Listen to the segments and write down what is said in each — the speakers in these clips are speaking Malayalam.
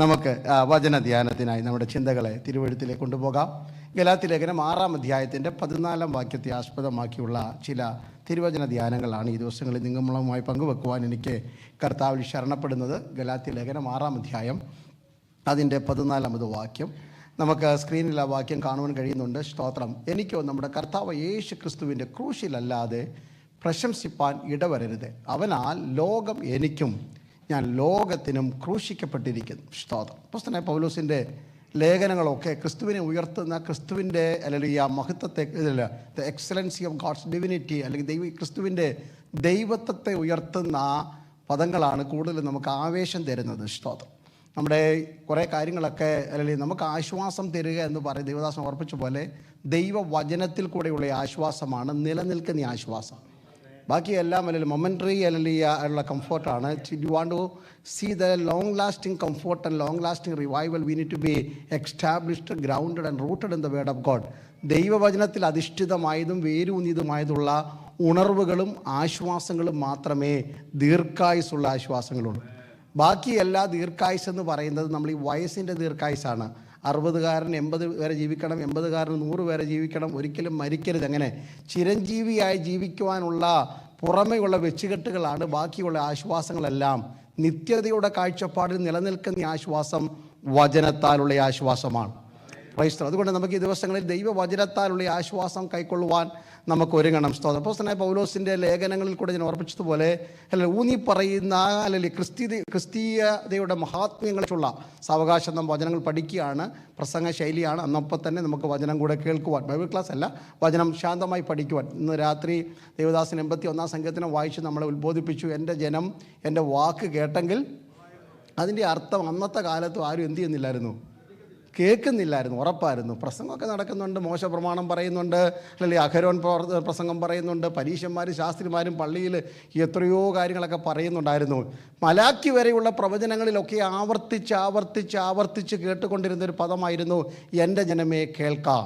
നമുക്ക് വചനധ്യാനത്തിനായി നമ്മുടെ ചിന്തകളെ തിരുവഴുത്തിലേക്ക് കൊണ്ടുപോകാം. ഗലാത്യ ലേഖനം 6-ാം അധ്യായത്തിൻ്റെ 14-ാം വാക്യത്തെ ആസ്പദമാക്കിയുള്ള ചില തിരുവചന ധ്യാനങ്ങളാണ് ഈ ദിവസങ്ങളിൽ നിങ്ങളുമായി പങ്കുവെക്കുവാൻ എനിക്ക് കർത്താവിൽ ശരണപ്പെടുന്നത്. ഗലാത്യ ലേഖനം 6-ാം അധ്യായം അതിൻ്റെ 14-ാമത് വാക്യം. നമുക്ക് സ്ക്രീനിൽ ആ വാക്യം കാണുവാൻ കഴിയുന്നുണ്ട്. സ്തോത്രം. എനിക്കോ നമ്മുടെ കർത്താവ് യേശു ക്രിസ്തുവിൻ്റെ ക്രൂശിലല്ലാതെ പ്രശംസിപ്പാൻ ഇടവരരുത്. അവനാൽ ലോകം എനിക്കും ഞാൻ ലോകത്തിനും ക്രൂശിക്കപ്പെട്ടിരിക്കുന്നു. സ്തോത്രം. അപ്പോസ്തലനായ പൗലോസിൻ്റെ ലേഖനങ്ങളൊക്കെ ക്രിസ്തുവിനെ ഉയർത്തുന്ന, ക്രിസ്തുവിൻ്റെ അല്ലെങ്കിൽ ആ മഹത്വത്തെ, the excellency of God's divinity, അല്ലെങ്കിൽ ക്രിസ്തുവിൻ്റെ ദൈവത്വത്തെ ഉയർത്തുന്ന പദങ്ങളാണ് കൂടുതൽ നമുക്ക് ആവേശം തരുന്നത്. സ്തോത്രം. നമ്മുടെ കുറേ കാര്യങ്ങളൊക്കെ അല്ലെങ്കിൽ നമുക്ക് ആശ്വാസം തരിക എന്ന് പറയും ദേവദാസൻ ഓർപ്പിച്ച പോലെ ദൈവവചനത്തിൽ കൂടെയുള്ള ആശ്വാസമാണ് നിലനിൽക്കുന്ന ആശ്വാസം. ബാക്കിയെല്ലാം അല്ലെങ്കിൽ മൊമെൻ്ററി അല്ലെങ്കിൽ ഉള്ള കംഫർട്ടാണ്. You want to see the long lasting comfort and long lasting revival, we need to be established, grounded and rooted in the word of God. ദൈവവചനത്തിൽ അധിഷ്ഠിതമായതും വേരൂന്നിയതുമായതുള്ള ഉണർവുകളും ആശ്വാസങ്ങളും മാത്രമേ ദീർഘായുസുള്ള ആശ്വാസങ്ങളുള്ളൂ. ബാക്കിയെല്ലാ ദീർഘായുസ് എന്ന് പറയുന്നത് നമ്മൾ ഈ വയസ്സിൻ്റെ ദീർഘായുസാണ്. 60-കാരൻ 80 വരെ ജീവിക്കണം, 80-കാരൻ 100 വരെ ജീവിക്കണം, ഒരിക്കലും മരിക്കരുത്. അങ്ങനെ ചിരഞ്ജീവിയായി ജീവിക്കുവാനുള്ള പുറമെയുള്ള വെച്ചുകെട്ടുകളാണ് ബാക്കിയുള്ള ആശ്വാസങ്ങളെല്ലാം. നിത്യതയുടെ കാഴ്ചപ്പാടിൽ നിലനിൽക്കുന്ന ആശ്വാസം വചനത്താലുള്ള ആശ്വാസമാണ്. ക്രൈസ്തവർ. അതുകൊണ്ട് നമുക്ക് ഈ ദിവസങ്ങളിൽ ദൈവവചനത്താലുള്ള ആശ്വാസം കൈക്കൊള്ളുവാൻ നമുക്ക് ഒരുങ്ങണം. സ്തോത്രം. അപ്പോസ്തലനായ പൗലോസിൻ്റെ ലേഖനങ്ങളിൽ കൂടെ ഞാൻ ഓർപ്പിച്ചതുപോലെ ഊന്നി പറയുന്ന അല്ലെങ്കിൽ ക്രിസ്തീയതയുടെ മഹാത്മ്യങ്ങളെക്കുറിച്ചുള്ള സാവകാശം നാം വചനങ്ങൾ പഠിക്കുകയാണ്. പ്രസംഗ ശൈലിയാണ്. അന്നപ്പം തന്നെ നമുക്ക് വചനം കൂടെ കേൾക്കുവാൻ, ബൈബിൾ ക്ലാസ് അല്ല, വചനം ശാന്തമായി പഠിക്കുവാൻ. ഇന്ന് രാത്രി ദേവദാസൻ 81-ാം സങ്കീർത്തനം വായിച്ച് നമ്മളെ ഉത്ബോധിപ്പിച്ചു. എൻ്റെ ജനം എൻ്റെ വാക്ക് കേട്ടെങ്കിൽ. അതിൻ്റെ അർത്ഥം അന്നത്തെ കാലത്തും ആരും എന്ത് ചെയ്യുന്നില്ലായിരുന്നു, കേൾക്കുന്നില്ലായിരുന്നു, ഉറപ്പായിരുന്നു. പ്രസംഗമൊക്കെ നടക്കുന്നുണ്ട്, മോശ പ്രമാണം പറയുന്നുണ്ട്, അല്ലെങ്കിൽ അഹരോൻ പ്രസംഗം പറയുന്നുണ്ട്, പരീശന്മാരും ശാസ്ത്രിമാരും പള്ളിയിൽ എത്രയോ കാര്യങ്ങളൊക്കെ പറയുന്നുണ്ടായിരുന്നു. മലാക്കി വരെയുള്ള പ്രവചനങ്ങളിലൊക്കെ ആവർത്തിച്ച് കേട്ടുകൊണ്ടിരുന്നൊരു പദമായിരുന്നു എൻ്റെ ജനമേ കേൾക്കാം,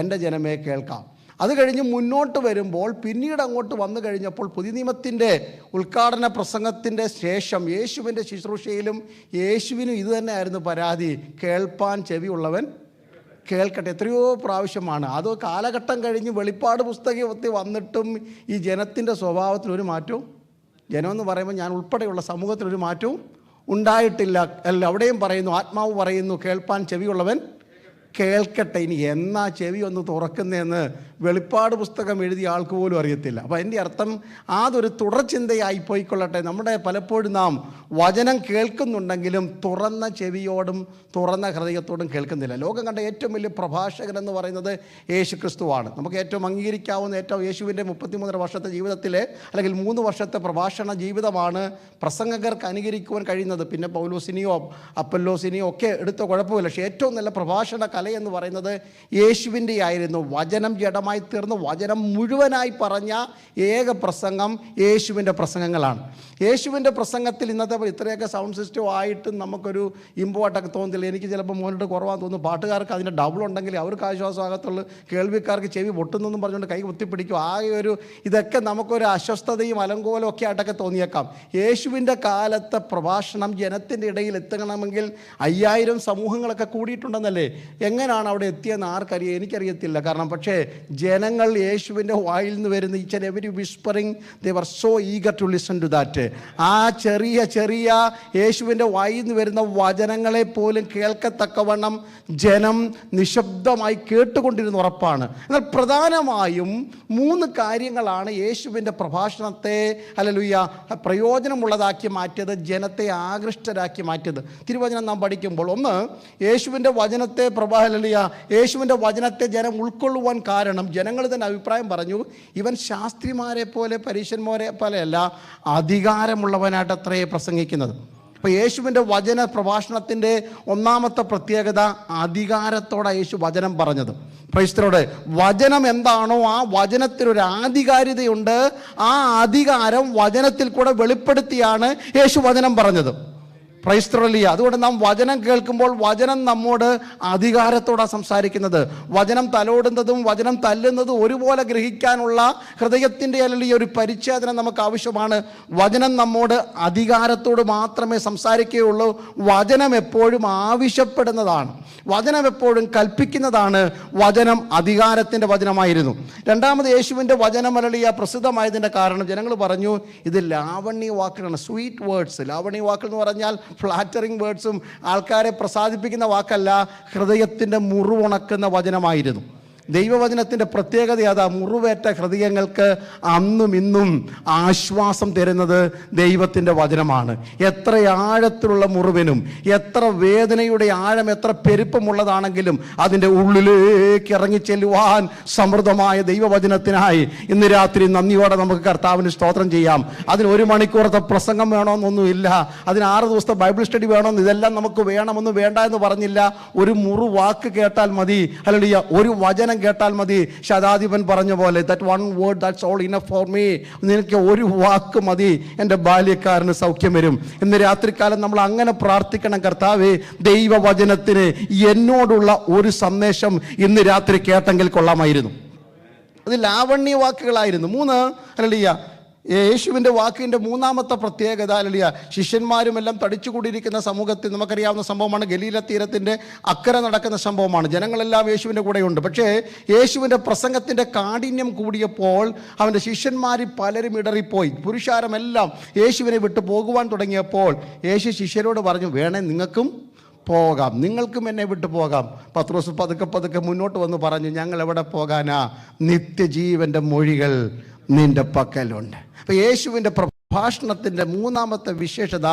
എൻ്റെ ജനമേ കേൾക്കാം. അത് കഴിഞ്ഞ് മുന്നോട്ട് വരുമ്പോൾ, പിന്നീട് അങ്ങോട്ട് വന്നു കഴിഞ്ഞപ്പോൾ, പുതിയ നിയമത്തിൻ്റെ ഉദ്ഘാടന പ്രസംഗത്തിൻ്റെ ശേഷം യേശുവിൻ്റെ ശുശ്രൂഷയിലും യേശുവിനും ഇത് തന്നെയായിരുന്നു പരാതി: കേൾപ്പാൻ ചെവിയുള്ളവൻ കേൾക്കട്ടെ. എത്രയോ പ്രാവശ്യമാണ് അത്. കാലഘട്ടം കഴിഞ്ഞ് വെളിപ്പാട് പുസ്തകത്തിൽ വന്നിട്ടും ഈ ജനത്തിൻ്റെ സ്വഭാവത്തിനൊരു മാറ്റവും, ജനമെന്ന് പറയുമ്പോൾ ഞാൻ ഉൾപ്പെടെയുള്ള സമൂഹത്തിനൊരു മാറ്റവും ഉണ്ടായിട്ടില്ല. അല്ല, അവിടെയും പറയുന്നു, ആത്മാവ് പറയുന്നു, കേൾപ്പാൻ ചെവിയുള്ളവൻ കേൾക്കട്ടെ. ഇനി എന്നാ ചെവി ഒന്ന് തുറക്കുന്നതെന്ന് വെളിപ്പാട് പുസ്തകം എഴുതിയ ആൾക്ക് പോലും അറിയത്തില്ല. അപ്പോൾ അതിൻ്റെ അർത്ഥം അതൊരു തുടർചിന്തയായി പോയിക്കൊള്ളട്ടെ. നമ്മുടെ പലപ്പോഴും നാം വചനം കേൾക്കുന്നുണ്ടെങ്കിലും തുറന്ന ചെവിയോടും തുറന്ന ഹൃദയത്തോടും കേൾക്കുന്നില്ല. ലോകം കണ്ട ഏറ്റവും വലിയ പ്രഭാഷകൻ എന്ന് പറയുന്നത് യേശു ക്രിസ്തുവാണ്. നമുക്ക് ഏറ്റവും അംഗീകരിക്കാവുന്ന യേശുവിൻ്റെ 33 വർഷത്തെ ജീവിതത്തിലെ അല്ലെങ്കിൽ 3 വർഷത്തെ പ്രഭാഷണ ജീവിതമാണ് പ്രസംഗകർക്ക് അനുകരിക്കുവാൻ കഴിയുന്നത്. പിന്നെ പൗലോസിനെയോ അപ്പല്ലോസിനെയോ ഒക്കെ എടുത്ത കുഴപ്പമില്ല. പക്ഷേ ഏറ്റവും നല്ല പ്രഭാഷണ കലയെന്ന് പറയുന്നത് യേശുവിൻ്റെ ആയിരുന്നു. വചനം ജഡമായി തീർന്ന് വചനം മുഴുവനായി പറഞ്ഞ ഏക പ്രസംഗം യേശുവിൻ്റെ പ്രസംഗങ്ങളാണ്. യേശുവിൻ്റെ പ്രസംഗത്തിൽ ഇന്നത്തെ ഇത്രയൊക്കെ സൗണ്ട് സിസ്റ്റം ആയിട്ടും നമുക്കൊരു ഇമ്പോർട്ടൊക്കെ തോന്നുന്നില്ല. എനിക്ക് ചിലപ്പോൾ മോനിട്ട് കുറവാന്ന് തോന്നുന്നു. പാട്ടുകാർക്ക് അതിൻ്റെ ഡബിൾ ഉണ്ടെങ്കിൽ അവർക്ക് ആശ്വാസമാകത്തുള്ളൂ. കേൾവിക്കാർക്ക് ചെവി പൊട്ടുന്നെന്നും പറഞ്ഞുകൊണ്ട് കൈ കുത്തിപ്പിടിക്കും. ഇതൊക്കെ നമുക്കൊരു അസ്വസ്ഥതയും അലങ്കോലവും ഒക്കെ ആയിട്ടൊക്കെ തോന്നിയേക്കാം. യേശുവിൻ്റെ കാലത്തെ പ്രഭാഷണം ജനത്തിൻ്റെ ഇടയിൽ എത്തണമെങ്കിൽ 5000 സമൂഹങ്ങളൊക്കെ കൂടിയിട്ടുണ്ടെന്നല്ലേ. എങ്ങനെയാണ് അവിടെ എത്തിയെന്ന് ആർക്കറിയാം, എനിക്കറിയത്തില്ല. കാരണം പക്ഷേ ജനങ്ങൾ യേശുവിൻ്റെ വായിൽ നിന്ന് വരുന്ന each and every whispering, they were so eager to listen to that. ആ ചെറിയ യേശുവിൻ്റെ വായിൽ നിന്ന് വരുന്ന വചനങ്ങളെ പോലും കേൾക്കത്തക്കവണ്ണം ജനം നിശബ്ദമായി കേട്ടുകൊണ്ടിരുന്ന ഉറപ്പാണ്. എന്നാൽ പ്രധാനമായും 3 കാര്യങ്ങളാണ് യേശുവിൻ്റെ പ്രഭാഷണത്തെ പ്രയോജനമുള്ളതാക്കി മാറ്റിയത്, ജനത്തെ ആകൃഷ്ടരാക്കി മാറ്റിയത്. തിരുവചനം നാം പഠിക്കുമ്പോൾ ഒന്ന്, യേശുവിൻ്റെ വചനത്തെ യേശുവിൻ്റെ വചനത്തെ ജനം ഉൾക്കൊള്ളുവാൻ കാരണം ജനങ്ങൾ തന്നെ അഭിപ്രായം പറഞ്ഞു, ഇവൻ ശാസ്ത്രിമാരെ പോലെ പരീശന്മാരെ പോലെയല്ല, അധികാരമുള്ളവനായിട്ട് അത്രയേ പ്രസംഗിക്കുന്നത്. അപ്പോൾ യേശുവിൻ്റെ വചന പ്രഭാഷണത്തിൻ്റെ ഒന്നാമത്തെ പ്രത്യേകത അധികാരത്തോടെ യേശു വചനം പറഞ്ഞത്. ക്രൈസ്തവരോട് വചനം എന്താണോ ആ വചനത്തിനൊരു ആധികാരികതയുണ്ട്. ആ അധികാരം വചനത്തിൽ കൂടെ വെളിപ്പെടുത്തിയാണ് യേശു വചനം പറഞ്ഞത്. ക്രൈസ്തവലിയ. അതുകൊണ്ട് നാം വചനം കേൾക്കുമ്പോൾ വചനം നമ്മോട് അധികാരത്തോടെ സംസാരിക്കുന്നത്. വചനം തലോടുന്നതും വചനം തല്ലുന്നതും ഒരുപോലെ ഗ്രഹിക്കാനുള്ള ഹൃദയത്തിൻ്റെ അല്ലെങ്കിൽ ഒരു പരിച്ഛേദന നമുക്ക് ആവശ്യമാണ്. വചനം നമ്മോട് അധികാരത്തോട് മാത്രമേ സംസാരിക്കുകയുള്ളൂ. വചനം എപ്പോഴും ആവശ്യപ്പെടുന്നതാണ്, വചനം എപ്പോഴും കൽപ്പിക്കുന്നതാണ്. വചനം അധികാരത്തിൻ്റെ വചനമായിരുന്നു. രണ്ടാമത് യേശുവിൻ്റെ വചനം പ്രസിദ്ധമായതിൻ്റെ കാരണം ജനങ്ങൾ പറഞ്ഞു ഇത് ലാവണ്യ വാക്കുകളാണ്, സ്വീറ്റ് വേർഡ്സ്. ലാവണ്യ വാക്കുകൾ എന്ന് പറഞ്ഞാൽ ഫ്ലാറ്ററിങ് വേർഡ്സും ആൾക്കാരെ പ്രസാദിപ്പിക്കുന്ന വാക്കല്ല, ഹൃദയത്തിൻ്റെ മുറിവുണക്കുന്ന വചനമായിരുന്നു. ദൈവവചനത്തിൻ്റെ പ്രത്യേകത അതാ, മുറിവേറ്റ ഹൃദയങ്ങൾക്ക് അന്നും ഇന്നും ആശ്വാസം തരുന്നത് ദൈവത്തിൻ്റെ വചനമാണ്. എത്ര ആഴത്തിലുള്ള മുറിവിനും എത്ര വേദനയുടെ ആഴം എത്ര പെരുപ്പമുള്ളതാണെങ്കിലും അതിൻ്റെ ഉള്ളിലേക്ക് ഇറങ്ങിച്ചെല്ലുവാൻ സമൃദ്ധമായ ദൈവവചനത്തിനായി ഇന്ന് രാത്രി നന്ദിയോടെ നമുക്ക് കർത്താവിന് സ്തോത്രം ചെയ്യാം. അതിന് 1 മണിക്കൂറത്തെ പ്രസംഗം വേണമെന്നൊന്നുമില്ല, അതിന് 6 ദിവസത്തെ ബൈബിൾ സ്റ്റഡി വേണമെന്ന്, ഇതെല്ലാം നമുക്ക് വേണമെന്ന് വേണ്ട എന്ന് പറഞ്ഞില്ല. ഒരു വാക്ക് കേട്ടാൽ മതി, ഹല്ലേലൂയ, ഒരു വചനം കേട്ടാൽ മതി. ശതാധിപൻ പറഞ്ഞ പോലെ that one word that's all enough for me. നിനക്ക് ഒരു വാക്ക് മതി, എൻ്റെ ബാല്യക്കാരന് സൗഖ്യം വരും. ഇന്ന് രാത്രികാലം നമ്മൾ അങ്ങനെ പ്രാർത്ഥിക്കണം, കർത്താവേ ദൈവവചനത്തിന് എന്നോടുള്ള ഒരു സന്ദേശം ഇന്ന് രാത്രി കേട്ടെങ്കിൽ കൊള്ളാമായിരുന്നു. അത് ലാവണ്യ വാക്കുകളായിരുന്നു. 3 ഹല്ലേലൂയ യേശുവിൻ്റെ വാക്കിൻ്റെ മൂന്നാമത്തെ പ്രത്യേകത ഹല്ലേലൂയ, ശിഷ്യന്മാരുമെല്ലാം തടിച്ചുകൂടിയിരിക്കുന്ന സമൂഹത്തിൽ നമുക്കറിയാവുന്ന സംഭവമാണ്. ഗലീല തീരത്തിൻ്റെ അക്കരെ നടക്കുന്ന സംഭവമാണ്. ജനങ്ങളെല്ലാം യേശുവിൻ്റെ കൂടെയുണ്ട്. പക്ഷേ യേശുവിൻ്റെ പ്രസംഗത്തിൻ്റെ കാഠിന്യം കൂടിയപ്പോൾ അവൻ്റെ ശിഷ്യന്മാർ പലരും ഇടറിപ്പോയി. പുരുഷാരമെല്ലാം യേശുവിനെ വിട്ടു പോകുവാൻ തുടങ്ങിയപ്പോൾ യേശു ശിഷ്യരോട് പറഞ്ഞു, വേണേ നിങ്ങൾക്കും പോകാം, നിങ്ങൾക്കും എന്നെ വിട്ടു പോകാം. പത്രോസ് പതുക്കെ മുന്നോട്ട് വന്ന് പറഞ്ഞു, ഞങ്ങൾ എവിടെ പോകാനാ, നിത്യജീവൻ്റെ മൊഴികൾ നിന്റെ പക്കലുണ്ട്. അപ്പോൾ യേശുവിൻ്റെ പ്രഭാഷണത്തിൻ്റെ മൂന്നാമത്തെ വിശേഷത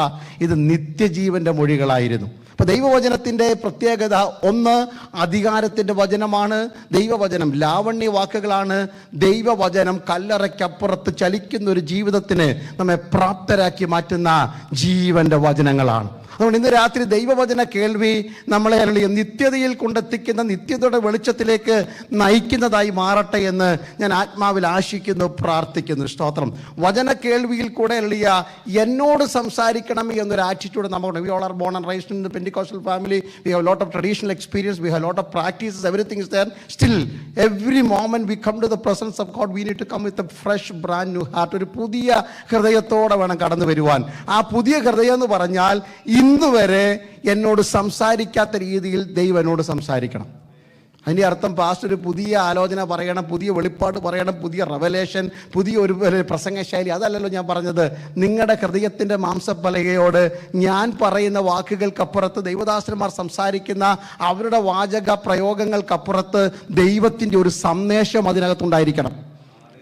ഇത് നിത്യജീവൻ്റെ മൊഴികളായിരുന്നു. അപ്പോൾ ദൈവവചനത്തിൻ്റെ പ്രത്യേകത 1 അധികാരത്തിൻ്റെ വചനമാണ്. ദൈവവചനം ലാവണ്യ വാക്കുകളാണ്. ദൈവവചനം കല്ലറയ്ക്കപ്പുറത്ത് ചലിക്കുന്ന ഒരു ജീവിതത്തിന് നമ്മെ പ്രാപ്തരാക്കി മാറ്റുന്ന ജീവൻ്റെ വചനങ്ങളാണ്. അതുകൊണ്ട് ഇന്ന് രാത്രി ദൈവവചന കേൾവി നമ്മളെ നിത്യതയിൽ കൊണ്ടെത്തിക്കുന്ന, നിത്യതയുടെ വെളിച്ചത്തിലേക്ക് നയിക്കുന്നതായി മാറട്ടെ എന്ന് ഞാൻ ആത്മാവിൽ ആശിക്കുന്നു, പ്രാർത്ഥിക്കുന്നു. സ്തോത്രം. വചന കേൾവിയിൽ കൂടെ എന്നോട് സംസാരിക്കണം എന്നൊരു ആറ്റിറ്റ്യൂഡ് നമുക്ക്. We all are born and raised in the Pentecostal family. We have lot of traditional experience, we have lot of practices, everything is there. Still every moment we come to the presence of God, we need to come with a fresh brand new heart. ഒരു പുതിയ ഹൃദയത്തോടെ വേണം കടന്നു വരുവാൻ. ആ പുതിയ ഹൃദയം എന്ന് പറഞ്ഞാൽ ഇന്ന് വരെ എന്നോട് സംസാരിക്കാത്ത രീതിയിൽ ദൈവം എന്നോട് സംസാരിക്കണം. അതിൻ്റെ അർത്ഥം പാസ്റ്റർ ഒരു പുതിയ ആലോചന പറയണം, പുതിയ വെളിപ്പാട് പറയണം, പുതിയ റെവലേഷൻ, പുതിയ ഒരു പ്രസംഗശൈലി, അതല്ലല്ലോ ഞാൻ പറഞ്ഞത്. നിങ്ങളുടെ ഹൃദയത്തിൻ്റെ മാംസപ്പലകയോട് ഞാൻ പറയുന്ന വാക്കുകൾക്കപ്പുറത്ത്, ദൈവദാസന്മാർ സംസാരിക്കുന്ന അവരുടെ വാചക പ്രയോഗങ്ങൾക്കപ്പുറത്ത് ദൈവത്തിൻ്റെ ഒരു സന്ദേശം അതിനകത്തുണ്ടായിരിക്കണം.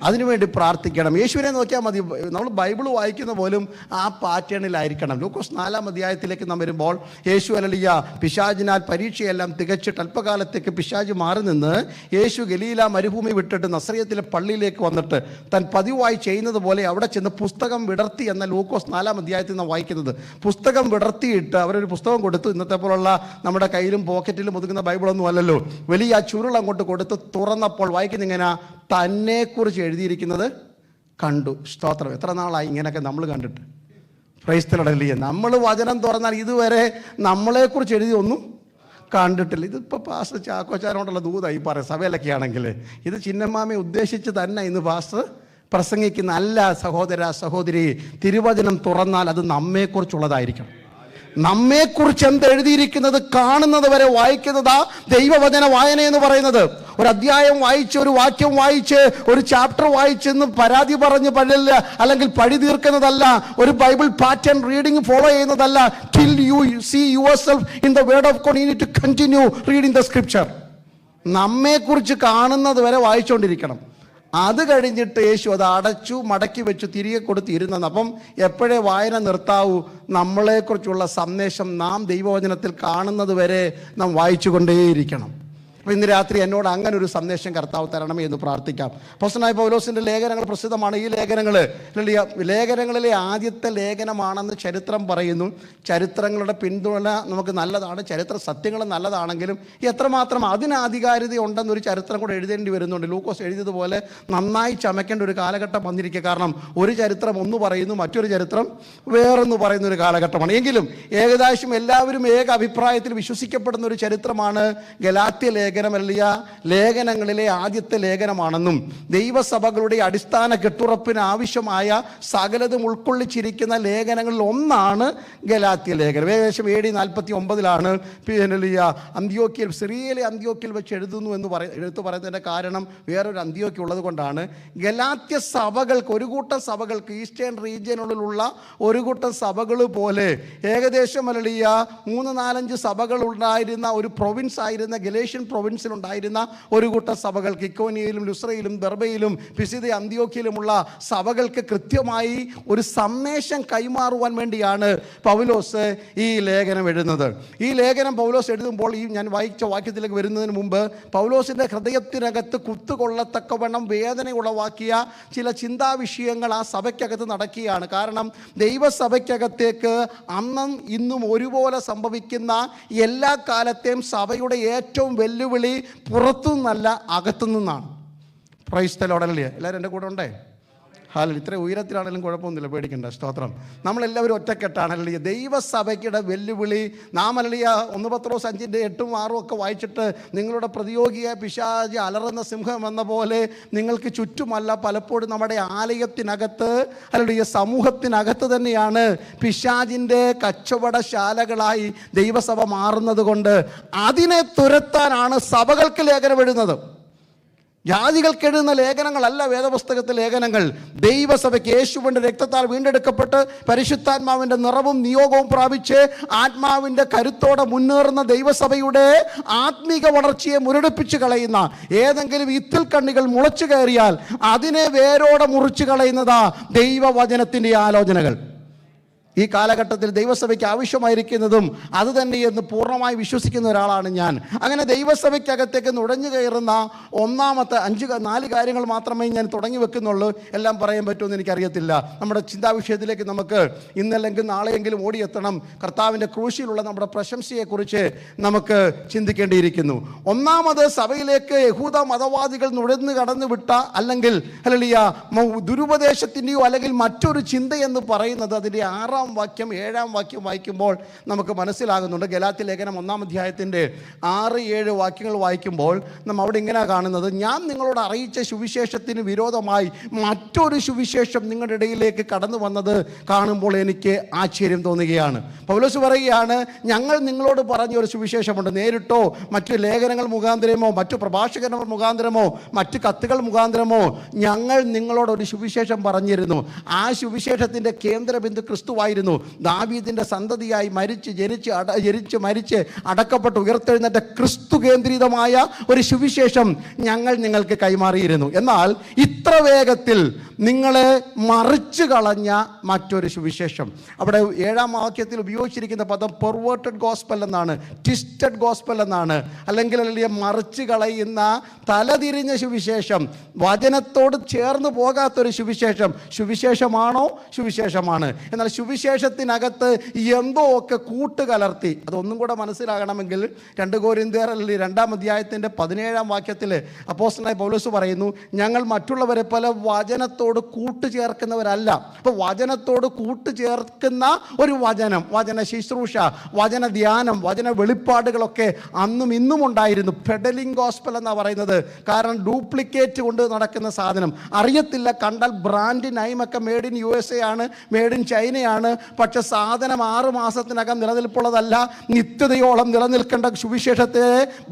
അതിനുവേണ്ടി പ്രാർത്ഥിക്കണം. യേശുവിനെ നോക്കിയാൽ മതി. നമ്മൾ ബൈബിൾ വായിക്കുന്ന പോലും ആ പാറ്റേണിലായിരിക്കണം. ലൂക്കോസ് 4-ാം അധ്യായത്തിലേക്ക് നാം വരുമ്പോൾ യേശു ഹല്ലേലൂയ പിശാചിനാൽ പരീക്ഷയെല്ലാം തികച്ചിട്ട് അല്പകാലത്തേക്ക് പിശാച് മാറി നിന്ന് യേശു ഗലീല മരുഭൂമി വിട്ടിട്ട് നസറേത്തിലെ പള്ളിയിലേക്ക് വന്നിട്ട് താൻ പതിവായി ചെയ്യുന്നത് പോലെ അവിടെ ചെന്ന് പുസ്തകം വിടർത്തി എന്ന ലൂക്കോസ് 4-ാം അധ്യായത്തിൽ നാം വായിക്കുന്നത്. പുസ്തകം വിടർത്തിയിട്ട് അവരൊരു പുസ്തകം കൊടുത്തു. ഇന്നത്തെ പോലുള്ള നമ്മുടെ കയ്യിലും പോക്കറ്റിലും ഒതുങ്ങുന്ന ബൈബിളൊന്നും അല്ലല്ലോ. വലിയ ആ ചുരുൾ അങ്ങോട്ട് കൊടുത്ത് തുറന്നപ്പോൾ വായിക്കുന്ന ഇങ്ങനെ, തന്നെക്കുറിച്ച് എഴുതിയിരിക്കുന്നത് കണ്ടു. സ്തോത്രം. എത്ര നാളായി ഇങ്ങനെയൊക്കെ നമ്മൾ കണ്ടിട്ട്. Price the Lord. നമ്മൾ വചനം തുറന്നാൽ ഇതുവരെ നമ്മളെക്കുറിച്ച് എഴുതി ഒന്നും കണ്ടിട്ടില്ല. ഇതിപ്പോൾ പാസ്റ്റർ ചാക്കോച്ചാരോടുള്ള ദൂതായി പറയാം. സഭയിലൊക്കെ ആണെങ്കിൽ ഇത് ചിന്നമ്മാമയെ ഉദ്ദേശിച്ച് തന്നെ ഇന്ന് പാസ്റ്റർ പ്രസംഗിക്കുന്ന. അല്ല സഹോദര സഹോദരി, തിരുവചനം തുറന്നാൽ അത് നമ്മെക്കുറിച്ചുള്ളതായിരിക്കണം. നമ്മെക്കുറിച്ച് എന്തെഴുതിയിരിക്കുന്നത് കാണുന്നത് വരെ വായിക്കുന്നതാ ദൈവവചന വായന എന്ന് പറയുന്നത്. ഒരു അധ്യായം വായിച്ച്, ഒരു വാക്യം വായിച്ച്, ഒരു ചാപ്റ്റർ വായിച്ചെന്ന് പരാതി പറഞ്ഞ് പഴല്ല, അല്ലെങ്കിൽ പഴി തീർക്കുന്നതല്ല. ഒരു ബൈബിൾ പാറ്റേൺ റീഡിംഗ് ഫോളോ ചെയ്യുന്നതല്ല. Till you see yourself in the word of God, you need to continue reading the scripture. നമ്മെക്കുറിച്ച് കാണുന്നത് വരെ വായിച്ചുകൊണ്ടിരിക്കണം. അത് കഴിഞ്ഞിട്ട് യേശു അത് അടച്ചു, മടക്കി വെച്ചു, തിരികെ കൊടുത്ത് ഇരുന്നത്. അപ്പം എപ്പോഴേ വായന നിർത്താവൂ? നമ്മളെക്കുറിച്ചുള്ള സന്ദേശം നാം ദൈവവചനത്തിൽ കാണുന്നത് വരെ നാം വായിച്ചു കൊണ്ടേയിരിക്കണം. അപ്പോൾ ഇന്ന് രാത്രി എന്നോട് അങ്ങനെ ഒരു സന്ദേശം കർത്താവ് തരണമേ എന്ന് പ്രാർത്ഥിക്കാം. അപ്പോസ്തലനായ പൗലോസിൻ്റെ ലേഖനങ്ങൾ പ്രസിദ്ധമാണ്. ഈ ലേഖനങ്ങളിലെ ആദ്യത്തെ ലേഖനമാണെന്ന് ചരിത്രം പറയുന്നു. ചരിത്രങ്ങളുടെ പിന്തുണ നമുക്ക് നല്ലതാണ്, ചരിത്ര സത്യങ്ങൾ നല്ലതാണെങ്കിലും എത്രമാത്രം അതിന് ആധികാരികത ഉണ്ടെന്നൊരു ചരിത്രം കൂടെ എഴുതേണ്ടി വരുന്നുണ്ട്. ലൂക്കോസ് എഴുതിയതുപോലെ നന്നായി ചമയ്ക്കേണ്ട ഒരു കാലഘട്ടം വന്നിരിക്കുക. കാരണം ഒരു ചരിത്രം ഒന്ന് പറയുന്നു, മറ്റൊരു ചരിത്രം വേറൊന്ന് പറയുന്ന ഒരു കാലഘട്ടമാണ്. എങ്കിലും ഏകദേശം എല്ലാവരും ഏക അഭിപ്രായത്തിൽ വിശ്വസിക്കപ്പെടുന്ന ഒരു ചരിത്രമാണ് ഗലാത്യ ലേഖനം. ലേഖനങ്ങളിലെ ആദ്യത്തെ ലേഖനമാണെന്നും ദൈവസഭകളുടെ അടിസ്ഥാന കെട്ടുറപ്പിന് ആവശ്യമായ സകലതും ഉൾക്കൊള്ളിച്ചിരിക്കുന്ന ലേഖനങ്ങളിൽ ഒന്നാണ് ഗലാത്യ ലേഖനം. ഏകദേശം AD 49 അന്ത്യോക്യയിൽ, സിറിയയിലെ അന്ത്യോക്യയിൽ വെച്ച് എഴുതുന്നു എന്ന് എടുത്തു പറയുന്നതിൻ്റെ കാരണം വേറൊരു അന്ത്യോക്യ ഉള്ളത് കൊണ്ടാണ്. ഗലാത്യ സഭകൾക്ക്, ഒരു കൂട്ടം സഭകൾക്ക്, ഈസ്റ്റേൺ റീജിയനുള്ളിലുള്ള ഒരു കൂട്ടം സഭകൾ പോലെ ഏകദേശം 3-4 സഭകൾ ഉണ്ടായിരുന്ന ഒരു പ്രൊവിൻസ് ആയിരുന്ന ഗലേഷ്യൻ പ്രൊവിൻസിലുണ്ടായിരുന്ന ഒരു കൂട്ടം സഭകൾക്ക്, ഇക്കോനിയയിലും ലുസ്രയിലും ദർബയിലും പിസിദ അന്ത്യോക്യയിലുമുള്ള സഭകൾക്ക് കൃത്യമായി ഒരു സന്ദേശം കൈമാറുവാൻ വേണ്ടിയാണ് പൗലോസ് ഈ ലേഖനം എഴുതുന്നത്. ഈ ലേഖനം പൗലോസ് എഴുതുമ്പോൾ ഞാൻ വായിച്ച വാക്യത്തിലേക്ക് വരുന്നതിന് മുമ്പ് പൗലോസിൻ്റെ ഹൃദയത്തിനകത്ത് കുത്തുകൊള്ളത്തക്കവണ്ണം വേദന ഉളവാക്കിയ ചില ചിന്താവിഷയങ്ങൾ ആ സഭയ്ക്കകത്ത് നടക്കുകയാണ്. കാരണം ദൈവസഭയ്ക്കകത്തേക്ക് അന്നും ഇന്നും ഒരുപോലെ സംഭവിക്കുന്ന എല്ലാ കാലത്തെയും സഭയുടെ ഏറ്റവും വെല്ലുവിളി പുറത്തുനിന്നല്ല, അകത്തുനിന്നാണ്. Praise the Lord. എല്ലാവരും എൻ്റെ കൂടെ ഉണ്ടേ? ഇത്ര ഉയരത്തിലാണെങ്കിലും കുഴപ്പമൊന്നുമില്ല, പേടിക്കണ്ട. സ്തോത്രം. നമ്മളെല്ലാവരും ഒറ്റക്കെട്ടാണ്. ദൈവസഭയ്ക്കുടെ വെല്ലുവിളി നാം 1 പത്രോസ് 5:8, 6 ഒക്കെ വായിച്ചിട്ട് നിങ്ങളുടെ പ്രതിയോഗിയായ പിശാച് അലറുന്ന സിംഹം എന്ന പോലെ നിങ്ങൾക്ക് ചുറ്റുമല്ല, പലപ്പോഴും നമ്മുടെ ആലയത്തിനകത്ത് സമൂഹത്തിനകത്ത് തന്നെയാണ് പിശാചിൻ്റെ കച്ചവടശാലകളായി ദൈവസഭ മാറുന്നത് കൊണ്ട് അതിനെ തുരത്താനാണ് സഭകൾക്ക് ലേഖനം എഴുതുന്നത്. ജാതികൾക്ക് എഴുതുന്ന ലേഖനങ്ങളല്ല വേദപുസ്തകത്തിലെ ലേഖനങ്ങൾ. ദൈവസഭയ്ക്ക് യേശുവിൻ്റെ രക്തത്താൽ വീണ്ടെടുക്കപ്പെട്ട് പരിശുദ്ധാത്മാവിൻ്റെ നിറവും നിയോഗവും പ്രാപിച്ച് ആത്മാവിൻ്റെ കരുത്തോടെ മുന്നേറുന്ന ദൈവസഭയുടെ ആത്മീക വളർച്ചയെ മുരടിപ്പിച്ച് കളയുന്ന ഏതെങ്കിലും ഇത്തിൽ കണ്ണികൾ മുളച്ചു കയറിയാൽ അതിനെ വേരോടെ മുറിച്ച് കളയുന്നതാ ദൈവവചനത്തിൻ്റെ ആലോചനകൾ. ഈ കാലഘട്ടത്തിൽ ദൈവസഭയ്ക്ക് ആവശ്യമായിരിക്കുന്നതും അത് തന്നെയെന്ന് പൂർണ്ണമായി വിശ്വസിക്കുന്ന ഒരാളാണ് ഞാൻ. അങ്ങനെ ദൈവസഭയ്ക്കകത്തേക്ക് നുഴഞ്ഞു കയറുന്ന ഒന്നാമത്തെ 4 കാര്യങ്ങൾ മാത്രമേ ഞാൻ തുടങ്ങി വെക്കുന്നുള്ളൂ. എല്ലാം പറയാൻ പറ്റുമെന്ന് എനിക്കറിയത്തില്ല. നമ്മുടെ ചിന്താവിഷയത്തിലേക്ക് നമുക്ക് ഇന്നല്ലെങ്കിൽ നാളെയെങ്കിലും ഓടിയെത്തണം. കർത്താവിൻ്റെ ക്രൂശിലുള്ള നമ്മുടെ പ്രശംസയെക്കുറിച്ച് നമുക്ക് ചിന്തിക്കേണ്ടിയിരിക്കുന്നു. ഒന്നാമത്, സഭയിലേക്ക് യഹൂദ മതവാദികൾ നുഴഞ്ഞു കടന്നു വിട്ട അല്ലെങ്കിൽ ദുരുപദേശത്തിൻ്റെയോ അല്ലെങ്കിൽ മറ്റൊരു ചിന്തയെന്ന് പറയുന്നത് അതിൻ്റെ 6-ാം വാക്യം 7-ാം വാക്യം വായിക്കുമ്പോൾ നമുക്ക് മനസ്സിലാകുന്നുണ്ട്. ഗലാത്യ ലേഖനം 1-ാം അധ്യായത്തിൻ്റെ 6-7 വാക്യങ്ങൾ വായിക്കുമ്പോൾ നമ്മൾ അവിടെ ഇങ്ങനെ കാണുന്നത്: ഞാൻ നിങ്ങളോട് അറിയിച്ച സുവിശേഷത്തിന് വിരോധമായി മറ്റൊരു സുവിശേഷം നിങ്ങളുടെ ഇടയിലേക്ക് കടന്നു വന്നത് കാണുമ്പോൾ എനിക്ക് ആശ്ചര്യം തോന്നുകയാണ്. പൗലോസ് പറയുകയാണ്, ഞങ്ങൾ നിങ്ങളോട് പറഞ്ഞ ഒരു സുവിശേഷമുണ്ട്. നേരിട്ടോ മറ്റു ലേഖനങ്ങൾ മുഖാന്തരമോ മറ്റു പ്രഭാഷകന്മാർ മുഖാന്തരമോ മറ്റു കത്തുകൾ മുഖാന്തരമോ ഞങ്ങൾ നിങ്ങളോടൊരു സുവിശേഷം പറഞ്ഞിരുന്നു. ആ സുവിശേഷത്തിൻ്റെ കേന്ദ്രബിന്ദു ക്രിസ്തുവായിരുന്നു. ദാവീദിന്റെ സന്തതിയായി മരിച്ച് അടക്കപ്പെട്ട് ഉയർത്തെഴുന്നേറ്റ ക്രിസ്തു കേന്ദ്രീതമായ ഒരു സുവിശേഷം ഞങ്ങൾ നിങ്ങൾക്ക് കൈമാറിയിരുന്നു. എന്നാൽ ഇത്ര വേഗത്തിൽ നിങ്ങളെ മറിച്ചു കളഞ്ഞ മറ്റൊരു സുവിശേഷം. അവിടെ 7-ാം വാക്യത്തിൽ ഉപയോഗിച്ചിരിക്കുന്ന പദം പെർവേർട്ടഡ് ഗോസ്പൽ എന്നാണ്, ട്വിസ്റ്റഡ് ഗോസ്പൽ എന്നാണ്. അല്ലെങ്കിൽ മറിച്ചു കളയുന്ന, തലതിരിഞ്ഞ സുവിശേഷം, വചനത്തോട് ചേർന്ന് പോകാത്തൊരു സുവിശേഷം. സുവിശേഷമാണോ? സുവിശേഷമാണ്. എന്നാൽ സുവിശേഷത്തിനകത്ത് എന്തോ ഒക്കെ കൂട്ടുകലർത്തി. അതൊന്നും കൂടെ മനസ്സിലാകണമെങ്കിൽ 2 കൊരിന്ത്യർ 2-ാം അധ്യായത്തിൻ്റെ 17-ാം വാക്യത്തിൽ അപ്പോസ്തലനായ പൗലോസ് പറയുന്നു, ഞങ്ങൾ മറ്റുള്ളവരെ പോലെ വചനത്തോട് കൂട്ടുചേർക്കുന്നവരല്ല. അപ്പോൾ വചനത്തോട് കൂട്ടുചേർക്കുന്ന ഒരു വചന ശുശ്രൂഷ, വചന ധ്യാനം, വചന വെളിപ്പാടുകളൊക്കെ അന്നും ഇന്നും ഉണ്ടായിരുന്നു. പെഡലിംഗ് ഗോസ്പൽ എന്നാണ് പറയുന്നത്. കാരണം ഡ്യൂപ്ലിക്കേറ്റ് കൊണ്ട് നടക്കുന്ന സാധനം അറിയത്തില്ല. കണ്ടാൽ ബ്രാൻഡ് നൈമൊക്കെ മെയ്ഡ് ഇൻ USA ആണ്, മെയ്ഡ് ഇൻ ചൈനയാണ്. പക്ഷെ സാധനം 6 മാസത്തിനകം നിലനിൽപ്പുള്ളതല്ല. നിത്യതയോളം നിലനിൽക്കേണ്ട സുവിശേഷത്തെ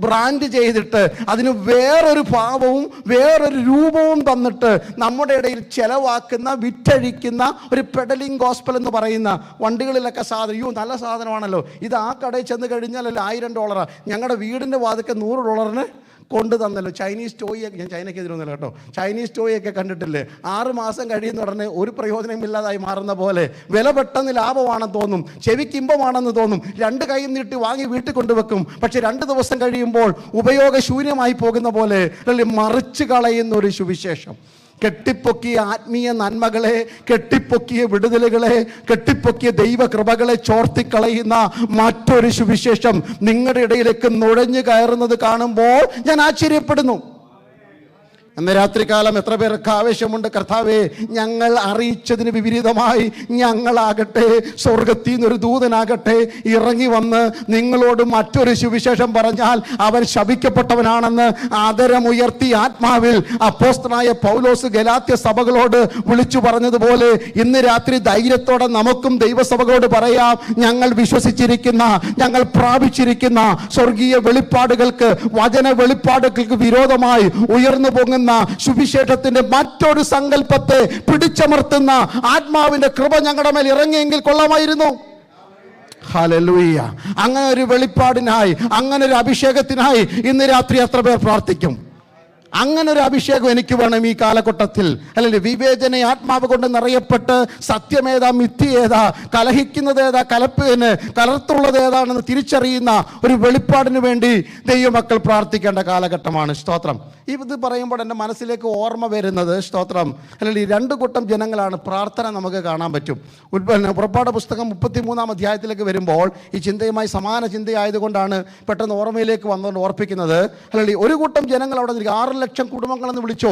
ബ്രാൻഡ് ചെയ്തിട്ട് അതിന് വേറൊരു ഭാവവും വേറൊരു രൂപവും തന്നിട്ട് നമ്മുടെ ഇടയിൽ ചെലവാക്കുന്ന, വിറ്റഴിക്കുന്ന ഒരു പെഡലിംഗ് ഗോസ്പൽ എന്ന് പറയുന്ന വണ്ടികളിലൊക്കെ സാധനം, നല്ല സാധനമാണല്ലോ ഇത്, ആ കടയിൽ ചെന്ന് കഴിഞ്ഞാൽ $1000. ഞങ്ങളുടെ വീടിൻ്റെ വാതിക്ക് $100 കൊണ്ടു തന്നല്ലോ. ചൈനീസ് ടോയൊക്കെ, ഞാൻ ചൈനയ്ക്കെതിരൊന്നുമില്ല കേട്ടോ, ചൈനീസ് ടോയൊക്കെ കണ്ടിട്ടില്ലേ? 6 മാസം കഴിയുന്ന ഉടനെ ഒരു പ്രയോജനമില്ലാതായി മാറുന്ന പോലെ, വില പെട്ടെന്ന് ലാഭമാണെന്ന് തോന്നും, ചെവിക്ക് ഇമ്പമാണെന്ന് തോന്നും, 2 കൈയും നീട്ടി വാങ്ങി വീട്ടിൽ കൊണ്ടുവെക്കും. പക്ഷെ 2 ദിവസം കഴിയുമ്പോൾ ഉപയോഗശൂന്യമായി പോകുന്ന പോലെ മറിച്ച് കളയുന്ന ഒരു സുവിശേഷം. കെട്ടിപ്പൊക്കിയ ആത്മീയ നന്മകളെ, കെട്ടിപ്പൊക്കിയ വിടുതലുകളെ, കെട്ടിപ്പൊക്കിയ ദൈവകൃപകളെ ചോർത്തിക്കളയുന്ന മറ്റൊരു സുവിശേഷം നിങ്ങളുടെ ഇടയിലേക്ക് നുഴഞ്ഞു കയറുന്നത് കാണുമ്പോൾ ഞാൻ ആശ്ചര്യപ്പെടുന്നു. അന്ന് രാത്രികാലം എത്ര പേർക്ക് ആവേശമുണ്ട്, കർത്താവേ ഞങ്ങൾ അറിയിച്ചതിന് വിപരീതമായി ഞങ്ങളാകട്ടെ, സ്വർഗത്തിൽ നിന്നൊരു ദൂതനാകട്ടെ ഇറങ്ങി വന്ന് നിങ്ങളോട് മറ്റൊരു സുവിശേഷം പറഞ്ഞാൽ അവൻ ശപിക്കപ്പെട്ടവനാണെന്ന് ആദരമുയർത്തി ആത്മാവിൽ അപ്പോസ്തലനായ പൗലോസ് ഗലാത്യ സഭകളോട് വിളിച്ചു പറഞ്ഞതുപോലെ ഇന്ന് രാത്രി ധൈര്യത്തോടെ നമുക്കും ദൈവസഭകളോട് പറയാം, ഞങ്ങൾ വിശ്വസിച്ചിരിക്കുന്ന, ഞങ്ങൾ പ്രാപിച്ചിരിക്കുന്ന സ്വർഗീയ വെളിപ്പാടുകൾക്ക്, വചന വെളിപ്പാടുകൾക്ക് വിരോധമായി ഉയർന്നു പോകുന്ന സുവിശേഷത്തിന്റെ മറ്റൊരു സങ്കല്പത്തെ പിടിച്ചമർത്തുന്ന ആത്മാവിന്റെ കൃപ ഞങ്ങളുടെ മേൽ ഇറങ്ങിയെങ്കിൽ കൊള്ളാമായിരുന്നു. ഹല്ലേലൂയ. അങ്ങനെ ഒരു വെളിപ്പാടിനായി, അങ്ങനെ ഒരു അഭിഷേകത്തിനായി ഇന്ന് രാത്രി എത്ര പേർ പ്രാർത്ഥിക്കും? അങ്ങനെ ഒരു അഭിഷേകം എനിക്ക് വേണം ഈ കാലഘട്ടത്തിൽ. അല്ലെങ്കിൽ വിവേചന ആത്മാവ് കൊണ്ട് നിറയപ്പെട്ട് സത്യമേതാ മിഥ്യേതാ, കലഹിക്കുന്നതേതാ, കലർത്തുള്ളത് ഏതാണെന്ന് തിരിച്ചറിയുന്ന ഒരു വെളിപ്പാടിന് വേണ്ടി ദൈവമക്കൾ പ്രാർത്ഥിക്കേണ്ട കാലഘട്ടമാണ്. സ്തോത്രം. ഇത് പറയുമ്പോൾ എൻ്റെ മനസ്സിലേക്ക് ഓർമ്മ വരുന്നത്, സ്തോത്രം, അല്ലെങ്കിൽ ഈ 2 കൂട്ടം ജനങ്ങളാണ് പ്രാർത്ഥന നമുക്ക് കാണാൻ പറ്റും. പുറപ്പാട് പുസ്തകം 33-ാം അധ്യായത്തിലേക്ക് വരുമ്പോൾ ഈ ചിന്തയുമായി സമാന ചിന്തയായതുകൊണ്ടാണ് പെട്ടെന്ന് ഓർമ്മയിലേക്ക് വന്നുകൊണ്ട് ഓർപ്പിക്കുന്നത്. അല്ലെങ്കിൽ ഒരു കൂട്ടം ജനങ്ങൾ അവിടെ 6 ലക്ഷം കുടുംബങ്ങളെന്ന് വിളിച്ചോ.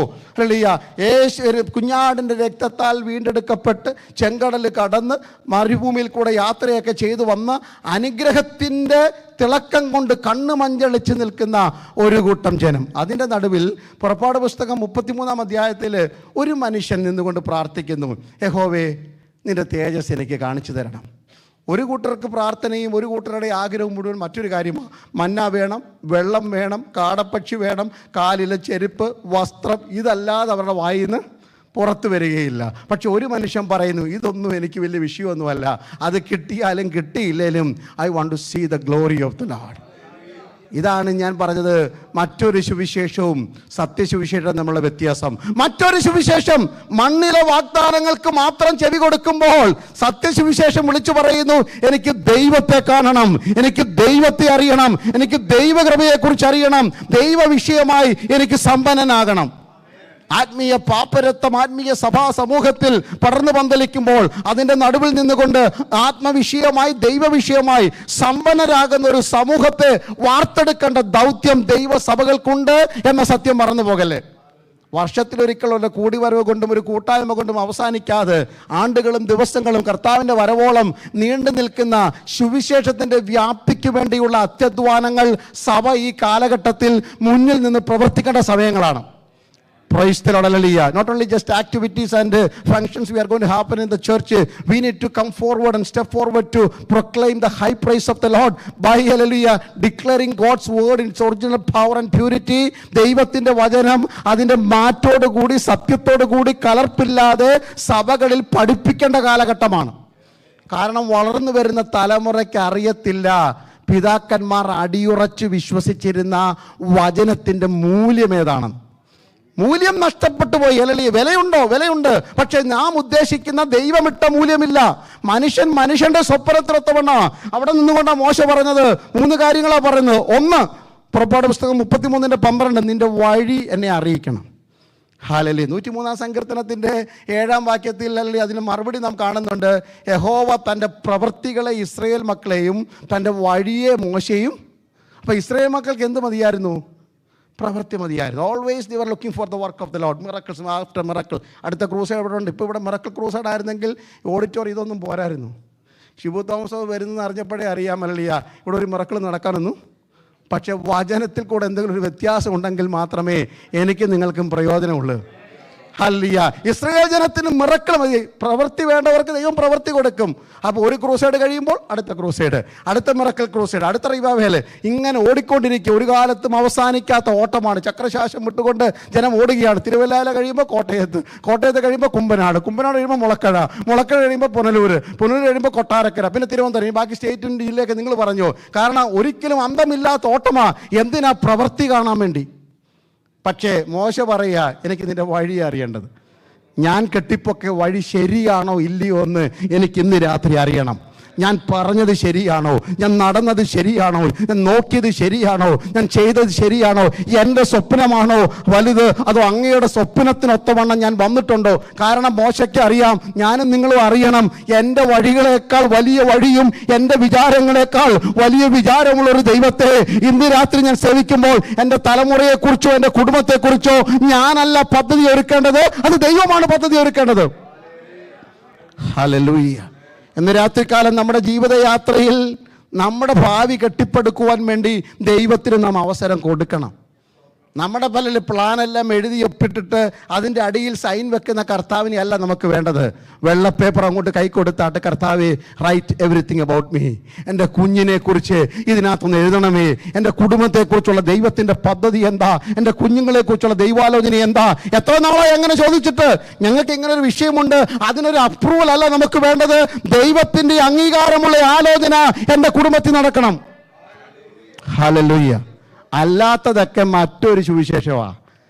കുഞ്ഞാടിൻ്റെ രക്തത്താൽ വീണ്ടെടുക്കപ്പെട്ട് ചെങ്കടൽ കടന്ന് മരുഭൂമിയിൽ കൂടെ യാത്രയൊക്കെ ചെയ്തു വന്ന അനുഗ്രഹത്തിൻ്റെ തിളക്കം കൊണ്ട് കണ്ണ് മഞ്ചളിച്ച് നിൽക്കുന്ന ഒരു കൂട്ടം ജനം. അതിൻ്റെ നടുവിൽ പുറപ്പാട് പുസ്തകം 33-ാം അധ്യായത്തിൽ ഒരു മനുഷ്യൻ നിന്നുകൊണ്ട് പ്രാർത്ഥിക്കുന്നു, യഹോവേ നിന്റെ തേജസ് എനിക്ക് കാണിച്ചു തരണം. ഒരു കൂട്ടർക്ക് പ്രാർത്ഥനയും ഒരു കൂട്ടരുടെ ആഗ്രഹവും മുഴുവൻ മറ്റൊരു കാര്യമാണ്. മന്ന വേണം, വെള്ളം വേണം, കാടപ്പക്ഷി വേണം, കാലിലെ ചെരുപ്പ്, വസ്ത്രം, ഇതല്ലാതെ അവരുടെ വായിൽ നിന്ന് പുറത്തു വരികയില്ല. പക്ഷെ ഒരു മനുഷ്യൻ പറയുന്നു, ഇതൊന്നും എനിക്ക് വലിയ വിഷയമൊന്നുമല്ല, അത് കിട്ടിയാലും കിട്ടിയില്ലേലും I want to see the glory of the Lord. ഇതാണ് ഞാൻ പറഞ്ഞത്, മറ്റൊരു സുവിശേഷവും സത്യസുവിശേഷവും തമ്മിലുള്ള വ്യത്യാസം. മറ്റൊരു സുവിശേഷം മണ്ണിലെ വാഗ്ദാനങ്ങൾക്ക് മാത്രം ചെവി കൊടുക്കുമ്പോൾ സത്യസുവിശേഷം വിളിച്ചു പറയുന്നു, എനിക്ക് ദൈവത്തെ കാണണം, എനിക്ക് ദൈവത്തെ അറിയണം, എനിക്ക് ദൈവകൃപയെക്കുറിച്ച് അറിയണം, ദൈവ വിഷയമായി എനിക്ക് സമ്പന്നനാകണം. ആത്മീയ പാപ്പരത്വം ആത്മീയ സഭാ സമൂഹത്തിൽ പടർന്നു പന്തലിക്കുമ്പോൾ അതിൻ്റെ നടുവിൽ നിന്നുകൊണ്ട് ആത്മവിഷയമായി ദൈവവിഷയമായി സമ്പന്നരാകുന്ന ഒരു സമൂഹത്തെ വാർത്തെടുക്കേണ്ട ദൗത്യം ദൈവസഭകൾക്കുണ്ട് എന്ന സത്യം മറന്നു പോകല്ലേ. വർഷത്തിലൊരിക്കലുള്ള കൂടിവരവ് കൊണ്ടും ഒരു കൂട്ടായ്മ കൊണ്ടും അവസാനിക്കാതെ ആണ്ടുകളും ദിവസങ്ങളും കർത്താവിൻ്റെ വരവോളം നീണ്ടു നിൽക്കുന്ന സുവിശേഷത്തിൻ്റെ വ്യാപ്തിക്ക് വേണ്ടിയുള്ള അത്യധ്വാനങ്ങൾ സഭ ഈ കാലഘട്ടത്തിൽ മുന്നിൽ നിന്ന് പ്രവർത്തിക്കേണ്ട സമയങ്ങളാണ്. Praise the Lord, hallelujah. Not only just activities and functions we are going to happen in the church, we need to come forward and step forward to proclaim the high praise of the Lord by, hallelujah, declaring God's word in its original power and purity. ദൈവത്തിൻ്റെ വചനം അതിൻ്റെ മാറ്റോട് കൂടി സത്യത്തോടു കൂടി കലർപ്പില്ലാതെ സഭകളിൽ പഠിപ്പിക്കേണ്ട കാലഘട്ടമാണ്. കാരണം വളർന്നു വരുന്ന തലമുറയ്ക്ക് അറിയത്തില്ല പിതാക്കന്മാർ അടിയുറച്ച് വിശ്വസിച്ചിരുന്ന വചനത്തിൻ്റെ മൂല്യം ഏതാണെന്ന്. മൂല്യം നഷ്ടപ്പെട്ടു പോയി. അല്ലെങ്കിൽ വിലയുണ്ട്, പക്ഷെ നാം ഉദ്ദേശിക്കുന്ന ദൈവമിട്ട മൂല്യമില്ല. മനുഷ്യന്റെ സ്വപ്നത്തിലൊത്തവണ്ണ അവിടെ നിന്നുകൊണ്ടാണ് മോശ പറഞ്ഞത്. 3 കാര്യങ്ങളാണ് പറയുന്നത്. 1, പുറപ്പാട് പുസ്തകം 33:12, നിന്റെ വഴി എന്നെ അറിയിക്കണം. ഹല്ലേലൂയ. 103-ാം സങ്കീർത്തനത്തിൻ്റെ 7-ാം വാക്യത്തിൽ അല്ലെങ്കിൽ അതിന് മറുപടി നാം കാണുന്നുണ്ട്, യഹോവ തൻ്റെ പ്രവൃത്തികളെ ഇസ്രായേൽ മക്കളെയും തൻ്റെ വഴിയെ മോശയും. അപ്പോൾ ഇസ്രായേൽ മക്കൾക്ക് എന്ത് മതിയായിരുന്നു? പ്രവൃത്തി മതിയായിരുന്നു. Always they were looking for the work of the Lord, miracles after miracle. അടുത്ത ക്രൂസൈഡ് ഇവിടെ ഉണ്ട്. ഇപ്പോൾ ഇവിടെ മിറക്കിൾ ക്രൂസൈഡ് ആയിരുന്നെങ്കിൽ ഓഡിറ്റോറിയം ഇതൊന്നും പോരായിരുന്നു. ഷിബു തോമസ് വരുന്നതെന്ന് അറിഞ്ഞപ്പോഴേ അറിയാമല്ല ഇവിടെ ഒരു മിറക്കിൾ നടക്കാനൊന്നും. പക്ഷെ വചനത്തിൽ കൂടെ എന്തെങ്കിലും ഒരു വ്യത്യാസം ഉണ്ടെങ്കിൽ മാത്രമേ എനിക്ക് നിങ്ങൾക്കും പ്രയോജനമുള്ളൂ. ഹല്ലേലൂയ. ഇസ്രായേൽ ജനത്തിന് മിറക്കിൾ മതി. പ്രവൃത്തി വേണ്ടവർക്ക് ദൈവം പ്രവൃത്തി കൊടുക്കും. അപ്പോൾ ഒരു ക്രൂസൈഡ് കഴിയുമ്പോൾ അടുത്ത ക്രൂസൈഡ്, അടുത്ത മിറക്കിൾ ക്രൂസൈഡ്, അടുത്ത റിവൈവൽ, ഇങ്ങനെ ഓടിക്കൊണ്ടിരിക്കുക. ഒരു കാലത്തും അവസാനിക്കാത്ത ഓട്ടമാണ്. ചക്രശാസം വിട്ടുകൊണ്ട് ജനം ഓടുകയാണ്. തിരുവല്ലായില കഴിയുമ്പോൾ കോട്ടയത്ത് കഴിയുമ്പോൾ കുമ്പനാട് കഴിയുമ്പോൾ മുളക്കഴ കഴിയുമ്പോൾ പുനലൂർ കഴിയുമ്പോൾ കൊട്ടാരക്കര, പിന്നെ തിരുവനന്തപുരം, ബാക്കി സ്റ്റേറ്റിൻ്റെ ജില്ലയൊക്കെ നിങ്ങൾ പറഞ്ഞോ. കാരണം ഒരിക്കലും അന്തമില്ലാത്ത ഓട്ടമാണ്. എന്തിനാ? പ്രവൃത്തി കാണാൻ വേണ്ടി. പക്ഷേ മോശ പറയുക, എനിക്ക് നിൻ്റെ വഴി അറിയേണ്ടത്. ഞാൻ കെട്ടിപ്പൊക്കെ വഴി ശരിയാണോ ഇല്ലയോ എന്ന് എനിക്ക് ഇന്ന് രാത്രി അറിയണം. ഞാൻ പറഞ്ഞത് ശരിയാണോ, ഞാൻ നടന്നത് ശരിയാണോ, ഞാൻ നോക്കിയത് ശരിയാണോ, ഞാൻ ചെയ്തത് ശരിയാണോ, എൻ്റെ സ്വപ്നമാണോ വലുത്, അതോ അങ്ങയുടെ സ്വപ്നത്തിനൊത്തവണ്ണം ഞാൻ വന്നിട്ടുണ്ടോ? കാരണം മോശയ്ക്ക് അറിയാം, ഞാനും നിങ്ങളും അറിയണം, എൻ്റെ വഴികളേക്കാൾ വലിയ വഴിയും എൻ്റെ വിചാരങ്ങളെക്കാൾ വലിയ വിചാരമുള്ളൊരു ദൈവത്തെ ഇന്ന് രാത്രി ഞാൻ സേവിക്കുമ്പോൾ എൻ്റെ തലമുറയെക്കുറിച്ചോ എൻ്റെ കുടുംബത്തെക്കുറിച്ചോ ഞാനല്ല പദ്ധതി ഒരുക്കേണ്ടത്, അത് ദൈവമാണ് പദ്ധതി ഒരുക്കേണ്ടത്. ഹല്ലേലൂയ. ഇന്ന് രാത്രികാലം നമ്മുടെ ജീവിതയാത്രയിൽ നമ്മുടെ ഭാവി കെട്ടിപ്പടുക്കുവാൻ വേണ്ടി ദൈവത്തിന് നാം അവസരം കൊടുക്കണം. നമ്മുടെ പല പ്ലാനെല്ലാം എഴുതി ഒപ്പിട്ടിട്ട് അതിൻ്റെ അടിയിൽ സൈൻ വെക്കുന്ന കർത്താവിനെ അല്ല നമുക്ക് വേണ്ടത്. വെള്ള പേപ്പർ അങ്ങോട്ട് കൈ കൊടുത്താട്ട്, കർത്താവേ റൈറ്റ് എവറിത്തിങ് അബൌട്ട് മീ, എൻ്റെ കുഞ്ഞിനെ കുറിച്ച് ഇതിനകത്തൊന്ന് എഴുതണമേ, എൻ്റെ കുടുംബത്തെക്കുറിച്ചുള്ള ദൈവത്തിൻ്റെ പദ്ധതി എന്താ, എൻ്റെ കുഞ്ഞുങ്ങളെക്കുറിച്ചുള്ള ദൈവാലോചന എന്താ. എത്ര നാളായി അങ്ങനെ ചോദിച്ചിട്ട്? ഞങ്ങൾക്ക് ഇങ്ങനെ ഒരു വിഷയമുണ്ട്, അതിനൊരു അപ്രൂവൽ അല്ല നമുക്ക് വേണ്ടത്, ദൈവത്തിൻ്റെ അംഗീകാരമുള്ള ആലോചന എൻ്റെ കുടുംബത്തിൽ നടക്കണം. ഹല്ലേലൂയ. അല്ലാത്തതൊക്കെ മറ്റൊരു സുവിശേഷമാണ്.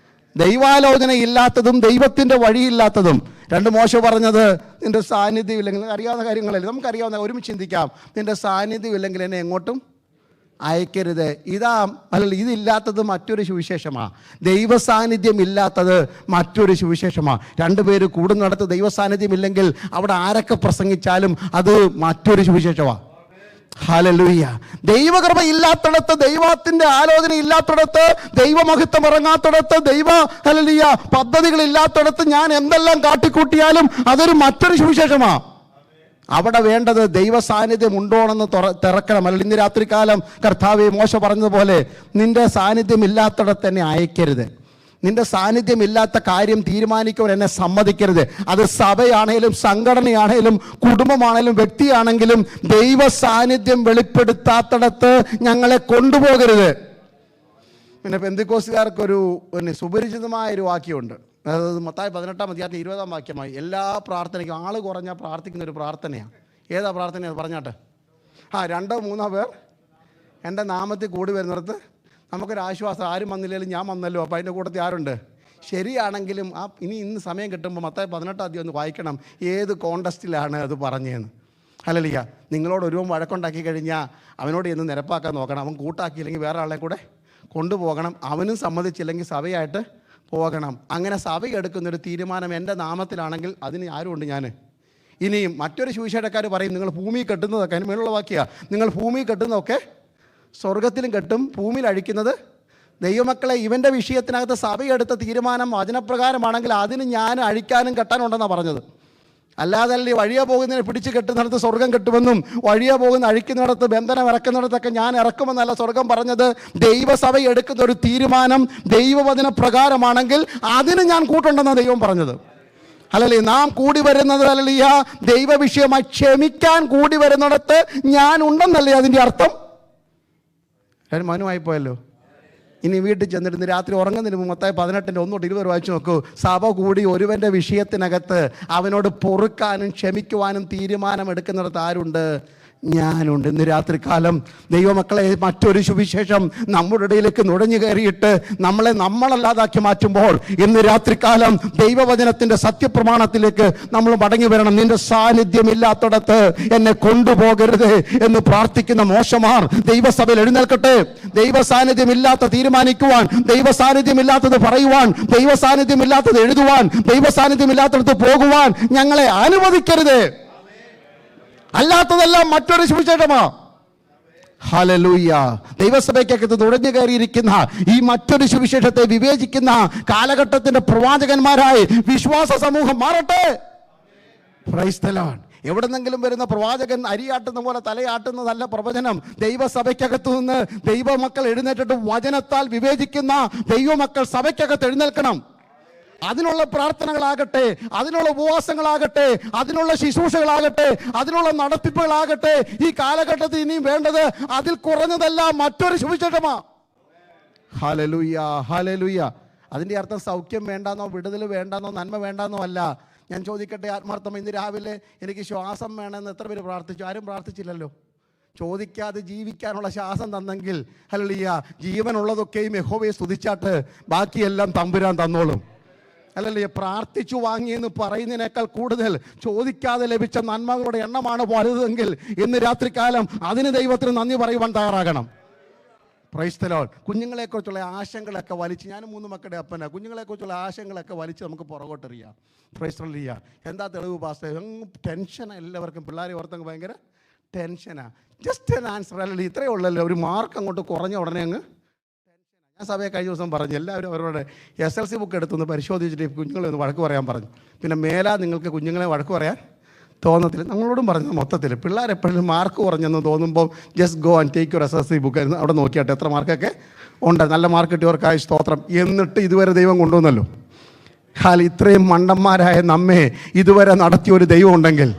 ദൈവാലോചന ഇല്ലാത്തതും ദൈവത്തിൻ്റെ വഴിയില്ലാത്തതും. രണ്ട് മോശ പറഞ്ഞത്, നിൻ്റെ സാന്നിധ്യം ഇല്ലെങ്കിൽ, അറിയാവുന്ന കാര്യങ്ങളല്ലേ, നമുക്കറിയാവുന്ന, ഒരുമിച്ച് ചിന്തിക്കാം. നിൻ്റെ സാന്നിധ്യം ഇല്ലെങ്കിൽ എന്നെ എങ്ങോട്ടും അയക്കരുത്. ഇതില്ലാത്തത് മറ്റൊരു സുവിശേഷമാണ്. ദൈവ സാന്നിധ്യം ഇല്ലാത്തത് മറ്റൊരു സുവിശേഷമാണ്. രണ്ടുപേര് കൂടുന്നിടത്ത് ദൈവ സാന്നിധ്യം ഇല്ലെങ്കിൽ അവിടെ ആരൊക്കെ പ്രസംഗിച്ചാലും അത് മറ്റൊരു സുവിശേഷമാണ്. ഹല്ലേലൂയ. ദൈവകൃപ ഇല്ലാത്തിടത്ത്, ദൈവത്തിൻ്റെ ആലോചന ഇല്ലാത്തിടത്ത്, ദൈവമഹത്വം ഇറങ്ങാത്തിടത്ത്, ദൈവ ഹല്ലേലൂയ പദ്ധതികൾ ഇല്ലാത്തിടത്ത് ഞാൻ എന്തെല്ലാം കാട്ടിക്കൂട്ടിയാലും അതൊരു മറ്റൊരു സുവിശേഷമാണ്. അവിടെ വേണ്ടത് ദൈവ സാന്നിധ്യം ഉണ്ടോണെന്ന് തിറക്കണം. അല്ലെങ്കിൽ ഇന്ന് രാത്രികാലം കർത്താവേ, മോശ പറഞ്ഞതുപോലെ നിന്റെ സാന്നിധ്യം ഇല്ലാത്തിടത്ത് എന്നെ അയക്കരുത്. നിന്റെ സാന്നിധ്യം ഇല്ലാത്ത കാര്യം തീരുമാനിക്കുവാൻ എന്നെ സമ്മതിക്കരുത്. അത് സഭയാണേലും സംഘടനയാണേലും കുടുംബമാണേലും വ്യക്തിയാണെങ്കിലും ദൈവ സാന്നിധ്യം വെളിപ്പെടുത്താത്തിടത്ത് ഞങ്ങളെ കൊണ്ടുപോകരുത്. പിന്നെ പെന്തിക്കോസ്തുകാർക്കൊരു സുപരിചിതമായൊരു വാക്യമുണ്ട്. അതായത് മത്തായി 18-20 വാക്യമായി, എല്ലാ പ്രാർത്ഥനയ്ക്കും ആൾ കുറഞ്ഞാൽ പ്രാർത്ഥിക്കുന്ന ഒരു പ്രാർത്ഥനയാണ്. ഏതാ പ്രാർത്ഥന പറഞ്ഞാട്ടെ? 2-3 പേർ എൻ്റെ നാമത്തിൽ കൂടി വരുന്നിടത്ത് നമുക്കൊരാശ്വാസം. ആരും വന്നില്ലെങ്കിലും ഞാൻ വന്നല്ലോ, അപ്പോൾ അതിൻ്റെ കൂട്ടത്തിൽ ആരുണ്ട്? ശരിയാണെങ്കിലും ഇന്ന് സമയം കിട്ടുമ്പോൾ മത്തായി 18 ഒന്ന് വായിക്കണം, ഏത് കോണ്ടസ്റ്റിലാണ് അത് പറഞ്ഞതെന്ന്. ഹല്ലേലൂയ. നിങ്ങളോട് ഒരു വഴക്കുണ്ടാക്കി കഴിഞ്ഞാൽ അവനോട് എന്ന് നിരപ്പാക്കാൻ നോക്കണം. അവൻ കൂട്ടാക്കിയില്ലെങ്കിൽ വേറെ ആളെ കൂടെ കൊണ്ടുപോകണം. അവനും സമ്മതിച്ചില്ലെങ്കിൽ സഭയായിട്ട് പോകണം. അങ്ങനെ സഭ എടുക്കുന്നൊരു തീരുമാനം എൻ്റെ നാമത്തിലാണെങ്കിൽ അതിന് ആരുമുണ്ട്? ഞാൻ. ഇനിയും മറ്റൊരു സുവിശേഷക്കാർ പറയും, നിങ്ങൾ ഭൂമി കെട്ടുന്നതൊക്കെ, അതിന് മേലുള്ള വാക്യമാണ്, നിങ്ങൾ ഭൂമി കെട്ടുന്നതൊക്കെ സ്വർഗത്തിലും കെട്ടും, ഭൂമിയിൽ അഴിക്കുന്നത് ദൈവമക്കളെ. ഇവൻ്റെ വിഷയത്തിനകത്ത് സഭയെടുത്ത തീരുമാനം വചനപ്രകാരമാണെങ്കിൽ അതിന് ഞാൻ അഴിക്കാനും കെട്ടാനുണ്ടെന്നാണ് പറഞ്ഞത്. അല്ലാതെ വഴിയെ പോകുന്നതിനെ പിടിച്ച് കെട്ടുന്നിടത്ത് സ്വർഗം കെട്ടുമെന്നും വഴിയെ പോകുന്ന അഴിക്കുന്നിടത്ത് ബന്ധനം ഇറക്കുന്നിടത്തൊക്കെ ഞാൻ ഇറക്കുമെന്നല്ല സ്വർഗം പറഞ്ഞത്. ദൈവസഭ എടുക്കുന്ന ഒരു തീരുമാനം ദൈവവചന പ്രകാരമാണെങ്കിൽ അതിന് ഞാൻ കൂട്ടുണ്ടെന്നാണ് ദൈവം പറഞ്ഞത്. അല്ലല്ലേ, നാം കൂടി വരുന്നത് അല്ലല്ല ദൈവ വിഷയമായി ക്ഷമിക്കാൻ കൂടി വരുന്നിടത്ത് ഞാൻ ഉണ്ടെന്നല്ലേ അതിൻ്റെ അർത്ഥം? മനുവായി പോയല്ലോ. ഇനി വീട്ടിൽ ചെന്നിരുന്ന് രാത്രി ഉറങ്ങുന്നതിന് മുമ്പ് മത്തായി 18-1-20 വായിച്ചു നോക്കൂ. സഭ കൂടി ഒരുവൻ്റെ വിഷയത്തിനകത്ത് അവനോട് പൊറുക്കാനും ക്ഷമിക്കുവാനും തീരുമാനം എടുക്കുന്നിടത്ത് ആരുണ്ട്? ഞാനുണ്ട്. ഇന്ന് രാത്രികാലം ദൈവമക്കളെ, മറ്റൊരു സുവിശേഷം നമ്മുടെ ഇടയിലേക്ക് നുഴഞ്ഞു കയറിയിട്ട് നമ്മളല്ലാതാക്കി മാറ്റുമ്പോൾ ഇന്ന് രാത്രികാലം ദൈവവചനത്തിൻ്റെ സത്യപ്രമാണത്തിലേക്ക് നമ്മൾ മടങ്ങി വരണം. നിന്റെ സാന്നിധ്യം ഇല്ലാത്തിടത്ത് എന്നെ കൊണ്ടുപോകരുത് എന്ന് പ്രാർത്ഥിക്കുന്ന മോശമാർ ദൈവസഭയിൽ എഴുന്നേൽക്കട്ടെ. ദൈവ സാന്നിധ്യം ഇല്ലാത്ത തീരുമാനിക്കുവാൻ, ദൈവ സാന്നിധ്യം ഇല്ലാത്തത് പറയുവാൻ, ദൈവ സാന്നിധ്യം ഇല്ലാത്തത് എഴുതുവാൻ, ദൈവ സാന്നിധ്യം ഇല്ലാത്തടത്ത് പോകുവാൻ ഞങ്ങളെ അനുവദിക്കരുത്. അല്ലാത്തതെല്ലാം മറ്റൊരു സുവിശേഷമാണ്. ഹല്ലേലൂയ. ദൈവസഭയ്ക്കകത്ത് നുഴഞ്ഞു കയറിയിരിക്കുന്ന ഈ മറ്റൊരു സുവിശേഷത്തെ വിവേചിക്കുന്ന കാലഘട്ടത്തിന്റെ പ്രവാചകന്മാരായി വിശ്വാസ സമൂഹം മാറട്ടെ. Praise the Lord. എവിടെന്നെങ്കിലും വരുന്ന പ്രവാചകൻ അരിയാട്ടുന്ന പോലെ തലയാട്ടുന്നതല്ല പ്രവചനം. ദൈവസഭയ്ക്കകത്തു നിന്ന് ദൈവമക്കൾ എഴുന്നേറ്റിട്ട് വചനത്താൽ വിവേചിക്കുന്ന ദൈവമക്കൾ സഭയ്ക്കകത്ത് എഴുന്നേൽക്കണം. അതിനുള്ള പ്രാർത്ഥനകളാകട്ടെ, അതിനുള്ള ഉപവാസങ്ങളാകട്ടെ, അതിനുള്ള ശുശ്രൂഷകളാകട്ടെ, അതിനുള്ള നടത്തിപ്പുകളാകട്ടെ. ഈ കാലഘട്ടത്തിൽ ഇനിയും വേണ്ടത് അതിൽ കുറഞ്ഞതല്ല മറ്റൊരു സുവിശേഷമാണ്. Hallelujah, hallelujah. അതിൻ്റെ അർത്ഥം സൗഖ്യം വേണ്ടാന്നോ, വിടുതൽ വേണ്ടാന്നോ, നന്മ വേണ്ടാന്നോ അല്ല. ഞാൻ ചോദിക്കട്ടെ ആത്മാർത്ഥം, ഇന്ന് രാവിലെ എനിക്ക് ശ്വാസം വേണമെന്ന് എത്ര പേര് പ്രാർത്ഥിച്ചു? ആരും പ്രാർത്ഥിച്ചില്ലല്ലോ. ചോദിക്കാതെ ജീവിക്കാനുള്ള ശ്വാസം തന്നെങ്കിൽ ഹല്ലേലൂയ, ജീവനുള്ളതൊക്കെയും യഹോവയെ സ്തുതിച്ചാട്ട് ബാക്കിയെല്ലാം തമ്പുരാൻ തന്നോളും. ഹല്ലേലൂയ. പ്രാർത്ഥിച്ചു വാങ്ങിയെന്ന് പറയുന്നതിനേക്കാൾ കൂടുതൽ ചോദിക്കാതെ ലഭിച്ച നന്മകളുടെ എണ്ണമാണ് വലുതെങ്കിൽ ഇന്ന് രാത്രികാലം അതിന് ദൈവത്തിന് നന്ദി പറയുവാൻ തയ്യാറാകണം. Praise the Lord. കുഞ്ഞുങ്ങളെക്കുറിച്ചുള്ള ആശങ്കകളൊക്കെ വലിച്ച്, ഞാൻ 3 മക്കളുടെ അപ്പനാണ്, കുഞ്ഞുങ്ങളെക്കുറിച്ചുള്ള ആശങ്കകളൊക്കെ വലിച്ച് നമുക്ക് പുറകോട്ടെറിയാം. Price the Lord. എന്താ തെളിവ് പാസ്റ്റർ? ടെൻഷനാണ് എല്ലാവർക്കും. പിള്ളേരെ ഓർത്തങ്ങ് ഭയങ്കര ടെൻഷനാണ്. Just an answer. അല്ലെങ്കിൽ ഇത്രയേ ഉള്ളല്ലോ, ഒരു മാർക്ക് അങ്ങോട്ട് കുറഞ്ഞ ഉടനെ അങ്ങ് ടെൻഷനാണ്. ഞാൻ സഭയെ കഴിഞ്ഞ ദിവസം പറഞ്ഞു, എല്ലാവരും അവരുടെ SLC ബുക്ക് എടുത്തൊന്ന് പരിശോധിച്ചിട്ട് കുഞ്ഞുങ്ങളെ ഒന്ന് വഴക്ക് പറയാൻ പറഞ്ഞു. പിന്നെ മേലാ നിങ്ങൾക്ക് കുഞ്ഞുങ്ങളെ വഴക്ക് പറയാൻ തോന്നത്തില്ല. നമ്മളോടും പറഞ്ഞു മൊത്തത്തിൽ പിള്ളേരെപ്പോഴും മാർക്ക് കുറഞ്ഞെന്ന് തോന്നുമ്പോൾ just go and take your SLC book അവിടെ നോക്കിയാട്ടെ എത്ര മാർക്കൊക്കെ ഉണ്ട്. നല്ല മാർക്ക് കിട്ടിയവർക്കായി സ്തോത്രം. എന്നിട്ട് ഇതുവരെ ദൈവം കൊണ്ടുവന്നല്ലോ. ഇത്രയും മണ്ടന്മാരായ നമ്മെ ഇതുവരെ നടത്തിയൊരു ദൈവം ഉണ്ടെങ്കിൽ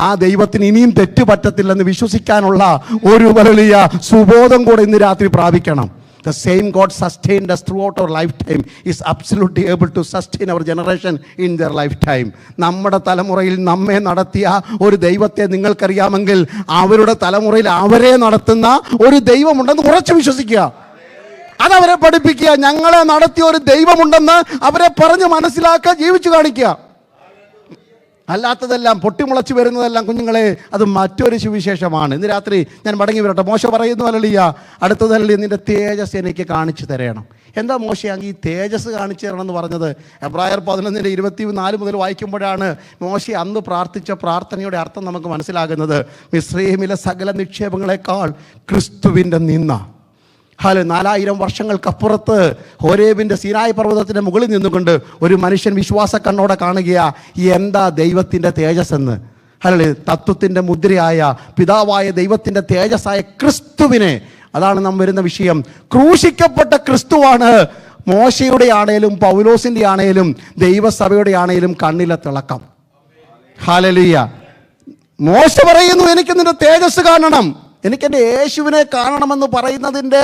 ആ ദൈവത്തിന് ഇനിയും തെറ്റ് പറ്റത്തില്ലെന്ന് വിശ്വസിക്കാനുള്ള ഒരു വലിയ സുബോധം കൂടെ ഇന്ന് രാത്രി പ്രാപിക്കണം. The same God sustained us throughout our lifetime is absolutely able to sustain our generation in their lifetime. നമ്മുടെ തലമുറയിൽ നമ്മെ നടത്തിയ ഒരു ദൈവത്തെ നിങ്ങൾക്കറിയാമെങ്കിൽ അവരുടെ തലമുറയിൽ അവരെ നടത്തുന്ന ഒരു ദൈവമുണ്ടെന്ന് ഉറച്ചു വിശ്വസിക്കുക. അതവരെ പഠിപ്പിക്കുക. ഞങ്ങളെ നടത്തിയ ഒരു ദൈവമുണ്ടെന്ന് അവരെ പറഞ്ഞ് മനസ്സിലാക്കുക, ജീവിച്ചു കാണിക്കുക. അല്ലാത്തതെല്ലാം പൊട്ടിമുളച്ച് വരുന്നതെല്ലാം കുഞ്ഞുങ്ങളെ അത് മറ്റൊരു സുവിശേഷമാണ്. ഇന്ന് രാത്രി ഞാൻ മടങ്ങി വരട്ടെ. മോശ പറയുന്നു, ഹല്ലേലൂയ, അടുത്തത് ഹല്ലേലൂയ, നിന്റെ തേജസ് എനിക്ക് കാണിച്ചു തരണം. എന്താ മോശയാണെങ്കിൽ ഈ തേജസ് കാണിച്ചു തരണം എന്ന് പറഞ്ഞത്? എബ്രായർ 11:24 മുതൽ വായിക്കുമ്പോഴാണ് മോശ അന്ന് പ്രാർത്ഥിച്ച പ്രാർത്ഥനയുടെ അർത്ഥം നമുക്ക് മനസ്സിലാകുന്നത്. മിസ്രയീമിലെ സകല നിക്ഷേപങ്ങളെക്കാൾ ക്രിസ്തുവിൻ്റെ നിന്ന. 4000 വർഷങ്ങൾക്കപ്പുറത്ത് ഹോരേബിൻ്റെ സീനായി പർവ്വതത്തിൻ്റെ മുകളിൽ നിന്നുകൊണ്ട് ഒരു മനുഷ്യൻ വിശ്വാസ കണ്ണോടെ കാണുകയാ എന്താ ദൈവത്തിൻ്റെ തേജസ് എന്ന്. തത്വത്തിൻ്റെ മുദ്രയായ പിതാവായ ദൈവത്തിൻ്റെ തേജസ്സായ ക്രിസ്തുവിനെ, അതാണ് നാം വരുന്ന വിഷയം. ക്രൂശിക്കപ്പെട്ട ക്രിസ്തുവാണ് മോശയുടെ ആണേലും പൗലോസിൻ്റെ ആണേലും ദൈവസഭയുടെ ആണേലും കണ്ണിലെ തിളക്കം. ഹല്ലേലൂയ. മോശ പറയുന്നു, എനിക്ക് നിന്റെ തേജസ് കാണണം, എനിക്കെൻ്റെ യേശുവിനെ കാണണമെന്ന് പറയുന്നതിൻ്റെ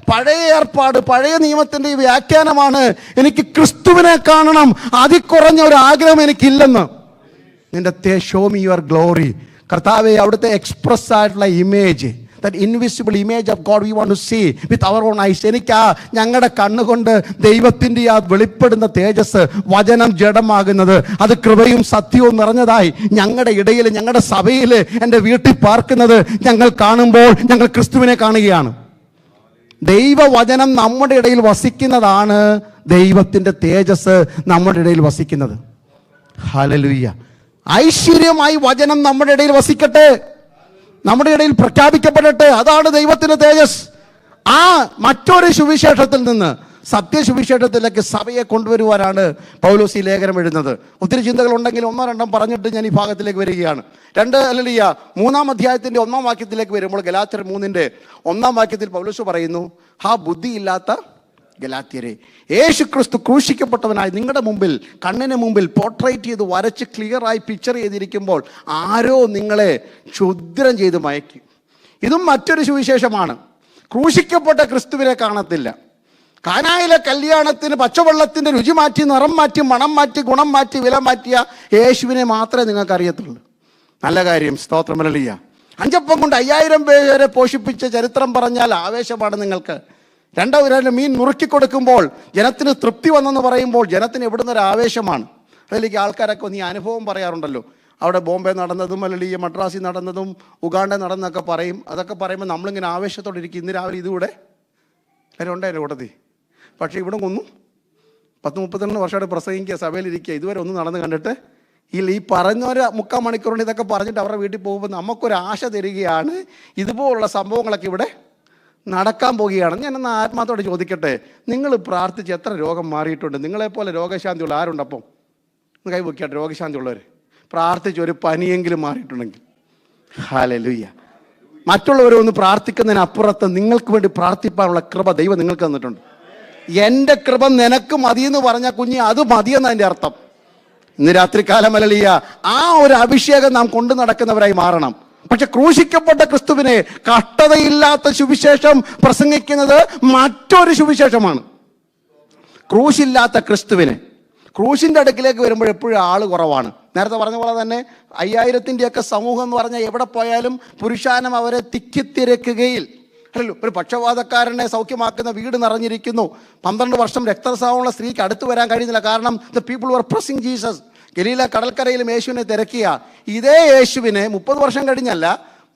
പഴയ ഏർപ്പാട്, പഴയ നിയമത്തിൻ്റെ വ്യാഖ്യാനമാണ്. എനിക്ക് ക്രിസ്തുവിനെ കാണണം, അതിൽ കുറഞ്ഞ ഒരു ആഗ്രഹം എനിക്കില്ലെന്ന്. നിന്റെ ഷോ മീ യുവർ ഗ്ലോറി. കർത്താവെ, അവിടുത്തെ എക്സ്പ്രസ് ആയിട്ടുള്ള image, that invisible image of God we want to see with our own eyes. എനിക്ക് ഞങ്ങളുടെ കണ്ണുകൊണ്ട് ദൈവത്തിൻ്റെ ആ വെളിപ്പെടുന്ന തേജസ്, വചനം ജഡമാകുന്നത്, അത് കൃപയും സത്യവും നിറഞ്ഞതായി ഞങ്ങളുടെ ഇടയിൽ, ഞങ്ങളുടെ സഭയിൽ, എൻ്റെ വീട്ടിൽ പാർക്കുന്നത് ഞങ്ങൾ കാണുമ്പോൾ ഞങ്ങൾ ക്രിസ്തുവിനെ കാണുകയാണ്. ദൈവവചനം നമ്മുടെ ഇടയിൽ വസിക്കുന്നതാണ് ദൈവത്തിൻ്റെ തേജസ് നമ്മുടെ ഇടയിൽ വസിക്കുന്നത്. ഹല്ലേലൂയ. ഐശ്വര്യമായി വചനം നമ്മുടെ ഇടയിൽ വസിക്കട്ടെ, നമ്മുടെ ഇടയിൽ പ്രഖ്യാപിക്കപ്പെടട്ടെ. അതാണ് ദൈവത്തിൻ്റെ തേജസ്. ആ മറ്റൊരു സുവിശേഷത്തിൽ നിന്ന് സത്യസുവിശേഷത്തിലേക്ക് സഭയെ കൊണ്ടുവരുവാനാണ് പൗലോസ് ഈ ലേഖനം എഴുതുന്നത്. ഒത്തിരി ചിന്തകളുണ്ടെങ്കിൽ 1-2 പറഞ്ഞിട്ട് ഞാൻ ഈ ഭാഗത്തിലേക്ക് വരികയാണ്. 3-ാം അധ്യായത്തിൻ്റെ 1-ാം വാക്യത്തിലേക്ക് വരുമ്പോൾ ഗലാത്യർ 3-ന്റെ 1-ാം വാക്യത്തിൽ പൗലോസ് പറയുന്നു, ബുദ്ധിയില്ലാത്ത ഗലാത്യരെ, യേശു ക്രിസ്തു ക്രൂശിക്കപ്പെട്ടവനായി നിങ്ങളുടെ മുമ്പിൽ, കണ്ണിന് മുമ്പിൽ പോർട്രേറ്റ് ചെയ്ത് വരച്ച് ക്ലിയറായി പിക്ചർ ചെയ്തിരിക്കുമ്പോൾ ആരോ നിങ്ങളെ ക്ഷുദ്രം ചെയ്ത് മയക്കി. ഇതും മറ്റൊരു സുവിശേഷമാണ്. ക്രൂശിക്കപ്പെട്ട ക്രിസ്തുവിനെ കാണത്തില്ല. കാനായിലെ കല്യാണത്തിന് പച്ചവെള്ളത്തിൻ്റെ രുചി മാറ്റി, നിറം മാറ്റി, മണം മാറ്റി, ഗുണം മാറ്റി, വില മാറ്റിയ യേശുവിനെ മാത്രമേ നിങ്ങൾക്ക് അറിയത്തുള്ളൂ. നല്ല കാര്യം, സ്തോത്രം. ഹല്ലേലൂയ. 5 അപ്പം കൊണ്ട് 5000 പേരെ പോഷിപ്പിച്ച ചരിത്രം പറഞ്ഞാൽ ആവേശമാണ് നിങ്ങൾക്ക്. 2 മീൻ നുറുക്കിക്കൊടുക്കുമ്പോൾ ജനത്തിന് തൃപ്തി വന്നെന്ന് പറയുമ്പോൾ ജനത്തിന് എവിടുന്നൊരു ആവേശമാണ്. അതിലേക്ക് ആൾക്കാരൊക്കെ നീ അനുഭവം പറയാറുണ്ടല്ലോ. അവിടെ ബോംബെ നടന്നതും അല്ലെങ്കിൽ ഈ മദ്രാസിൽ നടന്നതും ഉഗാണ്ട നടന്നതൊക്കെ പറയും. അതൊക്കെ പറയുമ്പോൾ നമ്മളിങ്ങനെ ആവേശത്തോടെ ഇരിക്കും. ഇന്ന് രാവിലെ ഇതുകൂടെ എല്ലാവരും ഉണ്ടായിരുന്നു കൂട്ടത്തിൽ. പക്ഷേ ഇവിടെ ഒന്നും 10-32 വർഷമായിട്ട് പ്രസംഗിക്കുക, സഭയിലിരിക്കുക, ഇതുവരെ ഒന്നും നടന്ന് കണ്ടിട്ട് ഈ പറഞ്ഞൊരു 3/4 മണിക്കൂറിന് ഇതൊക്കെ പറഞ്ഞിട്ട് അവരുടെ വീട്ടിൽ പോകുമ്പോൾ നമുക്കൊരു ആശ തരികയാണ്, ഇതുപോലുള്ള സംഭവങ്ങളൊക്കെ ഇവിടെ നടക്കാൻ പോവുകയാണ്. ഞാനൊന്ന് ആത്മാർത്ഥത്തോടെ ചോദിക്കട്ടെ, നിങ്ങൾ പ്രാർത്ഥിച്ച് എത്ര രോഗം മാറിയിട്ടുണ്ട്? നിങ്ങളെപ്പോലെ രോഗശാന്തിയുള്ള ആരുണ്ട്? അപ്പം കൈ പൊക്കിയാട്ടെ. രോഗശാന്തിയുള്ളവർ പ്രാർത്ഥിച്ച് ഒരു പനിയെങ്കിലും മാറിയിട്ടുണ്ടെങ്കിൽ. ഹല്ലേലൂയ. മറ്റുള്ളവരൊന്ന് പ്രാർത്ഥിക്കുന്നതിനപ്പുറത്ത് നിങ്ങൾക്ക് വേണ്ടി പ്രാർത്ഥിക്കാനുള്ള കൃപ ദൈവം നിങ്ങൾക്ക് തന്നിട്ടുണ്ട്. എൻ്റെ കൃപ നിനക്ക് മതിയെന്ന് പറഞ്ഞ കുഞ്ഞ്, അത് മതിയെന്നതിൻ്റെ അർത്ഥം. ഇന്ന് രാത്രികാലം ഹല്ലേലൂയ, ആ ഒരു അഭിഷേകം നാം കൊണ്ടു നടക്കുന്നവരായി മാറണം. പക്ഷെ ക്രൂശിക്കപ്പെട്ട ക്രിസ്തുവിനെ, കഷ്ടതയില്ലാത്ത സുവിശേഷം പ്രസംഗിക്കുന്നത് മറ്റൊരു സുവിശേഷമാണ്. ക്രൂശില്ലാത്ത ക്രിസ്തുവിനെ, ക്രൂശിൻ്റെ അടുക്കിലേക്ക് വരുമ്പോൾ എപ്പോഴും ആൾ കുറവാണ്. നേരത്തെ പറഞ്ഞ പോലെ തന്നെ 5000-ൻ്റെയൊക്കെ സമൂഹം എന്ന് പറഞ്ഞാൽ എവിടെ പോയാലും പുരുഷാനം അവരെ തിക്കിത്തിരക്കുകയിൽ അല്ലല്ലോ. ഒരു പക്ഷപാതക്കാരനെ സൗഖ്യമാക്കുന്ന വീട് നിറഞ്ഞിരിക്കുന്നു. 12 വർഷം രക്തസ്രാവമുള്ള സ്ത്രീക്ക് അടുത്ത് വരാൻ കഴിയുന്നില്ല. കാരണം the people were pressing Jesus. Galilee കടൽക്കരയിലും യേശുവിനെ തിരക്കിയ ഇതേ യേശുവിനെ 30 വർഷം കഴിഞ്ഞല്ല,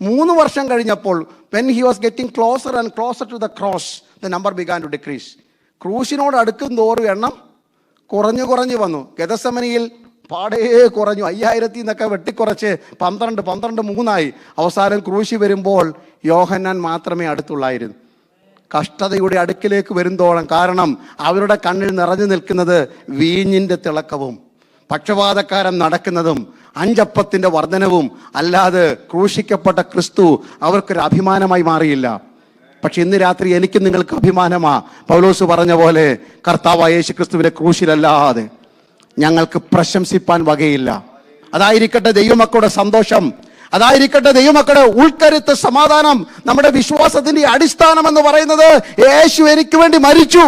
3 വർഷം കഴിഞ്ഞപ്പോൾ when he was getting closer and closer to the cross, the number began to decrease. ക്രൂശിനോട് അടുക്കും തോറും എണ്ണം കുറഞ്ഞു കുറഞ്ഞു വന്നു. ഗെഥസമനിയിൽ പാടേ കുറഞ്ഞു. 5000 എന്നൊക്കെ വെട്ടിക്കുറച്ച് 12 3 അവസാനം ക്രൂശി വരുമ്പോൾ യോഹന്നാൻ മാത്രമേ അടുത്തുള്ളായിരുന്നു. കഷ്ടതയുടെ അടുക്കിലേക്ക് വരുന്തോളം, കാരണം അവരുടെ കണ്ണിൽ നിറഞ്ഞു നിൽക്കുന്നത് വീഞ്ഞിൻ്റെ തിളക്കവും പക്ഷപാതക്കാരൻ നടക്കുന്നതും 5 അപ്പത്തിൻ്റെ വർധനവും അല്ലാതെ ക്രൂശിക്കപ്പെട്ട ക്രിസ്തു അവർക്കൊരു അഭിമാനമായി മാറിയില്ല. പക്ഷെ ഇന്ന് രാത്രി എനിക്ക് നിങ്ങൾക്ക് അഭിമാനമാ. പൗലോസ് പറഞ്ഞ പോലെ കർത്താവായ യേശു ക്രിസ്തുവിന്റെ ക്രൂശിലല്ലാതെ ഞങ്ങൾക്ക് പ്രശംസിപ്പാൻ വകയില്ല. അതായിരിക്കട്ടെ ദൈവമക്കളുടെ സന്തോഷം, അതായിരിക്കട്ടെ ദൈവമക്കളുടെ ഉൾക്കരുത്ത്, സമാധാനം. നമ്മുടെ വിശ്വാസത്തിന്റെ അടിസ്ഥാനം എന്ന് പറയുന്നത് യേശു എനിക്ക് വേണ്ടി മരിച്ചു.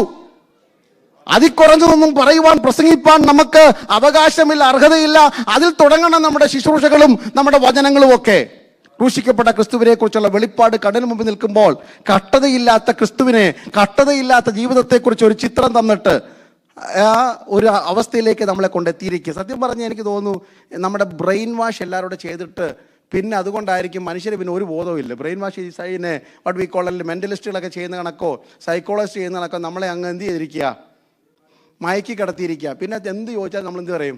അതിൽ കുറഞ്ഞതൊന്നും പറയുവാൻ, പ്രസംഗിപ്പാൻ നമുക്ക് അവകാശമില്ല, അർഹതയില്ല. അതിൽ തുടങ്ങണം നമ്മുടെ ശുശ്രൂഷകളും നമ്മുടെ വചനങ്ങളും ഒക്കെ. ക്രൂശിക്കപ്പെട്ട ക്രിസ്തുവിനെ കുറിച്ചുള്ള വെളിപ്പാട് കണ്ണിന് മുമ്പിൽ നിൽക്കുമ്പോൾ കഷ്ടതയില്ലാത്ത ക്രിസ്തുവിനെ, കഷ്ടതയില്ലാത്ത ജീവിതത്തെക്കുറിച്ച് ഒരു ചിത്രം തന്നിട്ട് ആ ഒരു അവസ്ഥയിലേക്ക് നമ്മളെ കൊണ്ടെത്തിയിരിക്കുക. സത്യം പറഞ്ഞാൽ എനിക്ക് തോന്നുന്നു നമ്മുടെ ബ്രെയിൻ വാഷ് എല്ലാവരോടും ചെയ്തിട്ട് പിന്നെ അതുകൊണ്ടായിരിക്കും മനുഷ്യന് പിന്നെ ഒരു ബോധവും ഇല്ല. ബ്രെയിൻ വാഷ് ഈ സൈനെ വാട്ട് വി കോൾ മെന്റലിസ്റ്റുകളൊക്കെ ചെയ്യുന്ന കണക്കോ സൈക്കോളജിസ്റ്റ് ചെയ്യുന്ന കണക്കോ നമ്മളെ അങ്ങ് എന്ത് ചെയ്തിരിക്കുക, മയക്കി കിടത്തിയിരിക്കുക. പിന്നെ എന്ത് ചോദിച്ചാലും നമ്മൾ എന്ത് പറയും?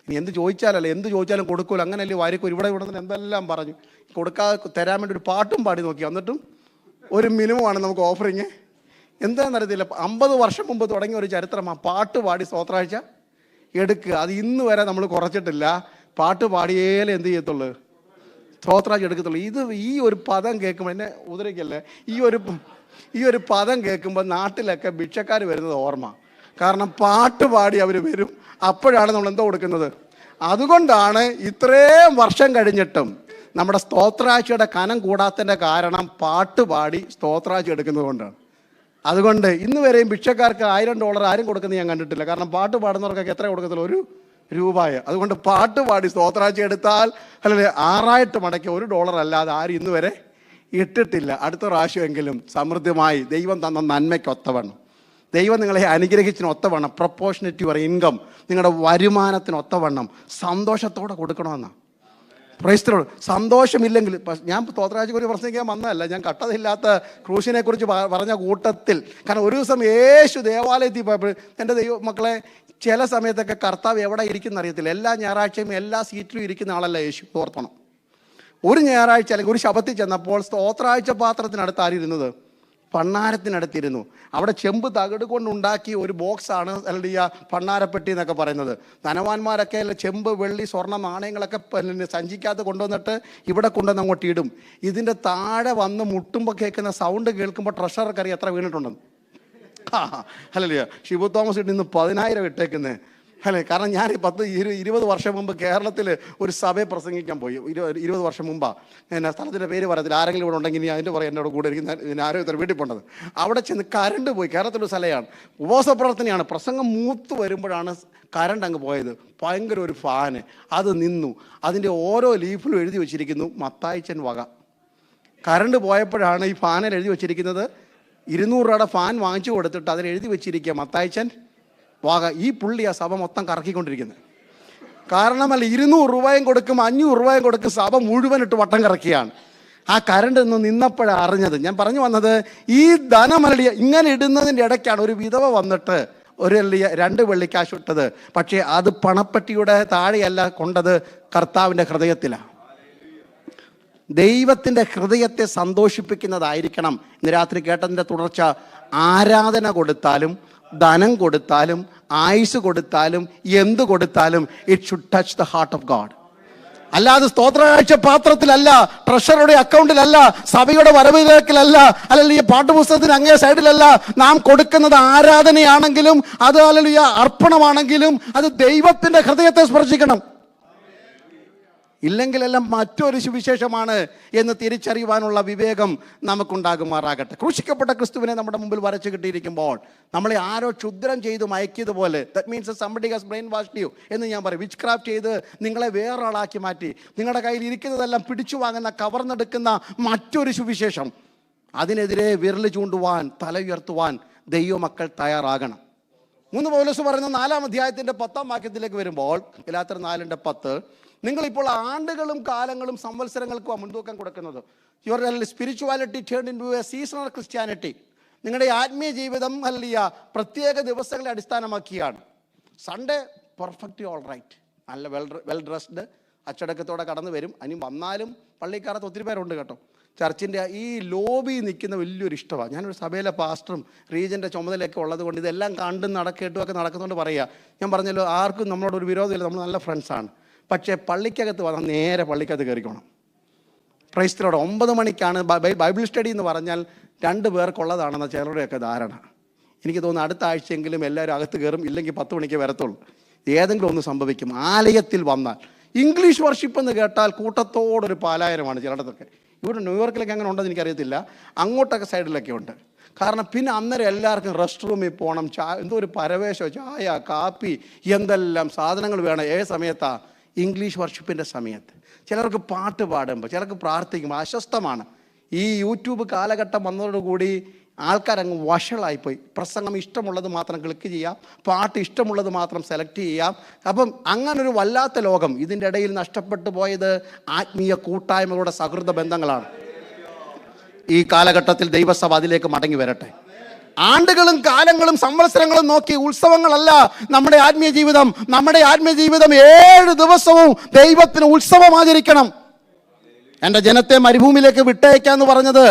ഇനി എന്ത് ചോദിച്ചാലല്ലേ, എന്ത് ചോദിച്ചാലും കൊടുക്കൂല, അങ്ങനെയല്ലേ വാരിക്കും. ഇവിടെ നിന്ന് എന്തെല്ലാം പറഞ്ഞു കൊടുക്കാതെ തരാൻ വേണ്ടി ഒരു പാട്ടും പാടി നോക്കി. എന്നിട്ടും ഒരു മിനിമമാണ് നമുക്ക് ഓഫറിങ്. എന്താണെന്നറിയത്തില്ല. 50 വർഷം മുമ്പ് തുടങ്ങിയ ഒരു ചരിത്രമാണ് പാട്ട് പാടി സ്തോത്രാഴ്ച എടുക്കുക. അത് ഇന്ന് വരെ നമ്മൾ കുറച്ചിട്ടില്ല. പാട്ട് പാടിയേലേ എന്ത് ചെയ്യത്തുള്ളൂ, സ്തോത്രാഴ്ച എടുക്കത്തുള്ളൂ. ഈ ഒരു പദം കേൾക്കുമ്പോൾ എന്നെ ഉദരക്കല്ലേ, ഈ ഒരു പദം കേൾക്കുമ്പോൾ നാട്ടിലൊക്കെ ഭിക്ഷക്കാർ വരുന്നത് ഓർമ്മ. കാരണം പാട്ട് പാടി അവർ വരും, അപ്പോഴാണ് നമ്മൾ എന്തോ കൊടുക്കുന്നത്. അതുകൊണ്ടാണ് ഇത്രയും വർഷം കഴിഞ്ഞിട്ടും നമ്മുടെ സ്തോത്രാഴ്ചയുടെ കനം കൂടാത്തതിൻ്റെ കാരണം പാട്ട് പാടി സ്തോത്രാഴ്ച എടുക്കുന്നത് കൊണ്ടാണ്. അതുകൊണ്ട് ഇന്ന് വരെയും ഭിക്ഷക്കാർക്ക് $1000 ആരും കൊടുക്കുന്നത് ഞാൻ കണ്ടിട്ടില്ല. കാരണം പാട്ട് പാടുന്നവർക്കൊക്കെ എത്ര കൊടുക്കത്തുള്ളൂ, ₹1. അതുകൊണ്ട് പാട്ട് പാടി സ്തോത്രാഴ്ച എടുത്താൽ അല്ലെങ്കിൽ 6 മടക്കി $1 അല്ലാതെ ആരും ഇന്ന് വരെ ഇട്ടിട്ടില്ല. അടുത്ത പ്രാവശ്യമെങ്കിലും സമൃദ്ധമായി ദൈവം തന്ന നന്മയ്ക്കൊത്തവണ്ണം, ദൈവം നിങ്ങളെ അനുഗ്രഹിച്ചിന് ഒത്തവണ്ണം, പ്രൊപ്പോർഷനേറ്റ് യുവർ ഇൻകം, നിങ്ങളുടെ വരുമാനത്തിന് ഒത്തവണ്ണം സന്തോഷത്തോടെ കൊടുക്കണമെന്നാണ്. പ്രൈസ്തലോട്. സന്തോഷമില്ലെങ്കിൽ, ഞാൻ സ്തോത്രാഴ്ചയ്ക്ക് പ്രസംഗിക്കാൻ വന്നതല്ല, ഞാൻ കട്ടതയില്ലാത്ത ക്രൂശിനെ കുറിച്ച് പറഞ്ഞ കൂട്ടത്തിൽ. കാരണം ഒരു ദിവസം യേശു ദേവാലയത്തിൽ പോയപ്പോൾ എൻ്റെ മക്കളെ ചില സമയത്തൊക്കെ കർത്താവ് എവിടെ ഇരിക്കുന്ന അറിയത്തില്ല. എല്ലാ ഞായറാഴ്ചയും എല്ലാ സീറ്റിലും ഇരിക്കുന്ന ആളല്ല യേശു, ഓർക്കണം. ഒരു ഞായറാഴ്ച അല്ലെങ്കിൽ ഒരു ശബത്തിൽ ചെന്നപ്പോൾ സ്തോത്രാഴ്ച പാത്രത്തിനടുത്ത് ആരിരുന്നത്, ഭണ്ഡാരത്തിനടുത്തിരുന്നു. അവിടെ ചെമ്പ് തകിട് കൊണ്ടുണ്ടാക്കിയ ഒരു ബോക്സാണ് അല്ലെങ്കിൽ ഭണ്ഡാരപ്പെട്ടി എന്നൊക്കെ പറയുന്നത്. ധനവാന്മാരൊക്കെ ചെമ്പ്, വെള്ളി, സ്വർണ്ണ നാണയങ്ങളൊക്കെ സഞ്ചിക്കകത്ത് കൊണ്ടുവന്നിട്ട് ഇവിടെ കൊണ്ടുവന്ന് അങ്ങോട്ട് ഇടും. ഇതിൻ്റെ താഴെ വന്ന് മുട്ടുമ്പോൾ കേൾക്കുന്ന സൗണ്ട് കേൾക്കുമ്പോൾ ട്രഷറർക്കറിയാം എത്ര വീണിട്ടുണ്ടെന്ന്. അല്ലല്ലേ, ഷിബു തോമസ് ഇട്ട് ഇന്ന് 10,000 ഇട്ടേക്കുന്നത് അല്ലേ. കാരണം ഞാൻ 20 വർഷം മുമ്പ് കേരളത്തിൽ ഒരു സഭയെ പ്രസംഗിക്കാൻ പോയി. 20 വർഷം മുമ്പാണ്. എന്നാ സ്ഥലത്തിൻ്റെ പേര് പറയത്തില്ല, ആരെങ്കിലും ഇവിടെ ഉണ്ടെങ്കിൽ ഇനി അതിൻ്റെ പറയും എന്നോട് കൂടെ ഇരിക്കുന്ന ആരോ ഇത്ര വീട്ടിൽ പോകേണ്ടത്. അവിടെ ചെന്ന് കരണ്ട് പോയി. കേരളത്തിലൊരു സ്ഥലമാണ്, ഉപവാസ പ്രവർത്തനയാണ്. പ്രസംഗം മൂത്ത് വരുമ്പോഴാണ് കരണ്ട് അങ്ങ് പോയത്. ഭയങ്കര ഒരു ഫാന്, അത് നിന്നു. അതിൻ്റെ ഓരോ ലീഫിലും എഴുതി വെച്ചിരിക്കുന്നു മത്തായിച്ചൻ വക. കരണ്ട് പോയപ്പോഴാണ് ഈ ഫാനിൽ എഴുതി വെച്ചിരിക്കുന്നത് 200 ഫാൻ വാങ്ങിച്ചു കൊടുത്തിട്ട് അതിൽ എഴുതി വെച്ചിരിക്കുക മത്തായിച്ചൻ വക. ഈ പുള്ളി ആ സഭ മൊത്തം കറക്കിക്കൊണ്ടിരിക്കുന്നത്. കാരണമല്ല, 200 കൊടുക്കും, 500 കൊടുക്കും, സഭ മുഴുവൻ ഇട്ട് വട്ടം കറക്കിയാണ്. ആ കരണ്ട് നിന്ന് നിന്നപ്പോഴാണ് അറിഞ്ഞത്. ഞാൻ പറഞ്ഞു വന്നത്, ഈ ധനമരളിയ ഇങ്ങനെ ഇടുന്നതിൻ്റെ ഇടയ്ക്കാണ് ഒരു വിധവ വന്നിട്ട് 2 വെള്ളിക്കാശ് ഇട്ടത്. പക്ഷേ അത് പണപ്പെട്ടിയുടെ താഴെയല്ല കൊണ്ടത്, കർത്താവിൻ്റെ ഹൃദയത്തിലാണ്. ദൈവത്തിൻ്റെ ഹൃദയത്തെ സന്തോഷിപ്പിക്കുന്നതായിരിക്കണം. ഇന്ന് രാത്രി കേട്ടതിൻ്റെ തുടർച്ച. ആരാധന കൊടുത്താലും, ധനം കൊടുത്താലും, ആയുസ് കൊടുത്താലും, എന്ത് കൊടുത്താലും it should touch the heart of God. അല്ലാതെ സ്തോത്രാഴ്ച പാത്രത്തിലല്ല, ട്രഷറുടെ അക്കൗണ്ടിലല്ല, സഭയുടെ വരവിലേക്കിലല്ല, അല്ലെങ്കിൽ ഈ പാട്ടുപുസ്തകത്തിന് അങ്ങേ സൈഡിലല്ല. നാം കൊടുക്കുന്നത് ആരാധനയാണെങ്കിലും, അത് അല്ലെങ്കിൽ അർപ്പണമാണെങ്കിലും അത് ദൈവത്തിൻ്റെ ഹൃദയത്തെ സ്പർശിക്കണം. ഇല്ലെങ്കിലെല്ലാം മറ്റൊരു സുവിശേഷമാണ് എന്ന് തിരിച്ചറിയുവാനുള്ള വിവേകം നമുക്കുണ്ടാകുമാറാകട്ടെ. ക്രൂശിക്കപ്പെട്ട ക്രിസ്തുവിനെ നമ്മുടെ മുമ്പിൽ വരച്ചു കിട്ടിയിരിക്കുമ്പോൾ നമ്മളെ ആരോ ക്ഷുദ്രം ചെയ്ത് മയക്കിയതുപോലെ, that means somebody has brainwashed you എന്ന് ഞാൻ പറയും. വിച്ച് ക്രാഫ്റ്റ് ചെയ്ത് നിങ്ങളെ വേറൊരാളാക്കി മാറ്റി, നിങ്ങളുടെ കയ്യിൽ ഇരിക്കുന്നതെല്ലാം പിടിച്ചു വാങ്ങുന്ന, കവർന്നെടുക്കുന്ന മറ്റൊരു സുവിശേഷം. അതിനെതിരെ വിരൽ ചൂണ്ടുവാൻ, തല ഉയർത്തുവാൻ ദൈവമക്കൾ തയ്യാറാകണം. 3 പൗലോസ് പറയുന്ന 4-ാം അധ്യായത്തിൻ്റെ 10-ാം വാക്യത്തിലേക്ക് വരുമ്പോൾ, ഗലാത്യർ 4:10, നിങ്ങളിപ്പോൾ ആണ്ടുകളും കാലങ്ങളും സംവത്സരങ്ങൾക്കും മുൻതൂക്കം കൊടുക്കുന്നത്. Your spirituality turned into A seasonal Christianity. നിങ്ങളുടെ ആത്മീയ ജീവിതം പ്രത്യേക ദിവസങ്ങളെ അടിസ്ഥാനമാക്കിയാണ്. സൺഡേ പെർഫെക്റ്റ്ലി ഓൾ റൈറ്റ്, നല്ല വെൽ ഡ്രസ്ഡ്, അച്ചടക്കത്തോടെ കടന്നു വരും. ഇനി വന്നാലും പള്ളിക്കാരത്ത് ഒത്തിരി പേരുണ്ട് കേട്ടോ. ചർച്ചിൻ്റെ ഈ ലോബി നിൽക്കുന്ന വലിയൊരു ഇഷ്ടമാണ്. ഞാനൊരു സഭയിലെ പാസ്റ്ററും റീജൻ്റെ ചുമതലയൊക്കെ ഉള്ളത് കൊണ്ട് ഇതെല്ലാം കണ്ടും നടക്കേട്ടുമൊക്കെ നടക്കുന്നതുകൊണ്ട് പറയുക. ഞാൻ പറഞ്ഞല്ലോ, ആർക്കും നമ്മളോടൊരു വിരോധമില്ല, നമ്മൾ നല്ല ഫ്രണ്ട്സാണ്. പക്ഷേ പള്ളിക്കകത്ത് വന്നാൽ നേരെ പള്ളിക്കകത്ത് കയറിക്കോണം. Price the Lord. 9 മണിക്കാണ് ബൈബിൾ സ്റ്റഡി എന്ന് പറഞ്ഞാൽ 2 പേർക്കുള്ളതാണെന്ന ചിലരുടെയൊക്കെ ധാരണ. എനിക്ക് തോന്നുന്നു അടുത്ത ആഴ്ചയെങ്കിലും എല്ലാവരും അകത്ത് കയറും, ഇല്ലെങ്കിൽ 10 മണിക്ക് വരത്തുള്ളൂ. ഏതെങ്കിലും ഒന്ന് സംഭവിക്കും. ആലയത്തിൽ വന്നാൽ ഇംഗ്ലീഷ് വർഷിപ്പ് എന്ന് കേട്ടാൽ കൂട്ടത്തോടൊരു പാലായനമാണ് ചിലയിടത്തൊക്കെ. ഇവിടെ ന്യൂയോർക്കിലൊക്കെ അങ്ങനെ ഉണ്ടെന്ന് എനിക്കറിയത്തില്ല, അങ്ങോട്ടൊക്കെ സൈഡിലൊക്കെ ഉണ്ട്. കാരണം പിന്നെ അന്നേരം എല്ലാവർക്കും റെസ്റ്റ് റൂമിൽ പോകണം, എന്തോ ഒരു പരവേശോ, ചായ, കാപ്പി, എന്തെല്ലാം സാധനങ്ങൾ വേണം. ഏത് സമയത്താണ്? ഇംഗ്ലീഷ് വർഷിപ്പിൻ്റെ സമയത്ത്. ചിലർക്ക് പാട്ട് പാടുമ്പോൾ, ചിലർക്ക് പ്രാർത്ഥിക്കുമ്പോൾ അസ്വസ്ഥമാണ്. ഈ യൂട്യൂബ് കാലഘട്ടം വന്നതോടുകൂടി ആൾക്കാരങ്ങ് വഷളായിപ്പോയി. പ്രസംഗം ഇഷ്ടമുള്ളത് മാത്രം ക്ലിക്ക് ചെയ്യാം, പാട്ട് ഇഷ്ടമുള്ളത് മാത്രം സെലക്ട് ചെയ്യാം. അപ്പം അങ്ങനൊരു വല്ലാത്ത ലോകം. ഇതിൻ്റെ ഇടയിൽ നഷ്ടപ്പെട്ടു പോയത് ആത്മീയ കൂട്ടായ്മകളുടെ സൗഹൃദ ബന്ധങ്ങളാണ്. ഈ കാലഘട്ടത്തിൽ ദൈവസഭ അതിലേക്ക് മടങ്ങി വരട്ടെ. ആണ്ടുകളും കാലങ്ങളും സംവത്സരങ്ങളും നോക്കി ഉത്സവങ്ങളല്ല നമ്മുടെ ആത്മീയ ജീവിതം. നമ്മുടെ ആത്മീയ ജീവിതം 7 ദിവസവും ദൈവത്തിന് ഉത്സവം ആചരിക്കണം. എൻ്റെ ജനത്തെ മരുഭൂമിയിലേക്ക് വിട്ടയക്കാന്ന് പറഞ്ഞത്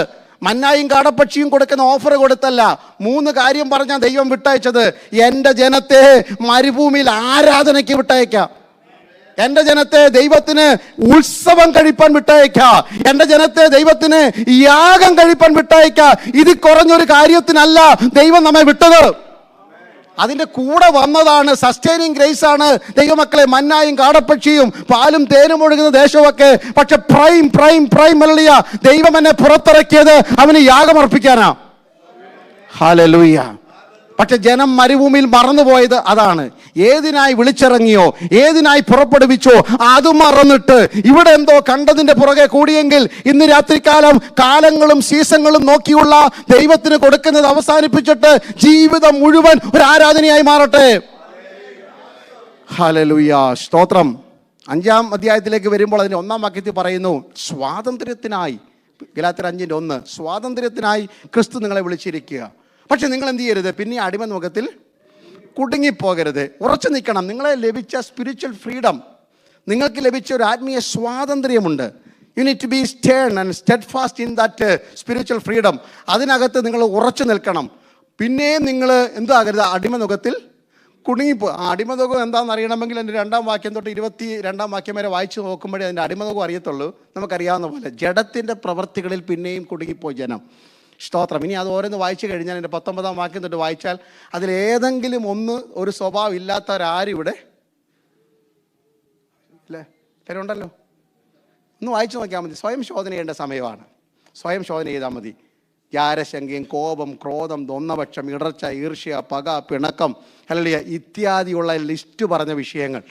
മന്നായും കാടപ്പക്ഷിയും കൊടുക്കുന്ന ഓഫർ കൊടുത്തല്ല. 3 കാര്യം പറഞ്ഞാൽ ദൈവം വിട്ടയച്ചത്. എൻ്റെ ജനത്തെ മരുഭൂമിയിൽ ആരാധനയ്ക്ക് വിട്ടയക്കാം, എൻ്റെ ജനത്തെ ദൈവത്തിന് ഉത്സവം കഴിപ്പാൻ വിട്ടയക്കാം, എൻ്റെ ജനത്തെ ദൈവത്തിന് യാഗം കഴിപ്പാൻ വിട്ടയക്കാം. ഇത് കുറഞ്ഞൊരു കാര്യത്തിനല്ല ദൈവം നമ്മെ വിട്ടത്. അതിൻ്റെ കൂടെ വന്നതാണ് സസ്റ്റൈനിങ് ഗ്രേസ് ആണ് ദൈവമക്കളെ. മന്നായും കാടപ്പക്ഷിയും പാലും തേനും ഒഴുകുന്ന ദേശമൊക്കെ. പക്ഷെ പ്രൈം മല്ലിയ ദൈവം എന്നെ പുറത്തിറക്കിയത് അവന് യാഗമർപ്പിക്കാനാ. ഹല്ലേലൂയ. പക്ഷെ ജനം മരുഭൂമിയിൽ മറന്നുപോയത് അതാണ്. ഏതിനായി വിളിച്ചിറങ്ങിയോ, ഏതിനായി പുറപ്പെടുവിച്ചോ അത് മറന്നിട്ട് ഇവിടെ എന്തോ കണ്ടതിൻ്റെ പുറകെ കൂടിയെങ്കിൽ ഇന്ന് രാത്രികാലം കാലങ്ങളും സീസണുകളും നോക്കിയുള്ള ദൈവത്തിന് കൊടുക്കുന്നത് അവസാനിപ്പിച്ചിട്ട് ജീവിതം മുഴുവൻ ഒരു ആരാധനയായി മാറട്ടെ. ഹല്ലേലൂയ, സ്തോത്രം. 5-ാം അധ്യായത്തിലേക്ക് വരുമ്പോൾ അതിൻ്റെ 1-ാം വാക്യത്തിൽ പറയുന്നു, സ്വാതന്ത്ര്യത്തിനായി, ഗലാത്യർ 5:1, സ്വാതന്ത്ര്യത്തിനായി ക്രിസ്തു നിങ്ങളെ വിളിച്ചിരിക്കുക. പക്ഷെ നിങ്ങൾ എന്ത് ചെയ്യരുത്? പിന്നെ അടിമ മുഖത്തിൽ കുടുങ്ങിപ്പോകരുത്, ഉറച്ചു നിൽക്കണം. നിങ്ങളെ ലഭിച്ച സ്പിരിച്വൽ ഫ്രീഡം, നിങ്ങൾക്ക് ലഭിച്ച ഒരു ആത്മീയ സ്വാതന്ത്ര്യമുണ്ട്. You need to be stern and steadfast in that spiritual freedom. അതിനകത്ത് നിങ്ങൾ ഉറച്ചു നിൽക്കണം. പിന്നെയും നിങ്ങൾ എന്താകരുത്? അടിമമുഖത്തിൽ കുടുങ്ങിപ്പോ. അടിമമുഖം എന്താണെന്ന് അറിയണമെങ്കിൽ എൻ്റെ 2-ാം വാക്യം തൊട്ട് 22-ാം വാക്യം വരെ വായിച്ചു നോക്കുമ്പോഴേ അതിൻ്റെ അടിമമുഖം അറിയത്തുള്ളൂ. നമുക്കറിയാവുന്ന പോലെ ജഡത്തിൻ്റെ പ്രവൃത്തികളിൽ പിന്നെയും കുടുങ്ങിപ്പോയി ജനം. സ്തോത്രം. ഇനി അത് ഓരോന്ന് വായിച്ചു കഴിഞ്ഞാൽ എൻ്റെ 19-ാം വാക്യം തൊട്ട് വായിച്ചാൽ അതിലേതെങ്കിലും ഒരു സ്വഭാവം ഇല്ലാത്തവരാരും ഇവിടെ അല്ലേ? ഉണ്ടല്ലോ. ഒന്ന് വായിച്ചു നോക്കിയാൽ മതി. സ്വയം ശോധന ചെയ്യേണ്ട സമയമാണ്. സ്വയം ശോധന ചെയ്താൽ മതി. ജാരശങ്കയും കോപം, ക്രോധം, ദ്വന്ദ്വപക്ഷം, ഇടർച്ച, ഈർഷ്യ, പക, പിണക്കം, ഹല്ലേലൂയ ഇത്യാദിയുള്ള ലിസ്റ്റ് പറഞ്ഞ വിഷയങ്ങൾ.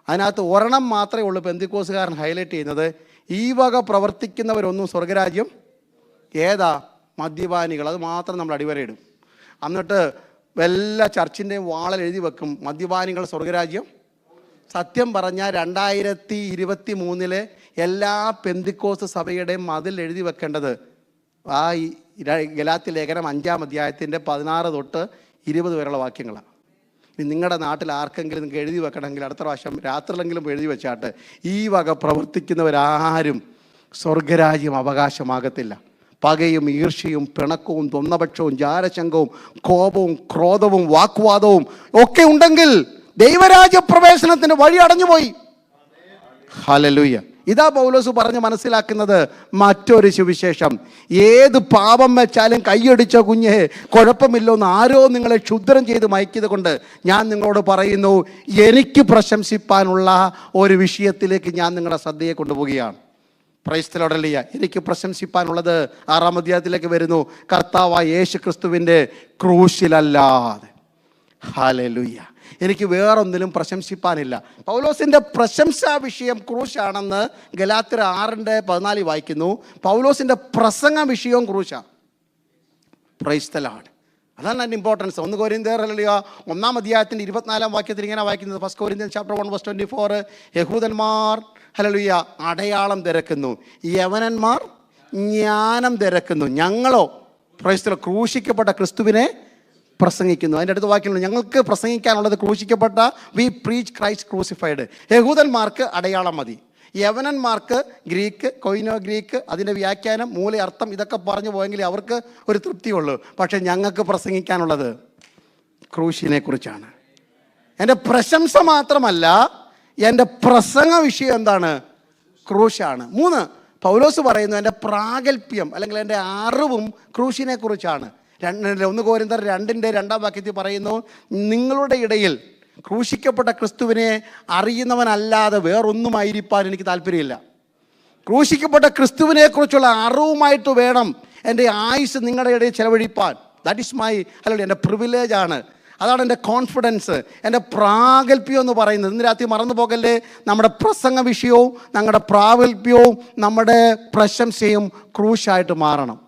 അതിനകത്ത് ഒരെണ്ണം മാത്രമേ ഉള്ളൂ പെന്തിക്കോസുകാരൻ ഹൈലൈറ്റ് ചെയ്യുന്നത്. ഈ വക പ്രവർത്തിക്കുന്നവരൊന്നും സ്വർഗരാജ്യം ഏതാ? മദ്യപാനികൾ. അത് മാത്രം നമ്മൾ അടിവരയിടും. എന്നിട്ട് എല്ലാ ചർച്ചിൻ്റെയും വാളിൽ എഴുതി വെക്കും, മദ്യപാനികൾ സ്വർഗരാജ്യം. സത്യം പറഞ്ഞാൽ 2023 എല്ലാ പെന്തിക്കോസ് സഭയുടെയും മതിൽ എഴുതി വെക്കേണ്ടത് ആ ഗലാത്യ ലേഖനം 5-ാം അധ്യായത്തിൻ്റെ 16 തൊട്ട് 20 വരെയുള്ള വാക്യങ്ങളാണ്. ഇനി നിങ്ങളുടെ നാട്ടിൽ ആർക്കെങ്കിലും നിങ്ങൾക്ക് എഴുതി വെക്കണമെങ്കിൽ അടുത്ത പ്രാവശ്യം രാത്രിയിലെങ്കിലും എഴുതി വെച്ചാട്ട്, ഈ വക പ്രവർത്തിക്കുന്നവരാരും സ്വർഗരാജ്യം അവകാശമാകത്തില്ല. പകയും ഈർഷ്യയും പിണക്കവും ദ്വന്ദ്വപക്ഷവും ജാരശങ്കവും കോപവും ക്രോധവും വാക്വാദവും ഒക്കെ ഉണ്ടെങ്കിൽ ദൈവരാജ്യ പ്രവേശനത്തിന് വഴി അടഞ്ഞുപോയി. ഹല്ലേലൂയ. ഇതാ പൗലോസ് പറഞ്ഞ് മനസ്സിലാക്കുന്നത് മറ്റൊരു സുവിശേഷം. ഏത് പാപം വെച്ചാലും കൈയടിച്ച കുഞ്ഞെ കുഴപ്പമില്ലോന്ന് ആരോ നിങ്ങളെ ക്ഷുദ്രം ചെയ്ത് മയക്കിയത് കൊണ്ട് ഞാൻ നിങ്ങളോട് പറയുന്നു, എനിക്ക് പ്രശംസിപ്പാനുള്ള ഒരു വിഷയത്തിലേക്ക് ഞാൻ നിങ്ങളുടെ ശ്രദ്ധയെ കൊണ്ടുപോവുകയാണ്. Price the Lord. ഹല്ലേലൂയ. എനിക്ക് പ്രശംസിപ്പാനുള്ളത് 6-ാം അധ്യായത്തിലേക്ക് വരുന്നു. കർത്താവായ യേശു ക്രിസ്തുവിൻ്റെ ക്രൂശിലല്ലാതെ. ഹല്ലേലൂയ. എനിക്ക് വേറൊന്നിലും പ്രശംസിപ്പാനില്ല. പൗലോസിൻ്റെ പ്രശംസാ വിഷയം ക്രൂശാണെന്ന് ഗലാത്യർ 6:14 വായിക്കുന്നു. പൗലോസിൻ്റെ പ്രസംഗ വിഷയവും ക്രൂശാണ്. Price the Lord. അതാണ് അതിൻ്റെ ഇമ്പോർട്ടൻസ്. 1 കൊരിന്ത്യർ 1-ാം അധ്യായത്തിൻ്റെ 24-ാം വാക്യത്തിൽ ഇങ്ങനെ വായിക്കുന്നത്. 1 Corinthians chapter 1:24, യഹൂദന്മാർ ഹല്ലേലൂയ അടയാളം തിരക്കുന്നു, യവനന്മാർ ജ്ഞാനം തിരക്കുന്നു, ഞങ്ങളോ പ്രൈസ് ദി ലോർഡ് ക്രൂശിക്കപ്പെട്ട ക്രിസ്തുവിനെ പ്രസംഗിക്കുന്നു. അതിൻ്റെ അടുത്ത വാക്യങ്ങൾ ഞങ്ങൾക്ക് പ്രസംഗിക്കാനുള്ളത് ക്രൂശിക്കപ്പെട്ട വി പ്രീച്ച് ക്രൈസ്റ്റ് ക്രൂസിഫൈഡ്. യഹൂദന്മാർക്ക് അടയാളം മതി, യവനന്മാർക്ക് ഗ്രീക്ക്, കൊയിനോ ഗ്രീക്ക്, അതിൻ്റെ വ്യാഖ്യാനം, മൂല അർത്ഥം ഇതൊക്കെ പറഞ്ഞു പോയെങ്കിൽ അവർക്ക് ഒരു തൃപ്തിയുള്ളൂ. പക്ഷേ ഞങ്ങൾക്ക് പ്രസംഗിക്കാനുള്ളത് ക്രൂശിനെ കുറിച്ചാണ്. എൻ്റെ പ്രശംസ മാത്രമല്ല, എൻ്റെ പ്രസംഗ വിഷയം എന്താണ്? ക്രൂശാണ്. 3, പൗലോസ് പറയുന്നു എൻ്റെ പ്രാഗൽഭ്യം അല്ലെങ്കിൽ എൻ്റെ അറിവും ക്രൂശിനെ കുറിച്ചാണ്. 1 കൊരിന്ത്യർ 2:2 വാക്യത്തിൽ പറയുന്നു, നിങ്ങളുടെ ഇടയിൽ ക്രൂശിക്കപ്പെട്ട ക്രിസ്തുവിനെ അറിയുന്നവനല്ലാതെ വേറൊന്നുമായിരിക്കാൻ എനിക്ക് താല്പര്യമില്ല. ക്രൂശിക്കപ്പെട്ട ക്രിസ്തുവിനെ കുറിച്ചുള്ള അറിവുമായിട്ട് വേണം എൻ്റെ ആയുസ് നിങ്ങളുടെ ഇടയിൽ ചെലവഴിപ്പാൻ. ദാറ്റ് ഈസ് മൈ എൻ്റെ പ്രിവിലേജാണ്. അതാണ് എൻ്റെ കോൺഫിഡൻസ്, എൻ്റെ പ്രാഗൽഭ്യം എന്ന് പറയുന്നത്. ഇന്ന് രാത്രി മറന്നു പോകല്ലേ, നമ്മുടെ പ്രസംഗ വിഷയവും നമ്മുടെ പ്രാഗൽഭ്യവും നമ്മുടെ പ്രശംസയും ക്രൂശായിട്ട് മാറണം.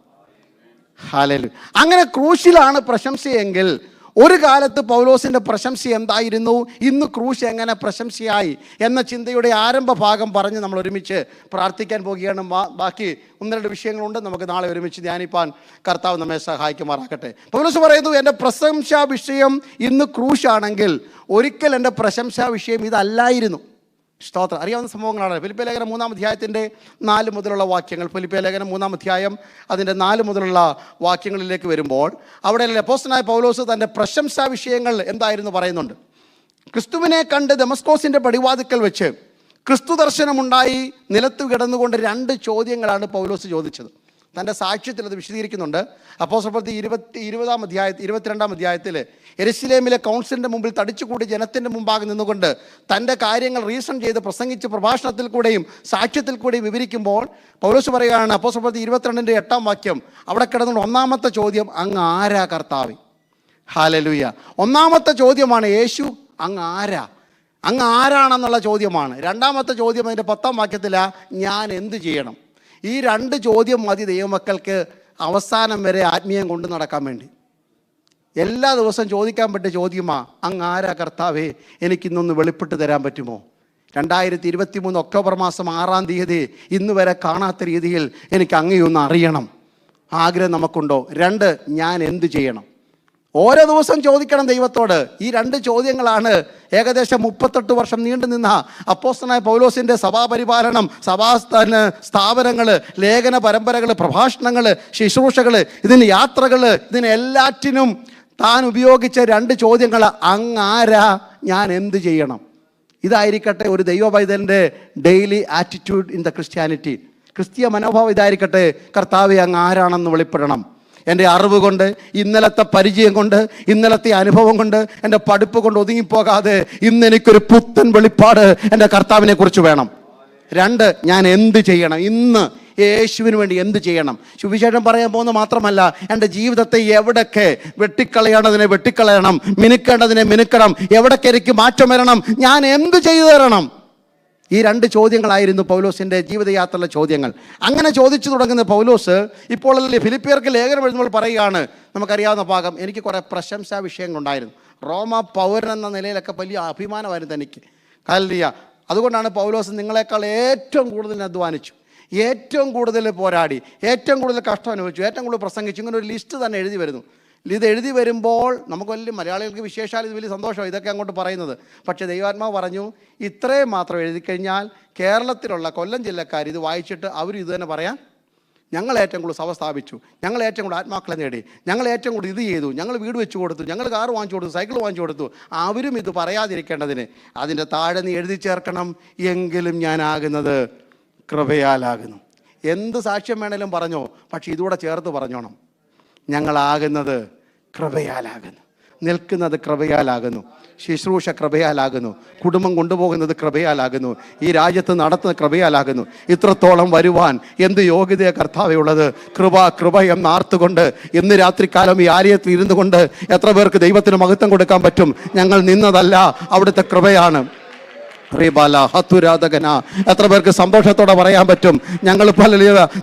ഹല്ലേലൂയ. അങ്ങനെ ക്രൂശിലാണ് പ്രശംസയെങ്കിൽ ഒരു കാലത്ത് പൗലോസിൻ്റെ പ്രശംസ എന്തായിരുന്നു, ഇന്ന് ക്രൂശ് എങ്ങനെ പ്രശംസയായി എന്ന ചിന്തയുടെ ആരംഭ ഭാഗം പറഞ്ഞ് നമ്മൾ ഒരുമിച്ച് പ്രാർത്ഥിക്കാൻ പോവുകയാണ്. ബാക്കി 1-2 വിഷയങ്ങളുണ്ട്, നമുക്ക് നാളെ ഒരുമിച്ച് ധ്യാനിപ്പാൻ കർത്താവ് നമ്മെ സഹായിക്കുമാറാകട്ടെ. പൗലോസ് പറയുന്നു, എൻ്റെ പ്രശംസാ വിഷയം ഇന്ന് ക്രൂശാണെങ്കിൽ ഒരിക്കൽ എൻ്റെ പ്രശംസാ വിഷയം ഇതല്ലായിരുന്നു. സ്തോത്രം. അറിയാവുന്ന സംഭവങ്ങളാണ്. ഫിലിപ്പിയ ലേഖനം 3-ാം അധ്യായത്തിൻ്റെ 4 മുതലുള്ള വാക്യങ്ങൾ. ഫിലിപ്പിയ ലേഖനം 3-ാം അധ്യായം അതിൻ്റെ 4 മുതലുള്ള വാക്യങ്ങളിലേക്ക് വരുമ്പോൾ അവിടെ അപ്പോസ്തലനായ പൗലോസ് തൻ്റെ പ്രശംസാ വിഷയങ്ങൾ എന്തായിരുന്നു പറയുന്നുണ്ട്. ക്രിസ്തുവിനെ കണ്ട് ദമസ്കോസിൻ്റെ പടിവാതിക്കൽ വെച്ച് ക്രിസ്തു ദർശനമുണ്ടായി നിലത്ത് കിടന്നുകൊണ്ട് 2 ചോദ്യങ്ങളാണ് പൗലോസ് ചോദിച്ചത്. തൻ്റെ സാക്ഷ്യത്തിൽ അത് വിശദീകരിക്കുന്നുണ്ട്. അപ്പോസ്തലപ്രവൃത്തി 22-ാം അധ്യായത്തിൽ യെരുശലേമിലെ കൗൺസിലിൻ്റെ മുമ്പിൽ തടിച്ചുകൂടി ജനത്തിൻ്റെ മുമ്പാകെ നിന്നുകൊണ്ട് തൻ്റെ കാര്യങ്ങൾ റീസൺ ചെയ്ത് പ്രസംഗിച്ച് പ്രഭാഷണത്തിൽ കൂടെയും സാക്ഷ്യത്തിൽ കൂടെയും വിവരിക്കുമ്പോൾ പൗലോസ് പറയുകയാണ്, അപ്പോസ്തലപ്രവൃത്തി 22-ാം വാക്യം, അവിടെ കിടന്നുകൊണ്ട് 1-ാമത്തെ ചോദ്യം, അങ്ങ് ആരാ കർത്താവേ? ഹല്ലേലൂയ. 1-ാമത്തെ ചോദ്യമാണ് യേശു അങ്ങ് ആരാ, അങ്ങ് ആരാണെന്നുള്ള ചോദ്യമാണ്. 2-ാമത്തെ ചോദ്യം അതിൻ്റെ 10-ാം വാക്യത്തിലാണ്, ഞാൻ എന്ത് ചെയ്യണം. ഈ 2 ചോദ്യം മതി ദൈവമക്കൾക്ക് അവസാനം വരെ ആത്മീയം കൊണ്ട് നടക്കാൻ വേണ്ടി. എല്ലാ ദിവസവും ചോദിക്കാൻ പറ്റിയ ചോദ്യമാ, അങ്ങ് ആരാ കർത്താവേ, എനിക്കിന്നൊന്ന് വെളിപ്പെട്ട് തരാൻ പറ്റുമോ? 2023 ഒക്ടോബർ മാസം 6-ാം തീയതി ഇന്ന് വരെ കാണാത്ത രീതിയിൽ എനിക്ക് അങ്ങയൊന്ന് അറിയണം. ആഗ്രഹം നമുക്കുണ്ടോ? 2, ഞാൻ എന്ത് ചെയ്യണം? ഓരോ ദിവസം ചോദിക്കണം ദൈവത്തോട്. ഈ 2 ചോദ്യങ്ങളാണ് ഏകദേശം 38 വർഷം നീണ്ടു നിന്ന അപ്പോസ്തലനായ പൗലോസിൻ്റെ സഭാപരിപാലനം, സ്ഥാപനങ്ങൾ, ലേഖന പരമ്പരകൾ, പ്രഭാഷണങ്ങൾ, ശുശ്രൂഷകൾ, ഇതിന് യാത്രകൾ, ഇതിന് എല്ലാറ്റിനും താൻ ഉപയോഗിച്ച 2 ചോദ്യങ്ങൾ, അങ്ങ് ആരാ, ഞാൻ എന്ത് ചെയ്യണം. ഇതായിരിക്കട്ടെ ഒരു ദൈവപൈതലിൻ്റെ daily attitude in the Christianity. ക്രിസ്തീയ മനോഭാവം ഇതായിരിക്കട്ടെ, കർത്താവേ അങ്ങ് ആരാണെന്ന് വെളിപ്പെടണം. എൻ്റെ അറിവ് കൊണ്ട്, ഇന്നലത്തെ പരിചയം കൊണ്ട്, ഇന്നലത്തെ അനുഭവം കൊണ്ട്, എൻ്റെ പഠിപ്പ് കൊണ്ട് ഒതുങ്ങിപ്പോകാതെ ഇന്ന് എനിക്കൊരു പുത്തൻ വെളിപ്പാട് എൻ്റെ കർത്താവിനെ കുറിച്ച് വേണം. 2, ഞാൻ എന്ത് ചെയ്യണം, ഇന്ന് യേശുവിന് വേണ്ടി എന്ത് ചെയ്യണം. സുവിശേഷം പറയാൻ പോകുന്നത് മാത്രമല്ല, എൻ്റെ ജീവിതത്തെ എവിടൊക്കെ വെട്ടിക്കളയേണ്ടതിനെ വെട്ടിക്കളയണം, മിനുക്കേണ്ടതിനെ മിനുക്കണം, എവിടൊക്കെ എനിക്ക് മാറ്റം വരണം, ഞാൻ എന്ത് ചെയ്തു തരണം. ഈ 2 ചോദ്യങ്ങളായിരുന്നു പൗലോസിൻ്റെ ജീവിതയാത്രയിലെ ചോദ്യങ്ങൾ. അങ്ങനെ ചോദിച്ചു തുടങ്ങുന്ന പൗലോസ് ഇപ്പോൾ ഫിലിപ്പിയർക്ക് ലേഖനം എഴുതുമ്പോൾ പറയുകയാണ്, നമുക്കറിയാവുന്ന ഭാഗം, എനിക്ക് കുറേ പ്രശംസാ വിഷയങ്ങളുണ്ടായിരുന്നു. റോമ പൗരൻ എന്ന നിലയിലൊക്കെ വലിയ അഭിമാനമായിരുന്നു എനിക്ക്. ഹല്ലേലൂയ. അതുകൊണ്ടാണ് പൗലോസ് നിങ്ങളെക്കാൾ ഏറ്റവും കൂടുതൽ അധ്വാനിച്ചു, ഏറ്റവും കൂടുതൽ പോരാടി, ഏറ്റവും കൂടുതൽ കഷ്ടം അനുഭവിച്ചു, ഏറ്റവും കൂടുതൽ പ്രസംഗിച്ചു. ഇങ്ങനെ ഒരു ലിസ്റ്റ് തന്നെ എഴുതി വരുന്നു. ഇത് എഴുതി വരുമ്പോൾ നമുക്ക് വലിയ മലയാളികൾക്ക് വിശേഷാൽ ഇത് വലിയ സന്തോഷമാണ് ഇതൊക്കെ അങ്ങോട്ട് പറയുന്നത്. പക്ഷേ ദൈവാത്മാവ് പറഞ്ഞു, ഇത്രയും മാത്രം എഴുതി കഴിഞ്ഞാൽ കേരളത്തിലുള്ള കൊല്ലം ജില്ലക്കാർ ഇത് വായിച്ചിട്ട് അവരും ഇത് തന്നെ പറയാം, ഞങ്ങൾ ഏറ്റവും കൂടുതൽ സഭ സ്ഥാപിച്ചു, ഞങ്ങൾ ഏറ്റവും കൂടുതൽ ആത്മാക്കളെ നേടി, ഞങ്ങൾ ഏറ്റവും കൂടുതൽ ഇത് ചെയ്തു, ഞങ്ങൾ വീട് വെച്ച് കൊടുത്തു, ഞങ്ങൾ കാർ വാങ്ങിച്ചു കൊടുത്തു, സൈക്കിൾ വാങ്ങിച്ചു കൊടുത്തു. അവരും ഇത് പറയാതിരിക്കേണ്ടതിന് അതിൻ്റെ താഴെ നീ എഴുതി ചേർക്കണം, എങ്കിലും ഞാനാകുന്നത് കൃപയാലാകുന്നു. എന്ത് സാക്ഷ്യം വേണേലും പറഞ്ഞോ, പക്ഷെ ഇതുകൂടെ ചേർത്ത് പറഞ്ഞോണം. ഞങ്ങളാകുന്നത് കൃപയാലാകുന്നു, നിൽക്കുന്നത് കൃപയാലാകുന്നു, ശുശ്രൂഷ കൃപയാലാകുന്നു, കുടുംബം കൊണ്ടുപോകുന്നത് കൃപയാലാകുന്നു, ഈ രാജ്യത്ത് നടത്തുന്ന കൃപയാലാകുന്നു. ഇത്രത്തോളം വരുവാൻ എന്ത് യോഗ്യതയെ കർത്താവേ ഉള്ളത്. കൃപ കൃപ എന്നാർത്തുകൊണ്ട് ഇന്ന് രാത്രികാലം ഈ ആലയത്തിൽ ഇരുന്നു കൊണ്ട് എത്ര പേർക്ക് ദൈവത്തിന് മഹത്വം കൊടുക്കാൻ പറ്റും? ഞങ്ങൾ നിന്നതല്ല, അവിടുത്തെ കൃപയാണ്. എത്ര പേർക്ക് സന്തോഷത്തോടെ പറയാൻ പറ്റും? ഞങ്ങൾ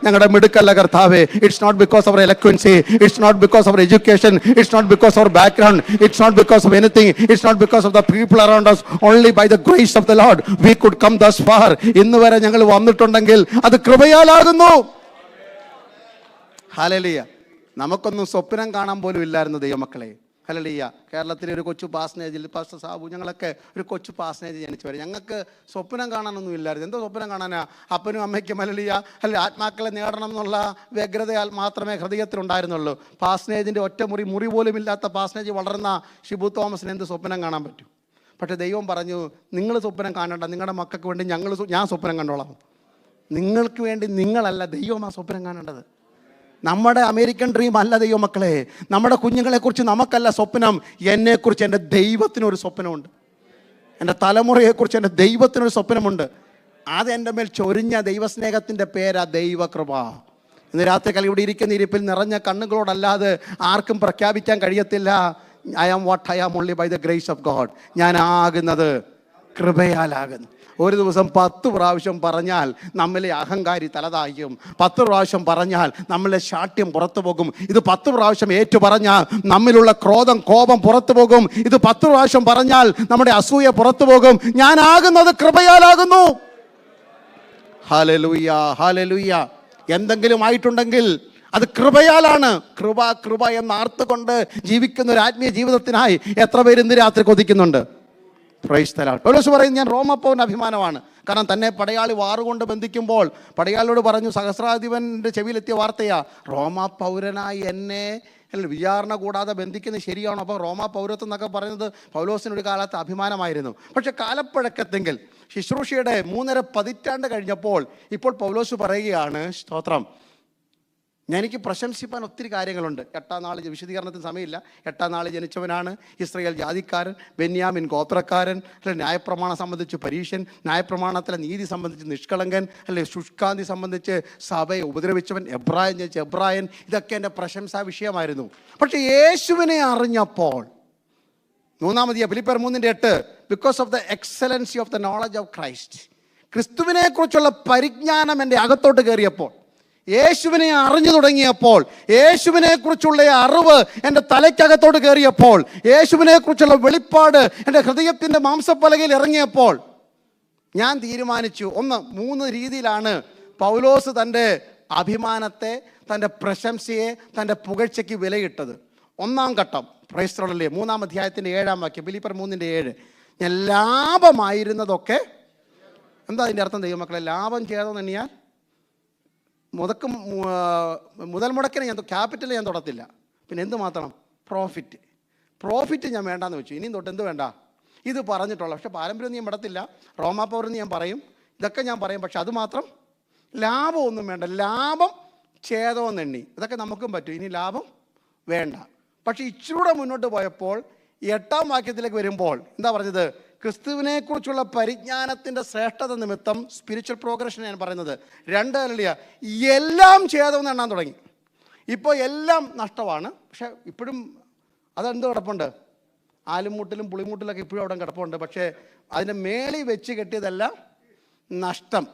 ഞങ്ങളുടെ മിടുക്കല്ല കർത്താവേ. It's not because our eloquence, it's not because our education, it's not because our background, it's not because of anything, it's not because of the people around us, only by the grace of the Lord we could come thus far. ഇന്ന് വരെ ഞങ്ങൾ വന്നിട്ടുണ്ടെങ്കിൽ അത് കൃപയാലാകുന്നു. ഹല്ലേലൂയ. നമുക്കൊന്നും സ്വപ്നം കാണാൻ പോലും ഇല്ലായിരുന്നു ദൈവമക്കളെ. ഹല്ലേലൂയ. കേരളത്തിലെ ഒരു കൊച്ചു പാസനേജിൽ പാസ്റ്റർ സാബു ഞങ്ങളൊക്കെ ഒരു കൊച്ചു പാസനേജ് ജനിച്ചു വരും. ഞങ്ങൾക്ക് സ്വപ്നം കാണാനൊന്നും ഇല്ലായിരുന്നു. എന്തോ സ്വപ്നം കാണാനാ? അപ്പനും അമ്മയ്ക്കും ഹല്ലേലൂയ അല്ലെ ആത്മാക്കളെ നേടണം എന്നുള്ള വ്യഗ്രതയാൽ മാത്രമേ ഹൃദയത്തിലുണ്ടായിരുന്നുള്ളൂ. പാസനേജിൻ്റെ ഒറ്റ മുറി പോലും ഇല്ലാത്ത പാസനേജ് വളർന്ന ഷിബു തോമസിന് എന്ത് സ്വപ്നം കാണാൻ പറ്റും? പക്ഷേ ദൈവം പറഞ്ഞു, നിങ്ങൾ സ്വപ്നം കാണണ്ട, നിങ്ങളുടെ മക്കൾക്ക് വേണ്ടി ഞാൻ സ്വപ്നം കണ്ടോളാം. നിങ്ങൾക്ക് വേണ്ടി നിങ്ങളല്ല, ദൈവമാണ് സ്വപ്നം കാണേണ്ടത്. നമ്മുടെ അമേരിക്കൻ ഡ്രീം അല്ല ദൈവമക്കളെ. നമ്മുടെ കുഞ്ഞുങ്ങളെക്കുറിച്ച് നമുക്കല്ല സ്വപ്നം, എന്നെക്കുറിച്ച് എൻ്റെ ദൈവത്തിനൊരു സ്വപ്നമുണ്ട്. എൻ്റെ തലമുറയെക്കുറിച്ച് എൻ്റെ ദൈവത്തിനൊരു സ്വപ്നമുണ്ട്. അത് എൻ്റെ മേൽ ചൊരിഞ്ഞ ദൈവസ്നേഹത്തിൻ്റെ പേരാ ദൈവകൃപ. ഇന്ന് രാത്രികാലം ഇവിടെ ഇരിക്കുന്ന ഇരിപ്പിൽ നിറഞ്ഞ കണ്ണുകളോടല്ലാതെ ആർക്കും പ്രഖ്യാപിക്കാൻ കഴിയത്തില്ല, I am what I am only by the grace of God. ഞാൻ ആകുന്നത് കൃപയാലാകുന്നു. ഒരു ദിവസം 10 പ്രാവശ്യം പറഞ്ഞാൽ നമ്മിലെ അഹങ്കാരി തലതായും, 10 പ്രാവശ്യം പറഞ്ഞാൽ നമ്മിലെ ശാഠ്യം പുറത്തു പോകും. ഇത് 10 പ്രാവശ്യം ഏറ്റു പറഞ്ഞാൽ നമ്മിലുള്ള കോപം പുറത്തു പോകും. ഇത് 10 പ്രാവശ്യം പറഞ്ഞാൽ നമ്മുടെ അസൂയ പുറത്തു പോകും. ഞാനാകുന്നത് കൃപയാലാകുന്നു. Hallelujah, hallelujah. എന്തെങ്കിലും ആയിട്ടുണ്ടെങ്കിൽ അത് കൃപയാലാണ്. കൃപ എന്ന് ആർത്തുകൊണ്ട് ജീവിക്കുന്ന ഒരു ആത്മീയ ജീവിതത്തിനായി എത്ര പേര് ഇന്ന് രാത്രി കൊതിക്കുന്നുണ്ട്? Praise the Lord. പൗലോസ് പറയുന്നത് ഞാൻ റോമപ്പൗരൻ്റെ അഭിമാനമാണ്. കാരണം തന്നെ പടയാളി വാറുകൊണ്ട് ബന്ധിക്കുമ്പോൾ പടയാളിയോട് പറഞ്ഞു, സഹസ്രാധിപൻ്റെ ചെവിയിലെത്തിയ വാർത്തയാ, റോമാ പൗരനായി എന്നെ വിചാരണ കൂടാതെ ബന്ധിക്കുന്നത് ശരിയാണോ? അപ്പം റോമാ പൗരത്വം എന്നൊക്കെ പറയുന്നത് പൗലോസിനൊരു കാലത്ത് അഭിമാനമായിരുന്നു. പക്ഷെ കാലപ്പഴക്കത്തെങ്കിൽ ശുശ്രൂഷയുടെ 3.5 പതിറ്റാണ്ട് കഴിഞ്ഞപ്പോൾ ഇപ്പോൾ പൗലോസ് പറയുകയാണ്, സ്തോത്രം, എനിക്ക് പ്രശംസിപ്പാൻ ഒത്തിരി കാര്യങ്ങളുണ്ട്. 8-ാം നാൾ വിശദീകരണത്തിന് സമയമില്ല. 8-ാം നാൾ ജനിച്ചവനാണ്, ഇസ്രായേൽ ജാതിക്കാരൻ, ബെന്യാമിൻ ഗോത്രക്കാരൻ, അല്ലെ ന്യായപ്രമാണം സംബന്ധിച്ച് പരീശൻ, ന്യായപ്രമാണത്തിലെ നീതി സംബന്ധിച്ച് നിഷ്കളങ്കൻ, അല്ലെ ശുഷ്കാന്തി സംബന്ധിച്ച് സഭയെ ഉപദ്രവിച്ചവൻ, എബ്രായൻ ജനിച്ച എബ്രായൻ. ഇതൊക്കെ എൻ്റെ പ്രശംസാ വിഷയമായിരുന്നു. പക്ഷേ യേശുവിനെ അറിഞ്ഞപ്പോൾ, 3 ഫിലിപ്പിയർ 3:8, because of the excellency of the knowledge of Christ, ക്രിസ്തുവിനെ കുറിച്ചുള്ള പരിജ്ഞാനം എൻ്റെ അകത്തോട്ട് കയറിയപ്പോൾ, യേശുവിനെ അറിഞ്ഞു തുടങ്ങിയപ്പോൾ, യേശുവിനെ കുറിച്ചുള്ള അറിവ് എൻ്റെ തലയ്ക്കകത്തോട്ട് കയറിയപ്പോൾ, യേശുവിനെ കുറിച്ചുള്ള വെളിപ്പാട് എൻ്റെ ഹൃദയത്തിൻ്റെ മാംസപ്പലകയിൽ ഇറങ്ങിയപ്പോൾ ഞാൻ തീരുമാനിച്ചു. 3 രീതിയിലാണ് പൗലോസ് തൻ്റെ അഭിമാനത്തെ, തൻ്റെ പ്രശംസയെ, തൻ്റെ പുകഴ്ചയ്ക്ക് വിലയിട്ടത്. 1-ാം ഘട്ടം, പ്രൈസ് ദി ലോർഡ്, 3-ാം അധ്യായത്തിൻ്റെ 7-ാം വാക്യം, ഫിലിപ്പിയർ 3:7. ഞാൻ ലാഭമായിരുന്നതൊക്കെ, എന്താ അതിൻ്റെ അർത്ഥം ദൈവമക്കളെ? ലാഭം ചെയ്തതെന്ന് എണ്ണിയാൽ മുതൽ മുടക്കിനെ ക്യാപിറ്റൽ ഞാൻ തൊടത്തില്ല. പിന്നെ എന്ത് മാത്രം? പ്രോഫിറ്റ് ഞാൻ വേണ്ടാന്ന് വെച്ചു. ഇനിയും തൊട്ട് എന്ത് വേണ്ട? ഇത് പറഞ്ഞിട്ടുള്ള, പക്ഷെ പാരമ്പര്യം ഞാൻ വിടത്തില്ല, റോമാ പൗരൻ ഞാൻ പറയും, ഇതൊക്കെ ഞാൻ പറയും. പക്ഷെ അത് മാത്രം ലാഭമൊന്നും വേണ്ട. ലാഭം ഛേദമെന്ന് എണ്ണി, ഇതൊക്കെ നമുക്കും പറ്റും. ഇനി ലാഭം വേണ്ട. പക്ഷെ ഇച്ചിരൂടെ മുന്നോട്ട് പോയപ്പോൾ 8-ാം വാക്യത്തിലേക്ക് വരുമ്പോൾ എന്താ പറഞ്ഞത്? ക്രിസ്തുവിനെക്കുറിച്ചുള്ള പരിജ്ഞാനത്തിൻ്റെ ശ്രേഷ്ഠത നിമിത്തം, സ്പിരിച്വൽ പ്രോഗ്രഷൻ ഞാൻ പറയുന്നത്. 2 ഹല്ലേലൂയ, എല്ലാം ഛേദമെന്ന് എണ്ണാൻ തുടങ്ങി. ഇപ്പോൾ എല്ലാം നഷ്ടമാണ്. പക്ഷെ ഇപ്പോഴും അതെന്ത് കിടപ്പുണ്ട്? ആലുംമൂട്ടിലും പുളിമൂട്ടിലൊക്കെ ഇപ്പോഴും അവിടെ കിടപ്പുണ്ട്. പക്ഷേ അതിൻ്റെ മേളിൽ വെച്ച് കെട്ടിയതെല്ലാം നഷ്ടം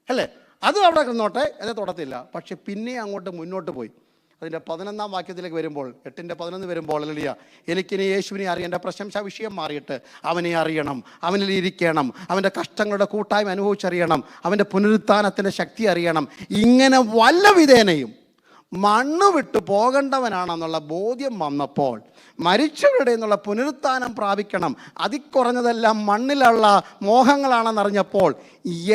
അല്ലേ? അത് അവിടെ കിടന്നോട്ടെ, അത് തൊടത്തില്ല. പക്ഷെ പിന്നെ അങ്ങോട്ട് മുന്നോട്ട് പോയി. അതിൻ്റെ 11-ാം വാക്യത്തിലേക്ക് വരുമ്പോൾ, 8:11 വരുമ്പോൾ, ഹല്ലേലൂയ, എനിക്കിനി യേശുവിനെ അറിയാം. എൻ്റെ പ്രശംസാ വിഷയം മാറിയിട്ട് അവനെ അറിയണം, അവനിൽ ഇരിക്കണം, അവൻ്റെ കഷ്ടങ്ങളുടെ കൂട്ടായ്മ അനുഭവിച്ചറിയണം, അവൻ്റെ പുനരുത്ഥാനത്തിൻ്റെ ശക്തി അറിയണം. ഇങ്ങനെ വല്ല വിധേനയും മണ്ണ് വിട്ട് പോകേണ്ടവനാണെന്നുള്ള ബോധ്യം വന്നപ്പോൾ, മരിച്ചവരുടെ എന്നുള്ള പുനരുത്ഥാനം പ്രാപിക്കണം, അതിക്കുറഞ്ഞതെല്ലാം മണ്ണിലുള്ള മോഹങ്ങളാണെന്നറിഞ്ഞപ്പോൾ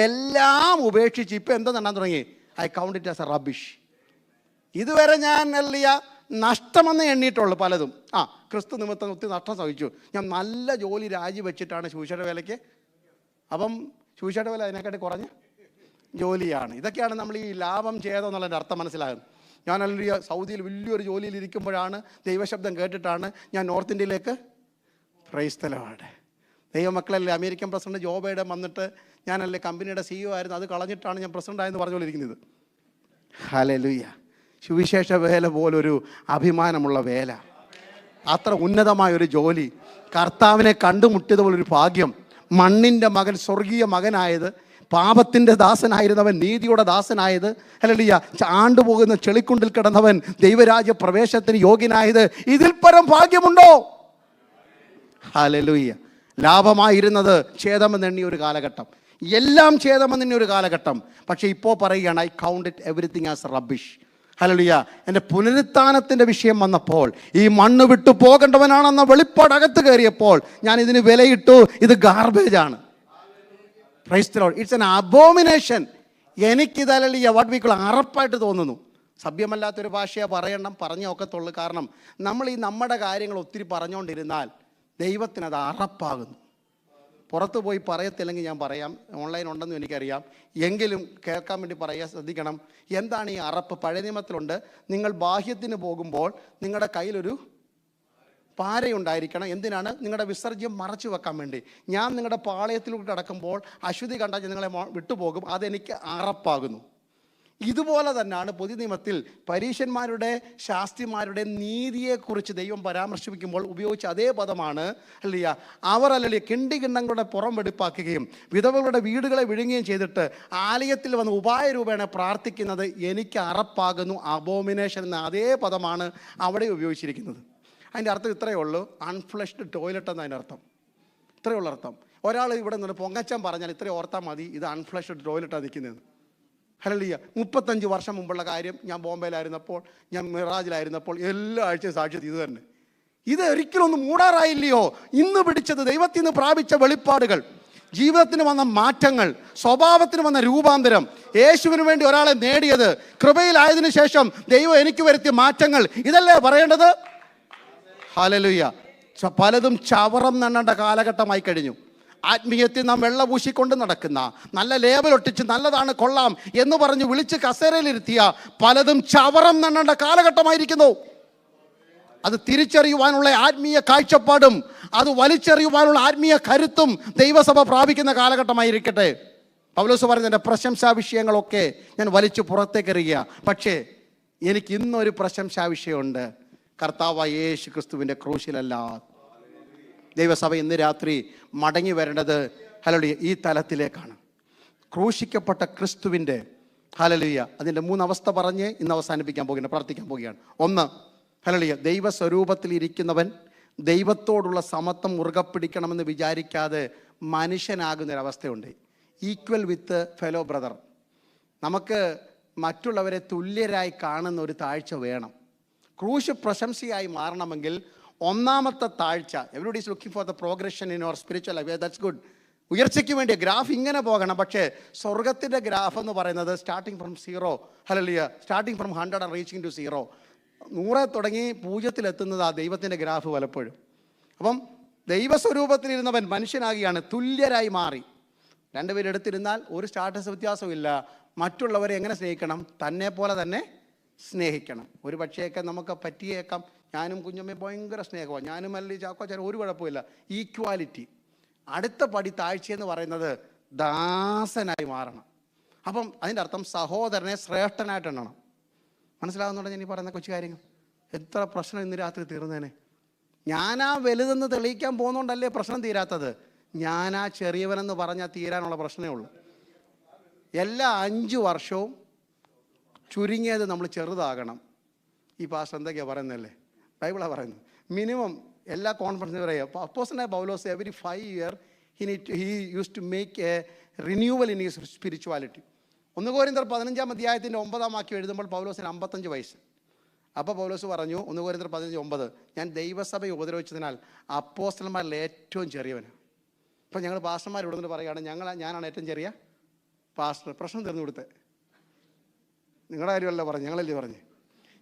എല്ലാം ഉപേക്ഷിച്ച് ഇപ്പം എന്താ നന്നാൻ തുടങ്ങി? I count it as A rubbish. ഇതുവരെ ഞാൻ നഷ്ടമെന്ന് എണ്ണിയിട്ടുള്ളൂ പലതും. ക്രിസ്തു നിമിത്തം ഒത്തിരി നഷ്ടം സഹിച്ചു. ഞാൻ നല്ല ജോലി രാജിവെച്ചിട്ടാണ് സുവിശേഷ വേലയ്ക്ക്. അപ്പം സുവിശേഷ വേല അതിനെക്കാട്ടി കുറഞ്ഞ് ജോലിയാണ്. ഇതൊക്കെയാണ് നമ്മൾ ഈ ലാഭം ചെയ്തോ എന്നുള്ളതിൻ്റെ അർത്ഥം മനസ്സിലാകുന്നത്. ഞാൻ അല്ലെങ്കിൽ സൗദിയിൽ വലിയൊരു ജോലിയിൽ ഇരിക്കുമ്പോഴാണ് ദൈവശബ്ദം കേട്ടിട്ടാണ് ഞാൻ നോർത്ത് ഇന്ത്യയിലേക്ക് പ്രൈസ് ദി ലോർഡ്. ദൈവമക്കളല്ലേ, അമേരിക്കൻ പ്രസിഡന്റ് ജോ ബൈഡൻ വന്നിട്ട് ഞാനല്ലേ കമ്പനിയുടെ CEO ആയിരുന്നു, അത് കളഞ്ഞിട്ടാണ് ഞാൻ പ്രസിഡൻ്റായെന്ന് പറഞ്ഞുകൊണ്ടിരിക്കുന്നത്. ഹല്ലേലൂയ. സുവിശേഷ വേല പോലൊരു അഭിമാനമുള്ള വേല, അത്ര ഉന്നതമായൊരു ജോലി, കർത്താവിനെ കണ്ടുമുട്ടിയത് പോലൊരു ഭാഗ്യം, മണ്ണിൻ്റെ മകൻ സ്വർഗീയ മകനായത്, പാപത്തിൻ്റെ ദാസനായിരുന്നവൻ നീതിയുടെ ദാസനായത്, ഹല്ലേലൂയ, ആണ്ടുപോകുന്ന ചെളിക്കുണ്ടിൽ കിടന്നവൻ ദൈവരാജ്യ പ്രവേശത്തിന് യോഗ്യനായത്, ഇതിൽ പരം ഭാഗ്യമുണ്ടോ? ഹല്ലേലൂയ. ലാഭമായിരുന്നത് ഛേദമെന്നെണ്ണിയ ഒരു കാലഘട്ടം, എല്ലാം ഛേദമെന്നെണ്ണിയ ഒരു കാലഘട്ടം. പക്ഷേ ഇപ്പോൾ പറയുകയാണ്, I count it everything as rubbish. Hallelujah. എൻ്റെ പുനരുത്ഥാനത്തിൻ്റെ വിഷയം വന്നപ്പോൾ, ഈ മണ്ണ് വിട്ടു പോകേണ്ടവനാണെന്ന വെളിപ്പാട് അകത്ത് കയറിയപ്പോൾ ഞാൻ ഇതിന് വിലയിട്ടു, ഇത് ഗാർബേജാണ്. Praise the Lord. It's an abomination. എനിക്കിതല്ല വാട്ട് വി കോൾ അറപ്പായിട്ട് തോന്നുന്നു. സഭ്യമല്ലാത്തൊരു ഭാഷയെ പറഞ്ഞേ ഒക്കത്തുള്ളൂ. കാരണം നമ്മൾ ഈ നമ്മുടെ കാര്യങ്ങൾ ഒത്തിരി പറഞ്ഞുകൊണ്ടിരുന്നാൽ ദൈവത്തിനത് അറപ്പാകുന്നു. പുറത്ത് പോയി പറയത്തില്ലെങ്കിൽ ഞാൻ പറയാം, ഓൺലൈൻ ഉണ്ടെന്നും എനിക്കറിയാം, എങ്കിലും കേൾക്കാൻ വേണ്ടി പറയാൻ ശ്രദ്ധിക്കണം. എന്താണ് ഈ അറപ്പ്? പഴയ നിയമത്തിലുണ്ട്, നിങ്ങൾ ബാഹ്യത്തിന് പോകുമ്പോൾ നിങ്ങളുടെ കയ്യിലൊരു പാരയുണ്ടായിരിക്കണം. എന്തിനാണ്? നിങ്ങളുടെ വിസർജ്യം മറച്ചു വെക്കാൻ വേണ്ടി. ഞാൻ നിങ്ങളുടെ പാളയത്തിലൂടെ അടക്കുമ്പോൾ അശുദ്ധി കണ്ടാൽ ഞാൻ നിങ്ങളെ വിട്ടുപോകും, അതെനിക്ക് അറപ്പാകുന്നു. ഇതുപോലെ തന്നെയാണ് പുതിയ നിയമത്തിൽ പരീശന്മാരുടെ ശാസ്ത്രിമാരുടെ നീതിയെക്കുറിച്ച് ദൈവം പരാമർശിക്കുമ്പോൾ ഉപയോഗിച്ച അതേ പദമാണ്. അല്ലയ്യ, അവർ അല്ലല്ലേ കിണ്ടികിണ്ണങ്ങളുടെ പുറം വെടിപ്പാക്കുകയും വിധവകളുടെ വീടുകളെ വിഴുങ്ങുകയും ചെയ്തിട്ട് ആലയത്തിൽ വന്ന് ഉപായ രൂപേണ പ്രാർത്ഥിക്കുന്നത് എനിക്ക് അറപ്പാകുന്നു. അബോമിനേഷൻ എന്ന അതേ പദമാണ് അവിടെ ഉപയോഗിച്ചിരിക്കുന്നത്. അതിൻ്റെ അർത്ഥം ഇത്രയേ ഉള്ളൂ, അൺഫ്ലഷ്ഡ് ടോയ്ലറ്റ് എന്ന് അതിൻ്റെ അർത്ഥം. ഇത്രയേ ഉള്ള അർത്ഥം. ഒരാൾ ഇവിടെ നിന്ന് പൊങ്ങച്ചൻ പറഞ്ഞാൽ ഇത്രയും ഓർത്താൽ മതി, ഇത് അൺഫ്ലഷ്ഡ് ടോയ്ലറ്റാണ് നിൽക്കുന്നത്. ഹല്ലേലൂയ. 35 വർഷം മുമ്പുള്ള കാര്യം, ഞാൻ ബോംബെയിലായിരുന്നപ്പോൾ, ഞാൻ മിറാജിലായിരുന്നപ്പോൾ എല്ലാ ആഴ്ചയും സാക്ഷ്യത്തിൽ ഇത് തന്നെ. ഇത് ഒരിക്കലും ഒന്നും മൂടാറായില്ലയോ? ഇന്ന് പിടിച്ചത് ദൈവത്തിൽ നിന്ന് പ്രാപിച്ച വെളിപ്പാടുകൾ, ജീവിതത്തിന് വന്ന മാറ്റങ്ങൾ, സ്വഭാവത്തിന് വന്ന രൂപാന്തരം, യേശുവിന് വേണ്ടി ഒരാളെ നേടിയത്, കൃപയിലായതിനു ശേഷം ദൈവം എനിക്ക് വരുത്തിയ മാറ്റങ്ങൾ, ഇതല്ലേ പറയേണ്ടത്? ഹല്ലേലൂയ. പലതും ചവറം നണ്ണേണ്ട കാലഘട്ടമായി കഴിഞ്ഞു. ആത്മീയത്തിൽ നാം വെള്ള പൂശിക്കൊണ്ട് നടക്കുന്ന, നല്ല ലേബലൊട്ടിച്ച് നല്ലതാണ് കൊള്ളാം എന്ന് പറഞ്ഞ് വിളിച്ച് കസേരയിലിരുത്തിയ പലതും ചവറം നണ്ണേണ്ട കാലഘട്ടമായിരിക്കുന്നു. അത് തിരിച്ചറിയുവാനുള്ള ആത്മീയ കാഴ്ചപ്പാടും അത് വലിച്ചെറിയുവാനുള്ള ആത്മീയ കരുത്തും ദൈവസഭ പ്രാപിക്കുന്ന കാലഘട്ടമായിരിക്കട്ടെ. പൗലോസ് പറയുന്ന എൻ്റെ പ്രശംസാ വിഷയങ്ങളൊക്കെ ഞാൻ വലിച്ചു പുറത്തേക്കെറിയുക. പക്ഷേ എനിക്ക് ഇന്നൊരു പ്രശംസാ വിഷയമുണ്ട്, കർത്താവായ യേശു ക്രിസ്തുവിൻ്റെ ക്രൂശിലല്ല. ദൈവസഭ ഇന്ന് രാത്രി മടങ്ങി വരേണ്ടത് ഹല്ലേലൂയ ഈ തലത്തിലേക്കാണ്. ക്രൂശിക്കപ്പെട്ട ക്രിസ്തുവിൻ്റെ ഹല്ലേലൂയ അതിൻ്റെ 3 അവസ്ഥ പറഞ്ഞ് ഇന്ന് അവസാനിപ്പിക്കാൻ പോകുകയാണ്, പ്രാർത്ഥിക്കാൻ പോവുകയാണ്. 1, ഹല്ലേലൂയ, ദൈവസ്വരൂപത്തിലിരിക്കുന്നവൻ ദൈവത്തോടുള്ള സമത്വം മുറുകെ പിടിക്കണമെന്ന് വിചാരിക്കാതെ മനുഷ്യനാകുന്നൊരവസ്ഥയുണ്ട്. Equal with fellow brother. നമുക്ക് മറ്റുള്ളവരെ തുല്യരായി കാണുന്ന ഒരു താഴ്ച വേണം. ക്രൂശ് പ്രശംസയായി മാറണമെങ്കിൽ ഒന്നാമത്തെ താഴ്ച, everybody is looking for the progression in your spiritual life, that's good. ഉയർച്ചയ്ക്ക് വേണ്ടി ഗ്രാഫ് ഇങ്ങനെ പോകണം. പക്ഷേ സ്വർഗത്തിൻ്റെ ഗ്രാഫ് എന്ന് പറയുന്നത് starting from 0, hallelujah, starting from 100 and reaching to 0. 100 തുടങ്ങി 0 എത്തുന്നത് ആ ദൈവത്തിൻ്റെ ഗ്രാഫ് പലപ്പോഴും. അപ്പം ദൈവസ്വരൂപത്തിലിരുന്നവൻ മനുഷ്യനാകിയാണ്, തുല്യരായി മാറി. 2 പേര് എടുത്തിരുന്നാൽ ഒരു സ്റ്റാറ്റസ് വ്യത്യാസവും ഇല്ല. മറ്റുള്ളവരെ എങ്ങനെ സ്നേഹിക്കണം? തന്നെ പോലെ തന്നെ സ്നേഹിക്കണം. ഒരു പക്ഷേയൊക്കെ നമുക്ക് പറ്റിയേക്കാം. ഞാനും കുഞ്ഞമ്മയും ഭയങ്കര സ്നേഹമാണ്, ഞാനും അല്ലി ചാക്കോച്ചാൻ ഒരു കുഴപ്പമില്ല. ഈക്വാലിറ്റി. അടുത്ത പടി താഴ്ചയെന്ന് പറയുന്നത് ദാസനായി മാറണം. അപ്പം അതിൻ്റെ അർത്ഥം സഹോദരനെ ശ്രേഷ്ഠനായിട്ട് എണ്ണണം. മനസ്സിലാകുന്നുണ്ടോ ഞാൻ ഈ പറയുന്ന കൊച്ചു കാര്യങ്ങൾ? എത്ര പ്രശ്നം ഇന്ന് രാത്രി തീർന്നേനെ. ഞാനാ വലുതെന്ന് തെളിയിക്കാൻ പോകുന്നതുകൊണ്ടല്ലേ പ്രശ്നം തീരാത്തത്. ഞാനാ ചെറിയവനെന്ന് പറഞ്ഞാൽ തീരാനുള്ള പ്രശ്നമേ ഉള്ളൂ. എല്ലാ 5 വർഷവും ചുരുങ്ങിയത് നമ്മൾ ചെറുതാകണം. ഈ പാസ്റ്റർ എന്തൊക്കെയാണ് പറയുന്നതല്ലേ? ബൈബിളാണ് പറയുന്നത്. മിനിമം എല്ലാ കോൺഫറൻസിനും പറയുക, അപ്പോസ്തലനായ പൗലോസ് every 5 years he used to make a renewal in his spirituality. 1 കൊരിന്ത്യർ 15-ാം അധ്യായത്തിൻ്റെ 9-ാം വാക്യം എഴുതുമ്പോൾ പൗലോസിന് 55 വയസ്സ്. അപ്പോൾ പൗലോസ് പറഞ്ഞു 1 കൊരിന്ത്യർ 15:9, ഞാൻ ദൈവസഭയെ ഉപദ്രവിച്ചതിനാൽ അപ്പോസ്തലന്മാരിൽ ഏറ്റവും ചെറിയവനാണ്. അപ്പോൾ ഞങ്ങൾ പാസ്റ്റർമാർ ഇവിടെ നിന്ന് പറയുകയാണ്, ഞാനാണ് ഏറ്റവും ചെറിയ പാസ്റ്റർ. പ്രശ്നം തീർന്നു കൊടുത്തേ. നിങ്ങളുടെ കാര്യമല്ല പറഞ്ഞു, ഞങ്ങളല്ലേ പറഞ്ഞ്.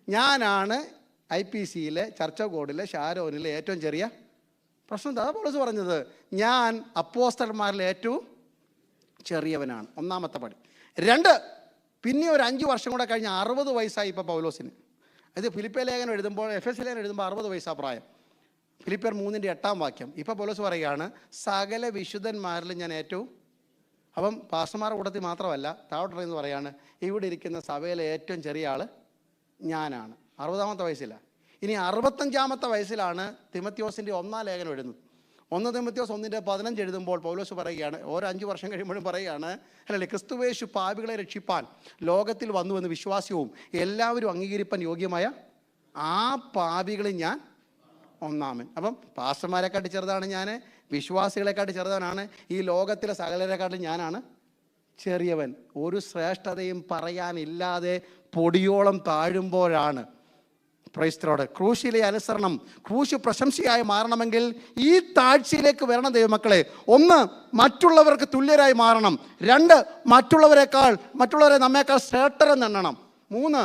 ഞാനാണ് IPCയിലെ ചർച്ച കോഡിലെ ഷാരോനിലെ ഏറ്റവും ചെറിയ പ്രശ്നം. അതാ പൗലോസ് പറഞ്ഞത്, ഞാൻ അപ്പോസ്തലന്മാരിലെ ഏറ്റവും ചെറിയവനാണ്. ഒന്നാമത്തെ പടി. 2, പിന്നെ ഒരു 5 വർഷം കൂടെ കഴിഞ്ഞ് 60 വയസ്സായി ഇപ്പോൾ പൗലോസിന്. ഇത് ഫിലിപ്പിയ ലേഖനം എഴുതുമ്പോൾ, എഫെസ്യ ലേഖനം എഴുതുമ്പോൾ 60 വയസ്സാ പ്രായം. ഫിലിപ്പിയർ 3:8 ഇപ്പോൾ പൗലോസ് പറയുകയാണ്, സകല വിശുദ്ധന്മാരിലും ഞാൻ ഏറ്റവും. അപ്പം പാസ്റ്റർമാരുടെ കൂട്ടത്തിൽ മാത്രമല്ല, താഴോട്ടെന്ന് പറയാണ്, ഇവിടെ ഇരിക്കുന്ന സഭയിലെ ഏറ്റവും ചെറിയ ആൾ ഞാനാണ്. 60-ാമത്തെ വയസ്സില്ല. ഇനി 65-ാമത്തെ വയസ്സിലാണ് തിമത്യോസിൻ്റെ 1-ാം ലേഖനം എഴുതുന്നത്. 1 തിമത്യോസ് 1:15 എഴുതുമ്പോൾ പൗലോസ് പറയുകയാണ്, ഓരോ 5 വർഷം കഴിയുമ്പോഴും പറയുകയാണ്, അല്ലല്ലേ, ക്രിസ്തുവേശു പാപികളെ രക്ഷിപ്പാൻ ലോകത്തിൽ വന്നുവെന്ന് വിശ്വാസ്യവും എല്ലാവരും അംഗീകരിപ്പാൻ യോഗ്യമായ ആ പാപികളിൽ ഞാൻ ഒന്നാമൻ. അപ്പം പാസ്റ്റർമാരെക്കാട്ടി ചെറുതാണ് ഞാൻ, വിശ്വാസികളെക്കാട്ടി ചെറുതവനാണ്, ഈ ലോകത്തിലെ സകലരെക്കാട്ടിലും ഞാനാണ് ചെറിയവൻ. ഒരു ശ്രേഷ്ഠതയും പറയാനില്ലാതെ പൊടിയോളം താഴുമ്പോഴാണ് ക്രൈസ്തവരോട് ക്രൂശിലെ അനുസരണം, ക്രൂശ് പ്രശംസയായി മാറണമെങ്കിൽ ഈ താഴ്ചയിലേക്ക് വരണം ദൈവമക്കളെ. 1, മറ്റുള്ളവർക്ക് തുല്യരായി മാറണം. 2, മറ്റുള്ളവരെ നമ്മേക്കാൾ ശ്രേഷ്ഠരെന്ന് എണ്ണണം. 3,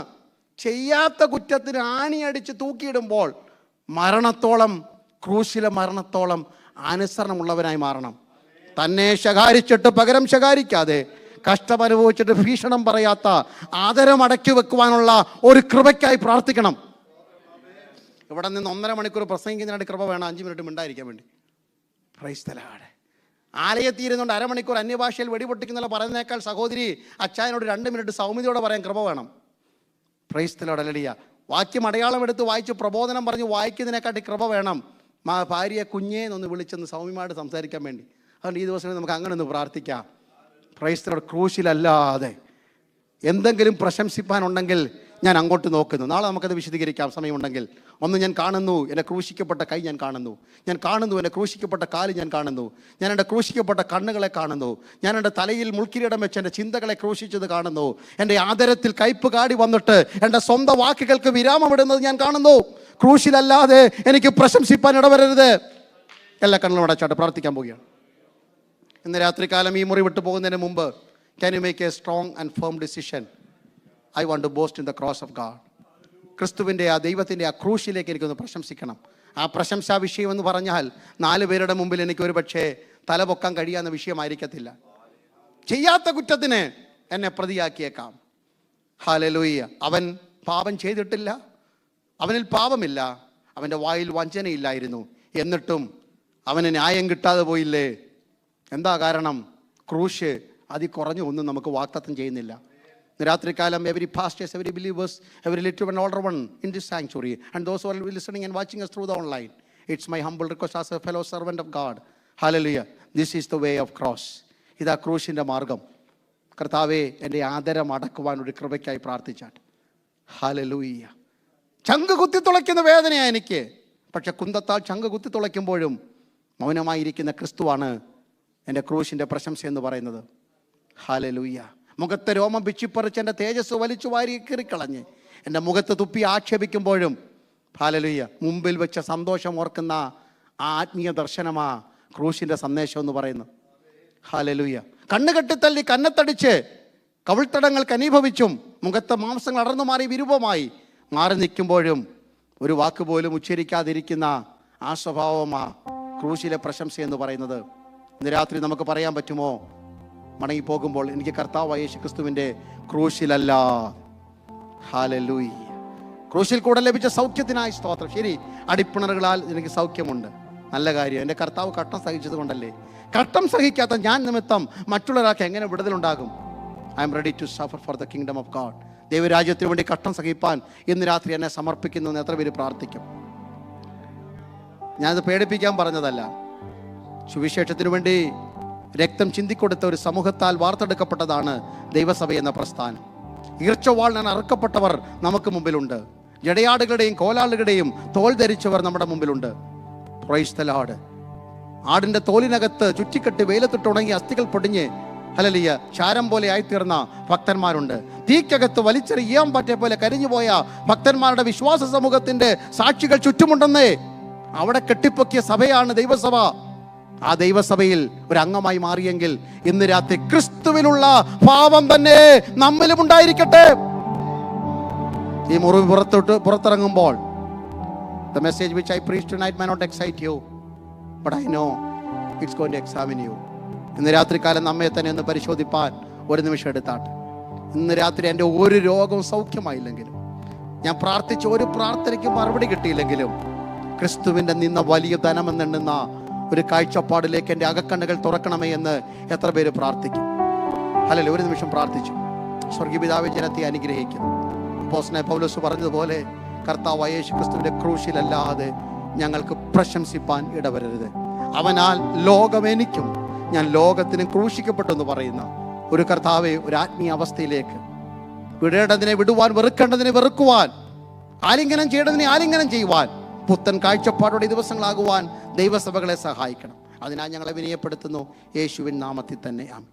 ചെയ്യാത്ത കുറ്റത്തിന് ആണിയടിച്ച് തൂക്കിയിടുമ്പോൾ മരണത്തോളം, ക്രൂശിലെ മരണത്തോളം അനുസരണമുള്ളവനായി മാറണം. തന്നെ ശകാരിച്ചിട്ട് പകരം ശകാരിക്കാതെ, കഷ്ടമനുഭവിച്ചിട്ട് ഭീഷണം പറയാത്ത, ആദരം അടക്കി വെക്കുവാനുള്ള ഒരു കൃപയ്ക്കായി പ്രാർത്ഥിക്കണം. ഇവിടെ നിന്ന് 1.5 മണിക്കൂർ പ്രസംഗിക്കുന്നതിനായിട്ട് കൃപ വേണം, 5 മിനിറ്റ് മിണ്ടായിരിക്കാൻ വേണ്ടി. Price the Lord. ആലയത്തിരുന്നുകൊണ്ട് 1/2 മണിക്കൂർ അന്യഭാഷയിൽ വെടിപൊട്ടിക്കുന്നുള്ള പറയുന്നേക്കാൾ സഹോദരി അച്ചായനോട് 2 മിനിറ്റ് സൗമ്യതയോടെ പറയാൻ കൃപ വേണം. Price the Lord. ഹല്ലേലൂയ. വാക്യം അടയാളം എടുത്ത് വായിച്ച് പ്രബോധനം പറഞ്ഞ് വായിക്കുന്നതിനെക്കാട്ടി കൃപ വേണം ഭാര്യയെ കുഞ്ഞേന്നൊന്ന് വിളിച്ചെന്ന് സൗമ്യമായിട്ട് സംസാരിക്കാൻ വേണ്ടി. അതുകൊണ്ട് ഈ ദിവസങ്ങളിൽ നമുക്ക് അങ്ങനെ ഒന്ന് പ്രാർത്ഥിക്കാം. Price the Lord. ക്രൂശിലല്ലാതെ എന്തെങ്കിലും പ്രശംസിപ്പാനുണ്ടെങ്കിൽ ഞാൻ അങ്ങോട്ട് നോക്കുന്നു. നാളെ നമുക്കത് വിശദീകരിക്കാം സമയമുണ്ടെങ്കിൽ. ഒന്ന്, ഞാൻ കാണുന്നു എൻ്റെ ക്രൂശിക്കപ്പെട്ട കൈ, ഞാൻ കാണുന്നു എൻ്റെ ക്രൂശിക്കപ്പെട്ട കാല്, ഞാൻ കാണുന്നു എൻ്റെ ക്രൂശിക്കപ്പെട്ട കണ്ണുകളെ കാണുന്നു, ഞാൻ എൻ്റെ തലയിൽ മുൾക്കിരീടം വെച്ച് എൻ്റെ ചിന്തകളെ ക്രൂശിച്ചത് കാണുന്നു, എൻ്റെ ആദരത്തിൽ കയ്പ് കാടി വന്നിട്ട് എൻ്റെ സ്വന്തം വാക്കുകൾക്ക് വിരാമമിടുന്നത് ഞാൻ കാണുന്നു. ക്രൂശിലല്ലാതെ എനിക്ക് പ്രശംസിപ്പാൻ ഇടവരരുത്. എല്ലാ കണ്ണുകളും അടച്ചാട്ട് പ്രാർത്ഥിക്കാൻ പോവുകയാണ്. ഇന്ന് രാത്രികാലം ഈ മുറി വിട്ടു പോകുന്നതിന് മുമ്പ്, can you make a strong and firm decision? I want to boast in the cross of God. ക്രിസ്തുവിൻ്റെ ആ ദൈവത്തിൻ്റെ ആ ക്രൂശിലേക്ക് എനിക്കൊന്ന് പ്രശംസിക്കണം. ആ പ്രശംസാ വിഷയം എന്ന് പറഞ്ഞാൽ 4 പേരുടെ മുമ്പിൽ എനിക്ക് ഒരു പക്ഷേ തലപൊക്കാൻ കഴിയാവുന്ന വിഷയമായിരിക്കത്തില്ല. ചെയ്യാത്ത കുറ്റത്തിന് എന്നെ പ്രതിയാക്കിയേക്കാം. ഹല്ലേലൂയ. അവൻ പാപം ചെയ്തിട്ടില്ല, അവനിൽ പാപമില്ല, അവൻ്റെ വായിൽ വഞ്ചനയില്ലായിരുന്നു. എന്നിട്ടും അവന് ന്യായം കിട്ടാതെ പോയില്ലേ? എന്താ കാരണം? ക്രൂശ് കുറഞ്ഞു ഒന്നും നമുക്ക് വാഗ്ദത്തം ചെയ്യുന്നില്ല. രാത്രികാലം every pastors, every believers, every little and older one in this sanctuary, and those who are listening and watching us through the online, it's my humble request as a fellow servant of God. Hallelujah. This is the way of cross. ഇതാ ക്രൂശിൻ്റെ മാർഗം. കർത്താവേ, എൻ്റെ ആദരം അടക്കുവാൻ ഒരു കൃപയ്ക്കായി പ്രാർത്ഥിച്ചാട്ട്. ഹല്ലേലൂയ. ചങ്ക് കുത്തി തുളയ്ക്കുന്ന വേദനയാണ് എനിക്ക്. പക്ഷെ കുന്തത്താൽ ചങ്ക് കുത്തി തുളയ്ക്കുമ്പോഴും മൗനമായിരിക്കുന്ന ക്രിസ്തുവാണ് എൻ്റെ ക്രൂശിൻ്റെ പ്രശംസ എന്ന് പറയുന്നത്. ഹല്ലേലൂയ. മുഖത്തെ രോമം പിച്ചിപ്പറിച്ച് എൻ്റെ തേജസ് വലിച്ചു വാരി കീറിക്കളഞ്ഞ് എൻ്റെ മുഖത്ത് തുപ്പി ആക്ഷേപിക്കുമ്പോഴും ഹല്ലേലൂയ മുമ്പിൽ വെച്ച സന്തോഷം ഓർക്കുന്ന ആ ആത്മീയ ദർശനമാ ക്രൂശിൻ്റെ സന്ദേശം എന്ന് പറയുന്നത്. ഹല്ലേലൂയ. കണ്ണ് കെട്ടിത്തള്ളി കന്നത്തടിച്ച് കവിൾത്തടങ്ങൾ കനീഭവിച്ചും മുഖത്തെ മാംസങ്ങൾ അടർന്നു മാറി വിരൂപമായി മാറി നിൽക്കുമ്പോഴും ഒരു വാക്ക് പോലും ഉച്ചരിക്കാതിരിക്കുന്ന ആ സ്വഭാവമാ ക്രൂശിലെ പ്രശംസ എന്ന് പറയുന്നത്. ഇന്ന് രാത്രി നമുക്ക് പറയാൻ പറ്റുമോ? മടങ്ങിപ്പോകുമ്പോൾ എനിക്ക് കർത്താവായ യേശു ക്രിസ്തുവിൻ്റെ ക്രൂശിലല്ല. ഹല്ലേലൂയ. ക്രൂശിൽ കൂടെ ലഭിച്ച സൗഖ്യത്തിനായി സ്തോത്രം. ശരി, അടിപ്പിണറുകളാൽ എനിക്ക് സൗഖ്യമുണ്ട്, നല്ല കാര്യം. എൻ്റെ കർത്താവ് കഷ്ടം സഹിച്ചത് കൊണ്ടല്ലേ. കഷ്ടം സഹിക്കാത്ത ഞാൻ നിമിത്തം മറ്റുള്ളവരാൾക്ക് എങ്ങനെ വിടുതലുണ്ടാകും? I'm ready to suffer for the kingdom of God. ദൈവരാജ്യത്തിന് വേണ്ടി കഷ്ടം സഹിപ്പാൻ ഇന്ന് രാത്രി എന്നെ സമർപ്പിക്കുന്നു എന്ന് എത്ര പേര് പ്രാർത്ഥിക്കും? ഞാനത് പേടിപ്പിക്കാൻ പറഞ്ഞതല്ല. സുവിശേഷത്തിനു വേണ്ടി രക്തം ചിന്തിക്കൊടുത്ത ഒരു സമൂഹത്താൽ വാർത്തെടുക്കപ്പെട്ടതാണ് ദൈവസഭ എന്ന പ്രസ്ഥാനം. ഈർച്ചവാളിനാണ് അറുക്കപ്പെട്ടവർ നമുക്ക് മുമ്പിലുണ്ട്. ജടയാടുകളുടെയും കോലാളുകളുടെയും തോൽ ധരിച്ചവർ നമ്മുടെ മുമ്പിലുണ്ട്. Price the Lord. ആടിൻ്റെ തോലിനകത്ത് ചുറ്റിക്കെട്ടി വെയിലത്തിട്ടുണങ്ങി അസ്ഥികൾ പൊടിഞ്ഞ് ഹല്ലേലൂയ ചാരം പോലെ ആയിത്തീർന്ന ഭക്തന്മാരുണ്ട്. തീക്കകത്ത് വലിച്ചെറിയാൻ പറ്റിയ പോലെ കരിഞ്ഞുപോയ ഭക്തന്മാരുടെ വിശ്വാസ സമൂഹത്തിൻ്റെ സാക്ഷികൾ ചുറ്റുമുണ്ടെന്നേ. അവിടെ കെട്ടിപ്പൊക്കിയ സഭയാണ് ദൈവസഭ. ആ ദൈവസഭയിൽ ഒരു അംഗമായി മാറിയെങ്കിൽ ഇന്ന് രാത്രി ക്രിസ്തുവിലുള്ള ഭാവം തന്നെ നമ്മിലും ഉണ്ടായിരിക്കട്ടെ. ഈ മുറിവ് പുറത്തിറങ്ങുമ്പോൾ the message which I preach tonight may not excite you, but I know it's going to examine you. ഇന്ന് രാത്രികാലം നമ്മെ തന്നെ ഒന്ന് പരിശോധിപ്പാൻ ഒരു നിമിഷം എടുത്താട്ടെ. ഇന്ന് രാത്രി എൻ്റെ ഒരു രോഗവും സൗഖ്യമായില്ലെങ്കിലും, ഞാൻ പ്രാർത്ഥിച്ച ഒരു പ്രാർത്ഥനയ്ക്ക് മറുപടി കിട്ടിയില്ലെങ്കിലും, ക്രിസ്തുവിൻ്റെ നിന്ന വലിയ ധനമെന്നെണ്ണുന്ന ഒരു കാഴ്ചപ്പാടിലേക്ക് എൻ്റെ അകക്കണ്ണുകൾ തുറക്കണമേ എന്ന് എത്ര പേര് പ്രാർത്ഥിക്കും? ഹല്ലേലൂയ. ഒരു നിമിഷം പ്രാർത്ഥിച്ചു. സ്വർഗീയ പിതാവേ, ജനത്തെ അനുഗ്രഹിക്കുന്നു. അപ്പോസ്തലനായ പൗലോസ് പറഞ്ഞതുപോലെ, കർത്താവായ യേശു ക്രിസ്തുവിൻ്റെ ക്രൂശിലല്ലാതെ ഞങ്ങൾക്ക് പ്രശംസിപ്പാൻ ഇടവരരുത്. അവനാൽ ലോകം എനിക്കും ഞാൻ ലോകത്തിനും ക്രൂശിക്കപ്പെട്ടെന്ന് പറയുന്ന ഒരു കർത്താവെ, ഒരു ആത്മീയ അവസ്ഥയിലേക്ക് വിടേണ്ടതിനെ വിടുവാൻ, വെറുക്കേണ്ടതിനെ വെറുക്കുവാൻ, ആലിംഗനം ചെയ്യേണ്ടതിനെ ആലിംഗനം ചെയ്യുവാൻ, പുത്തൻ കാഴ്ചപ്പാടോടെ ദിവസങ്ങളാകുവാൻ ദൈവസഭകളെ സഹായിക്കണം. അതിനാൽ ഞങ്ങളെ വിനയപ്പെടുത്തുന്നു, യേശുവിൻ നാമത്തിൽ തന്നെ ആമേൻ.